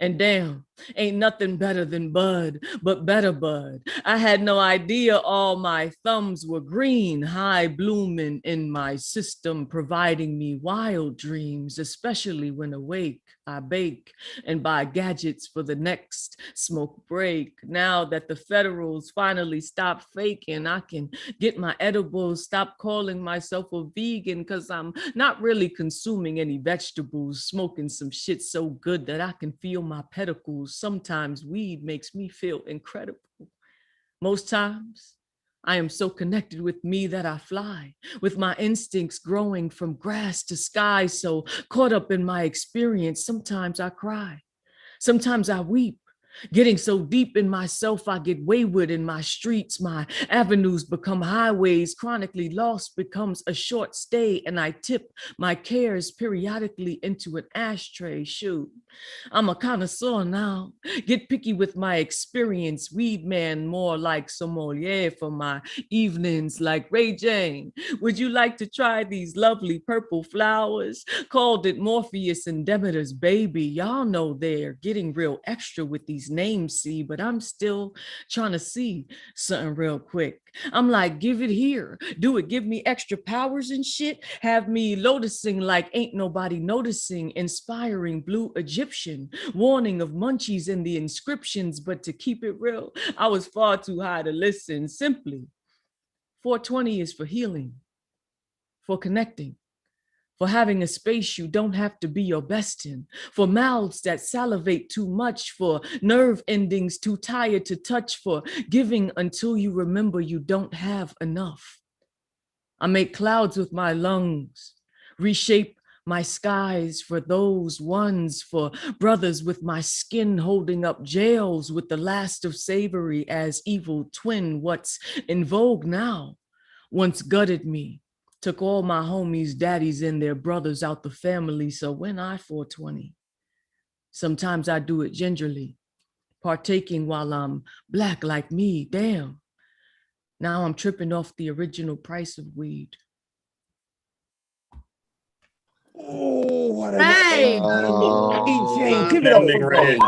And damn, ain't nothing better than bud, but better bud. I had no idea all my thumbs were green, high blooming in my system, providing me wild dreams, especially when awake. I bake and buy gadgets for the next smoke break. Now that the federals finally stop faking, I can get my edibles, stop calling myself a vegan because I'm not really consuming any vegetables, smoking some shit so good that I can feel my pedicles. Sometimes weed makes me feel incredible. Most times, I am so connected with me that I fly, with my instincts growing from grass to sky, so caught up in my experience, sometimes I cry, sometimes I weep. Getting so deep in myself, I get wayward in my streets. My avenues become highways. Chronically lost becomes a short stay, and I tip my cares periodically into an ashtray. Shoot, I'm a connoisseur now. Get picky with my experience. Weed man more like sommelier for my evenings, like Ray Jane. Would you like to try these lovely purple flowers? Called it Morpheus and Demeter's baby. Y'all know they're getting real extra with these names, see, but I'm still trying to see something real quick. I'm like, give it here. Do it give me extra powers and shit? Have me lotusing like ain't nobody noticing, inspiring blue Egyptian, warning of munchies in the inscriptions, but to keep it real, I was far too high to listen. Simply, 420 is for healing, for connecting, for having a space you don't have to be your best in, for mouths that salivate too much, for nerve endings too tired to touch, for giving until you remember you don't have enough. I make clouds with my lungs, reshape my skies for those ones, for brothers with my skin holding up jails with the last of savory as evil twin. What's in vogue now once gutted me, took all my homies, daddies, and their brothers out the family. So when I 420, sometimes I do it gingerly, partaking while I'm black like me. Damn, now I'm tripping off the original price of weed. Oh, what a Right. Jane, give it up for Ray.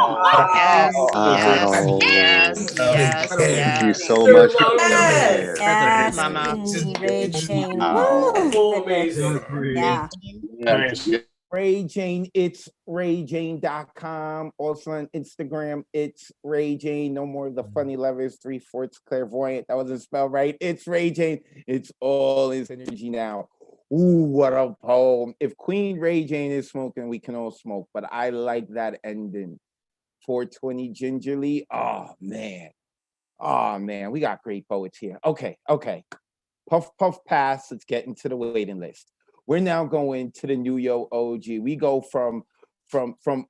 Thank you so Sir, much. Mama, Yes, yes, Mama. Queen Ray Jane. Wow. so Goodness. amazing. Yeah. Nice. Ray Jane, it's rayjane.com. Also on Instagram, it's Ray Jane. No more of the funny letters, 3/4 clairvoyant. That wasn't spelled right. It's Ray Jane. It's all his energy now. Ooh, what a poem. If Queen Ray Jane is smoking, we can all smoke. But I like that ending. 420 gingerly. Oh, man. Oh, man. We got great poets here. Okay. Puff, puff, pass. Let's get into the waiting list. We're now going to the New Yo OG. We go from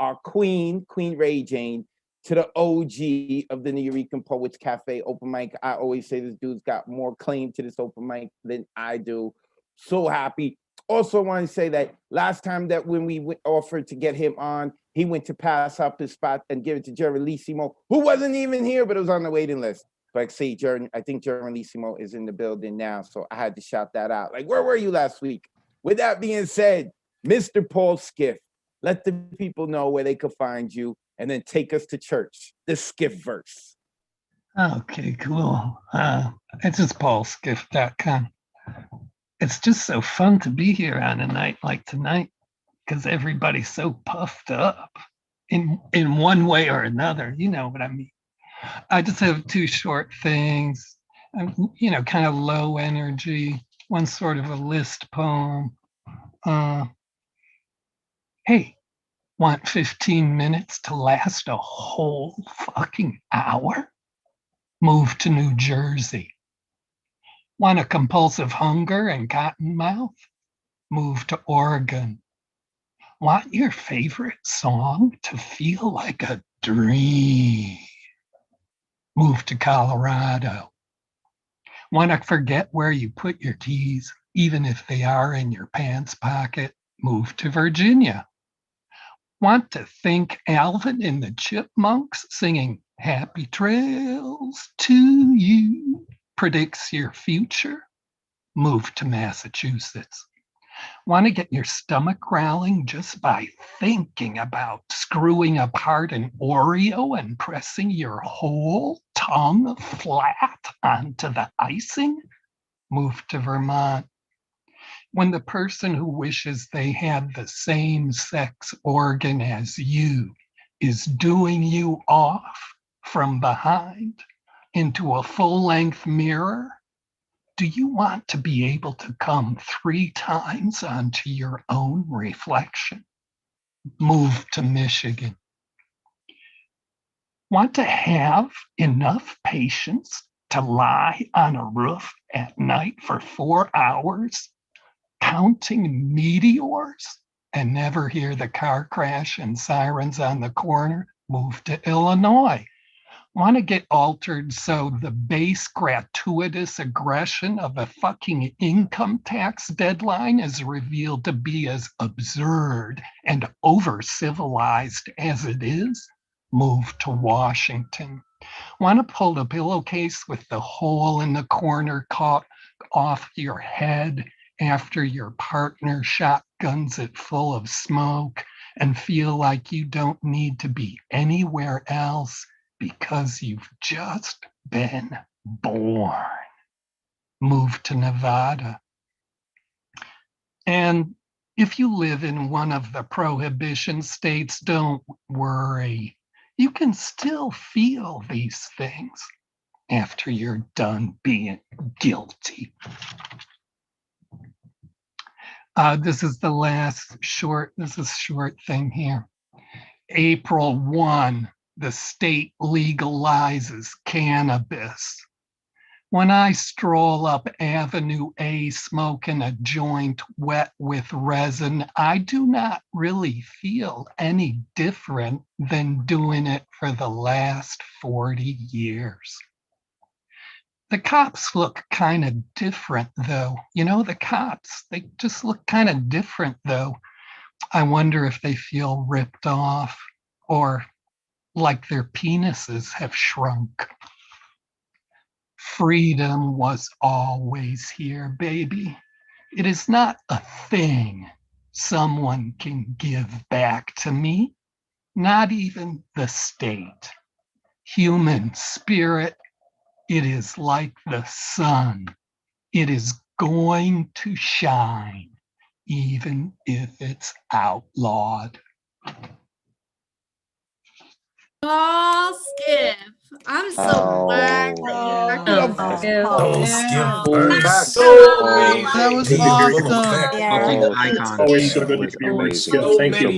our Queen Ray Jane, to the OG of the New Eurekan Poets Cafe open mic. I always say this dude's got more claim to this open mic than I do. So happy. Also want to say that last time that when we offered to get him on, He went to pass up his spot and give it to Geronimo, who wasn't even here, but it was on the waiting list. Like, see, I think Geronimo is in the building now, so I had to shout that out. Like, where were you last week? With that being said, Mr. Paul Skiff, let the people know where they could find you, and then take us to church, the Skiff verse. Okay, cool. It's just paulskiff.com. It's just so fun to be here on a night like tonight because everybody's so puffed up in one way or another. You know what I mean? I just have two short things, kind of low energy. One sort of a list poem. Hey, want 15 minutes to last a whole fucking hour? Move to New Jersey. Want a compulsive hunger and cotton mouth? Move to Oregon. Want your favorite song to feel like a dream? Move to Colorado. Want to forget where you put your keys, even if they are in your pants pocket? Move to Virginia. Want to think Alvin and the Chipmunks singing Happy Trails to You predicts your future? Move to Massachusetts. Want to get your stomach growling just by thinking about screwing apart an Oreo and pressing your whole tongue flat onto the icing? Move to Vermont. When the person who wishes they had the same sex organ as you is doing you off from behind into a full-length mirror, do you want to be able to come 3 times onto your own reflection? Move to Michigan. Want to have enough patience to lie on a roof at night for 4 hours, counting meteors, and never hear the car crash and sirens on the corner? Move to Illinois. Want to get altered so the base gratuitous aggression of a fucking income tax deadline is revealed to be as absurd and over-civilized as it is? Move to Washington. Want to pull the pillowcase with the hole in the corner caught off your head after your partner shotguns it full of smoke and feel like you don't need to be anywhere else because you've just been born? Move to Nevada. And if you live in one of the prohibition states, don't worry. You can still feel these things after you're done being guilty. This is the last short thing here. April 1, the state legalizes cannabis. When I stroll up Avenue A smoking a joint wet with resin, I do not really feel any different than doing it for the last 40 years. The cops look kind of different, though. The cops, they just look kind of different, though. I wonder if they feel ripped off or like their penises have shrunk. Freedom was always here, baby. It is not a thing someone can give back to me, not even the state. Human spirit, it is like the sun. It is going to shine, even if it's outlawed. Oh, Skip. I'm so glad that you're here. Don't skip verse. So amazing. That was awesome. Icon. Always so good to be your mate, Skip. Thank you.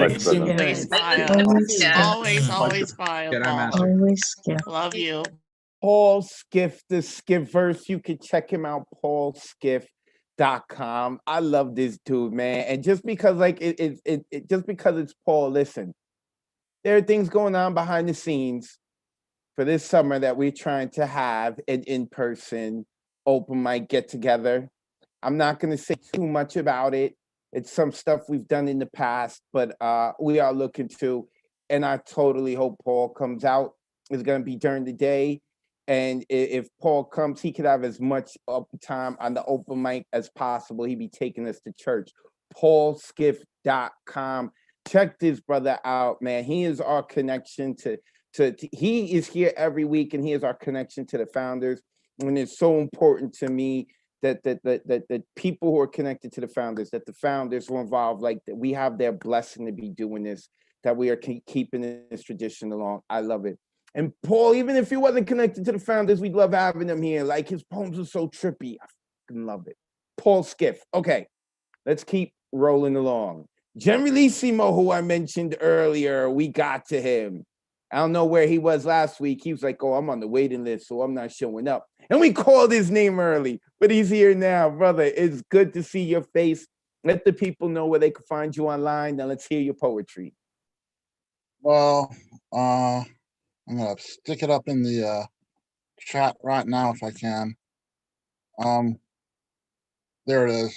Always, always Jedi Paul. Master. Love you. Paul Skiff, the Skipverse. You can check him out, paulskiff.com. I love this dude, man. And just because just because it's Paul, listen, there are things going on behind the scenes for this summer that we're trying to have an in-person open mic get together. I'm not going to say too much about it. It's some stuff we've done in the past, but we are looking to and I totally hope Paul comes out. It's going to be during the day. And if Paul comes, he could have as much time on the open mic as possible. He'd be taking us to church. PaulSkiff.com. Check this brother out, man. He is our connection to he is here every week, and he is our connection to the founders. And it's so important to me that people who are connected to the founders, that the founders were involved, like that we have their blessing to be doing this, that we are keeping this tradition along. I love it. And Paul, even if he wasn't connected to the founders, we'd love having him here. Like, his poems are so trippy. I fucking love it. Paul Skiff. Okay, let's keep rolling along. Generalissimo, who I mentioned earlier, we got to him. I don't know where he was last week. He was like, oh, I'm on the waiting list, so I'm not showing up. And we called his name early, but he's here now. Brother, it's good to see your face. Let the people know where they can find you online. Now let's hear your poetry. Well, I'm gonna stick it up in the chat right now if I can. There it is.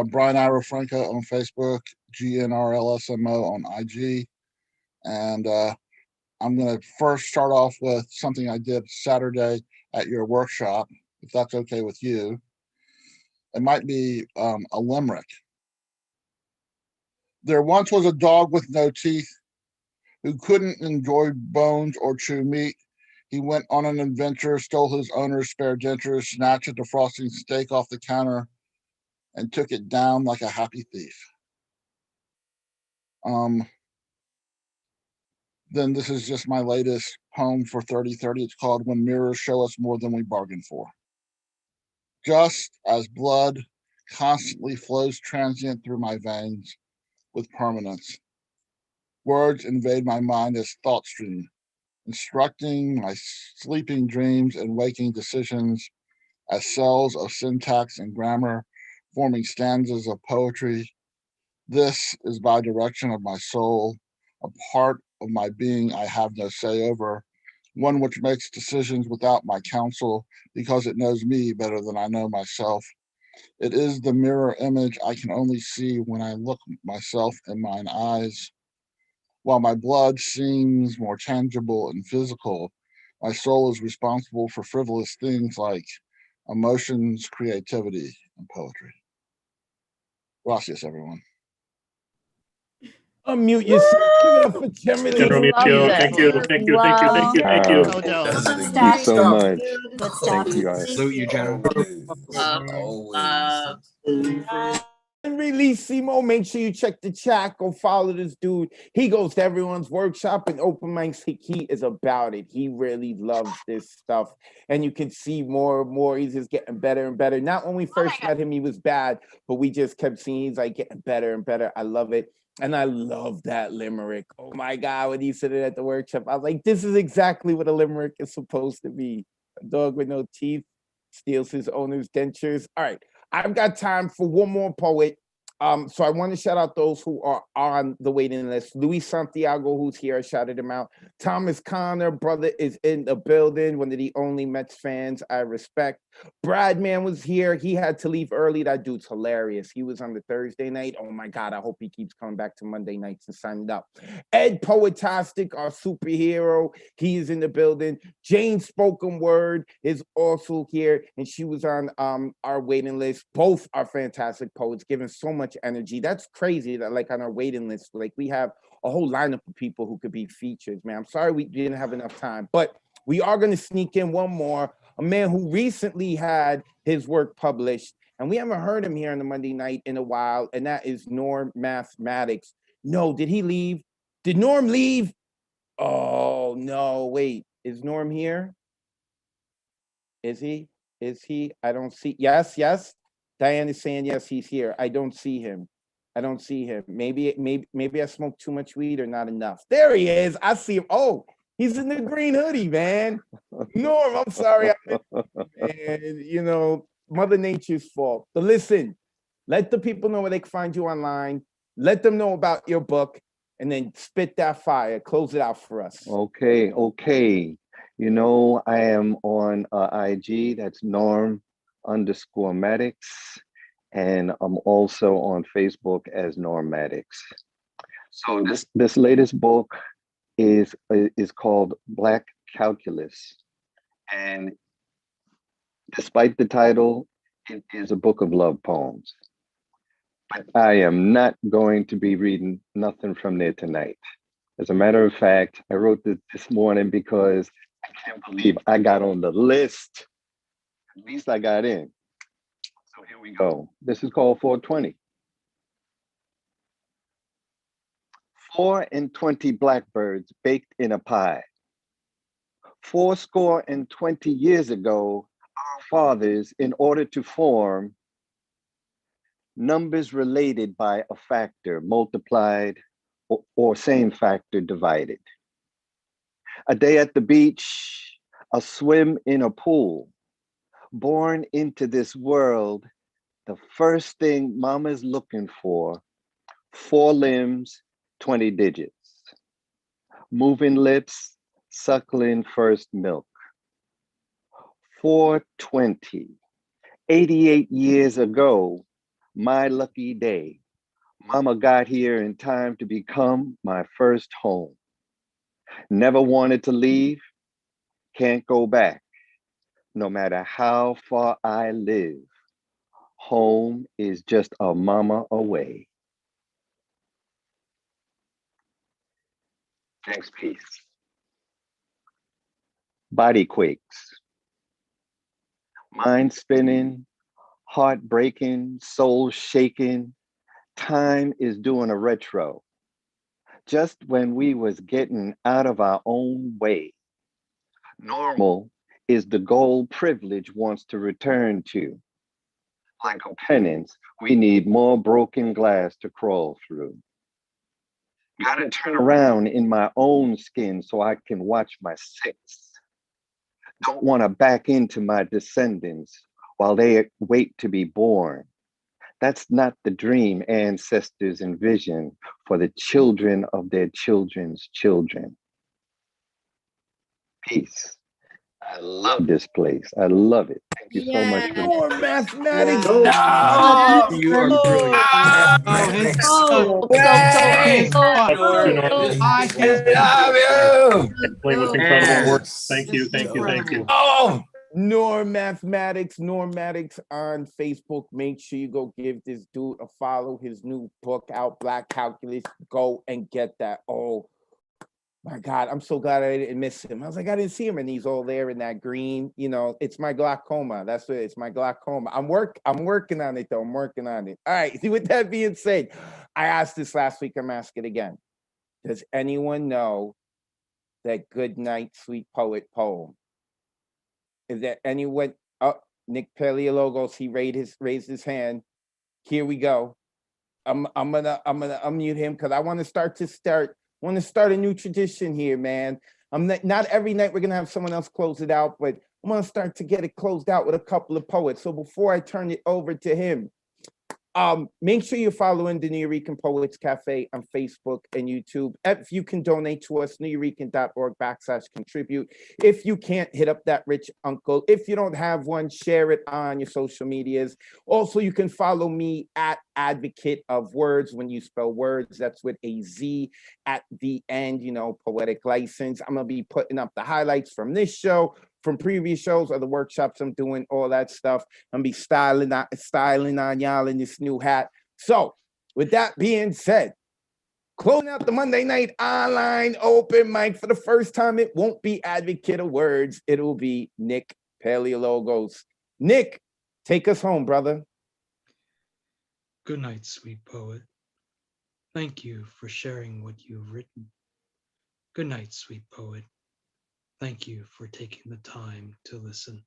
Brian Ira Franco on Facebook, GNRLSMO on IG, and I'm gonna first start off with something I did Saturday at your workshop, if that's okay with you. It might be a limerick. There once was a dog with no teeth who couldn't enjoy bones or chew meat. He went on an adventure, stole his owner's spare denture, snatched a defrosting steak off the counter, and took it down like a happy thief. Then this is just my latest poem for 3030. It's called When Mirrors Show Us More Than We Bargained For. Just as blood constantly flows transient through my veins with permanence, words invade my mind as thought stream, instructing my sleeping dreams and waking decisions as cells of syntax and grammar, forming stanzas of poetry. This is by direction of my soul, a part of my being I have no say over, one which makes decisions without my counsel because it knows me better than I know myself. It is the mirror image I can only see when I look myself in mine eyes. While my blood seems more tangible and physical, my soul is responsible for frivolous things like emotions, creativity, and poetry. Gracias, everyone. Unmute yourself. Give it up for General General. Nitio, thank you, thank you, thank you, thank you, thank you. So dope. Thank you so much. Good stuff. Thank you, guys. Salute you, General. Releasimo, make sure you check the chat. Go follow this dude. He goes to everyone's workshop and open mics. He is about it. He really loves this stuff. And you can see more and more. He's just getting better and better. Not when we first met him, he was bad, but we just kept seeing he's like getting better and better. I love it. And I love that limerick. Oh my God, when he said it at the workshop, I was like, this is exactly what a limerick is supposed to be. A dog with no teeth steals his owner's dentures. All right. I've got time for one more poet. So I want to shout out those who are on the waiting list. Luis Santiago, who's here, I shouted him out. Thomas Connor, brother, is in the building. One of the only Mets fans I respect. Bradman was here. He had to leave early. That dude's hilarious. He was on the Thursday night. Oh my God, I hope he keeps coming back to Monday nights and signing up. Ed Poetastic, our superhero, he is in the building. Jane Spoken Word is also here, and she was on our waiting list. Both are fantastic poets, giving so much energy. That's crazy that like on our waiting list, like we have a whole lineup of people who could be featured, man. I'm sorry we didn't have enough time, but we are going to sneak in one more, a man who recently had his work published, and we haven't heard him here on the Monday night in a while, and that is Norm Mathematics. No, did he leave? Did Norm leave? Oh, no, wait. Is Norm here? Is he? Is he? I don't see. Yes, yes. Diane is saying yes, he's here. I don't see him. I don't see him. Maybe I smoked too much weed or not enough. There he is. I see him. Oh, he's in the green hoodie, man. Norm, I'm sorry. And you know, Mother Nature's fault. But listen, let the people know where they can find you online. Let them know about your book, and then spit that fire. Close it out for us. Okay. You know, I am on IG. That's Norm_Maddox. And I'm also on Facebook as Norm Maddox. So this latest book is called Black Calculus. And despite the title, it is a book of love poems. But I am not going to be reading nothing from there tonight. As a matter of fact, I wrote this morning because I can't believe I got on the list. At least I got in. So here we go. This is called 420. 420 blackbirds baked in a pie. 420 years ago, our fathers, in order to form numbers related by a factor multiplied or same factor divided. A day at the beach, a swim in a pool. Born into this world, the first thing mama's looking for, 4 limbs, 20 digits. Moving lips, suckling first milk. 420, 88 years ago, my lucky day. Mama got here in time to become my first home. Never wanted to leave, can't go back. No matter how far I live, home is just a mama away. Thanks, peace. Body quakes. Mind spinning, heart breaking, soul shaking. Time is doing a retro. Just when we was getting out of our own way. Normal is the goal privilege wants to return to. Like a penance, we need more broken glass to crawl through. Gotta turn around in my own skin so I can watch my 6. Don't want to back into my descendants while they wait to be born. That's not the dream ancestors envision for the children of their children's children. Peace. I love this place. I love it. Thank you so much for More mathematics. No! No! You are brilliant. Oh, With incredible work. Thank you, thank you, thank you. Oh, Mathematics on Facebook. Make sure you go give this dude a follow. His new book out, Black Calculus. Go and get that. Oh my God, I'm so glad I didn't miss him. I was like, I didn't see him, and he's all there in that green. You know, it's my glaucoma. That's what it's my glaucoma. I'm working on it though. I'm working on it. All right. With that being said, I asked this last week. I'm asking again. Does anyone know that "Good Night, Sweet Poet" poem? Is there anyone? Oh, Nick Paleologos, he raised his hand. Here we go. I'm gonna unmute him because I want to start a new tradition here, man. Not every night we're gonna have someone else close it out, but I'm gonna start to get it closed out with a couple of poets. So before I turn it over to him, make sure you're following the Nuyorican Poets Cafe on Facebook and YouTube. If you can donate to us, nuyorican.org/contribute. If you can't, hit up that rich uncle. If you don't have one, share it on your social medias. Also, you can follow me at Advocate of Words. When you spell words, that's with a Z at the end, poetic license. I'm going to be putting up the highlights from this show, from previous shows or the workshops I'm doing, all that stuff. I'm gonna be styling on y'all in this new hat. So with that being said, closing out the Monday night online open mic for the first time, it won't be Advocate of Words. It'll be Nick Paleologos. Nick, take us home, brother. Good night, sweet poet. Thank you for sharing what you've written. Good night, sweet poet. Thank you for taking the time to listen.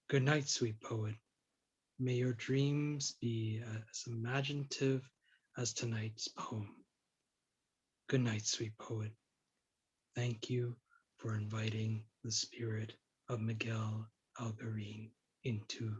Good night, sweet poet. May your dreams be as imaginative as tonight's poem. Good night, sweet poet. Thank you for inviting the spirit of Miguel Algarin into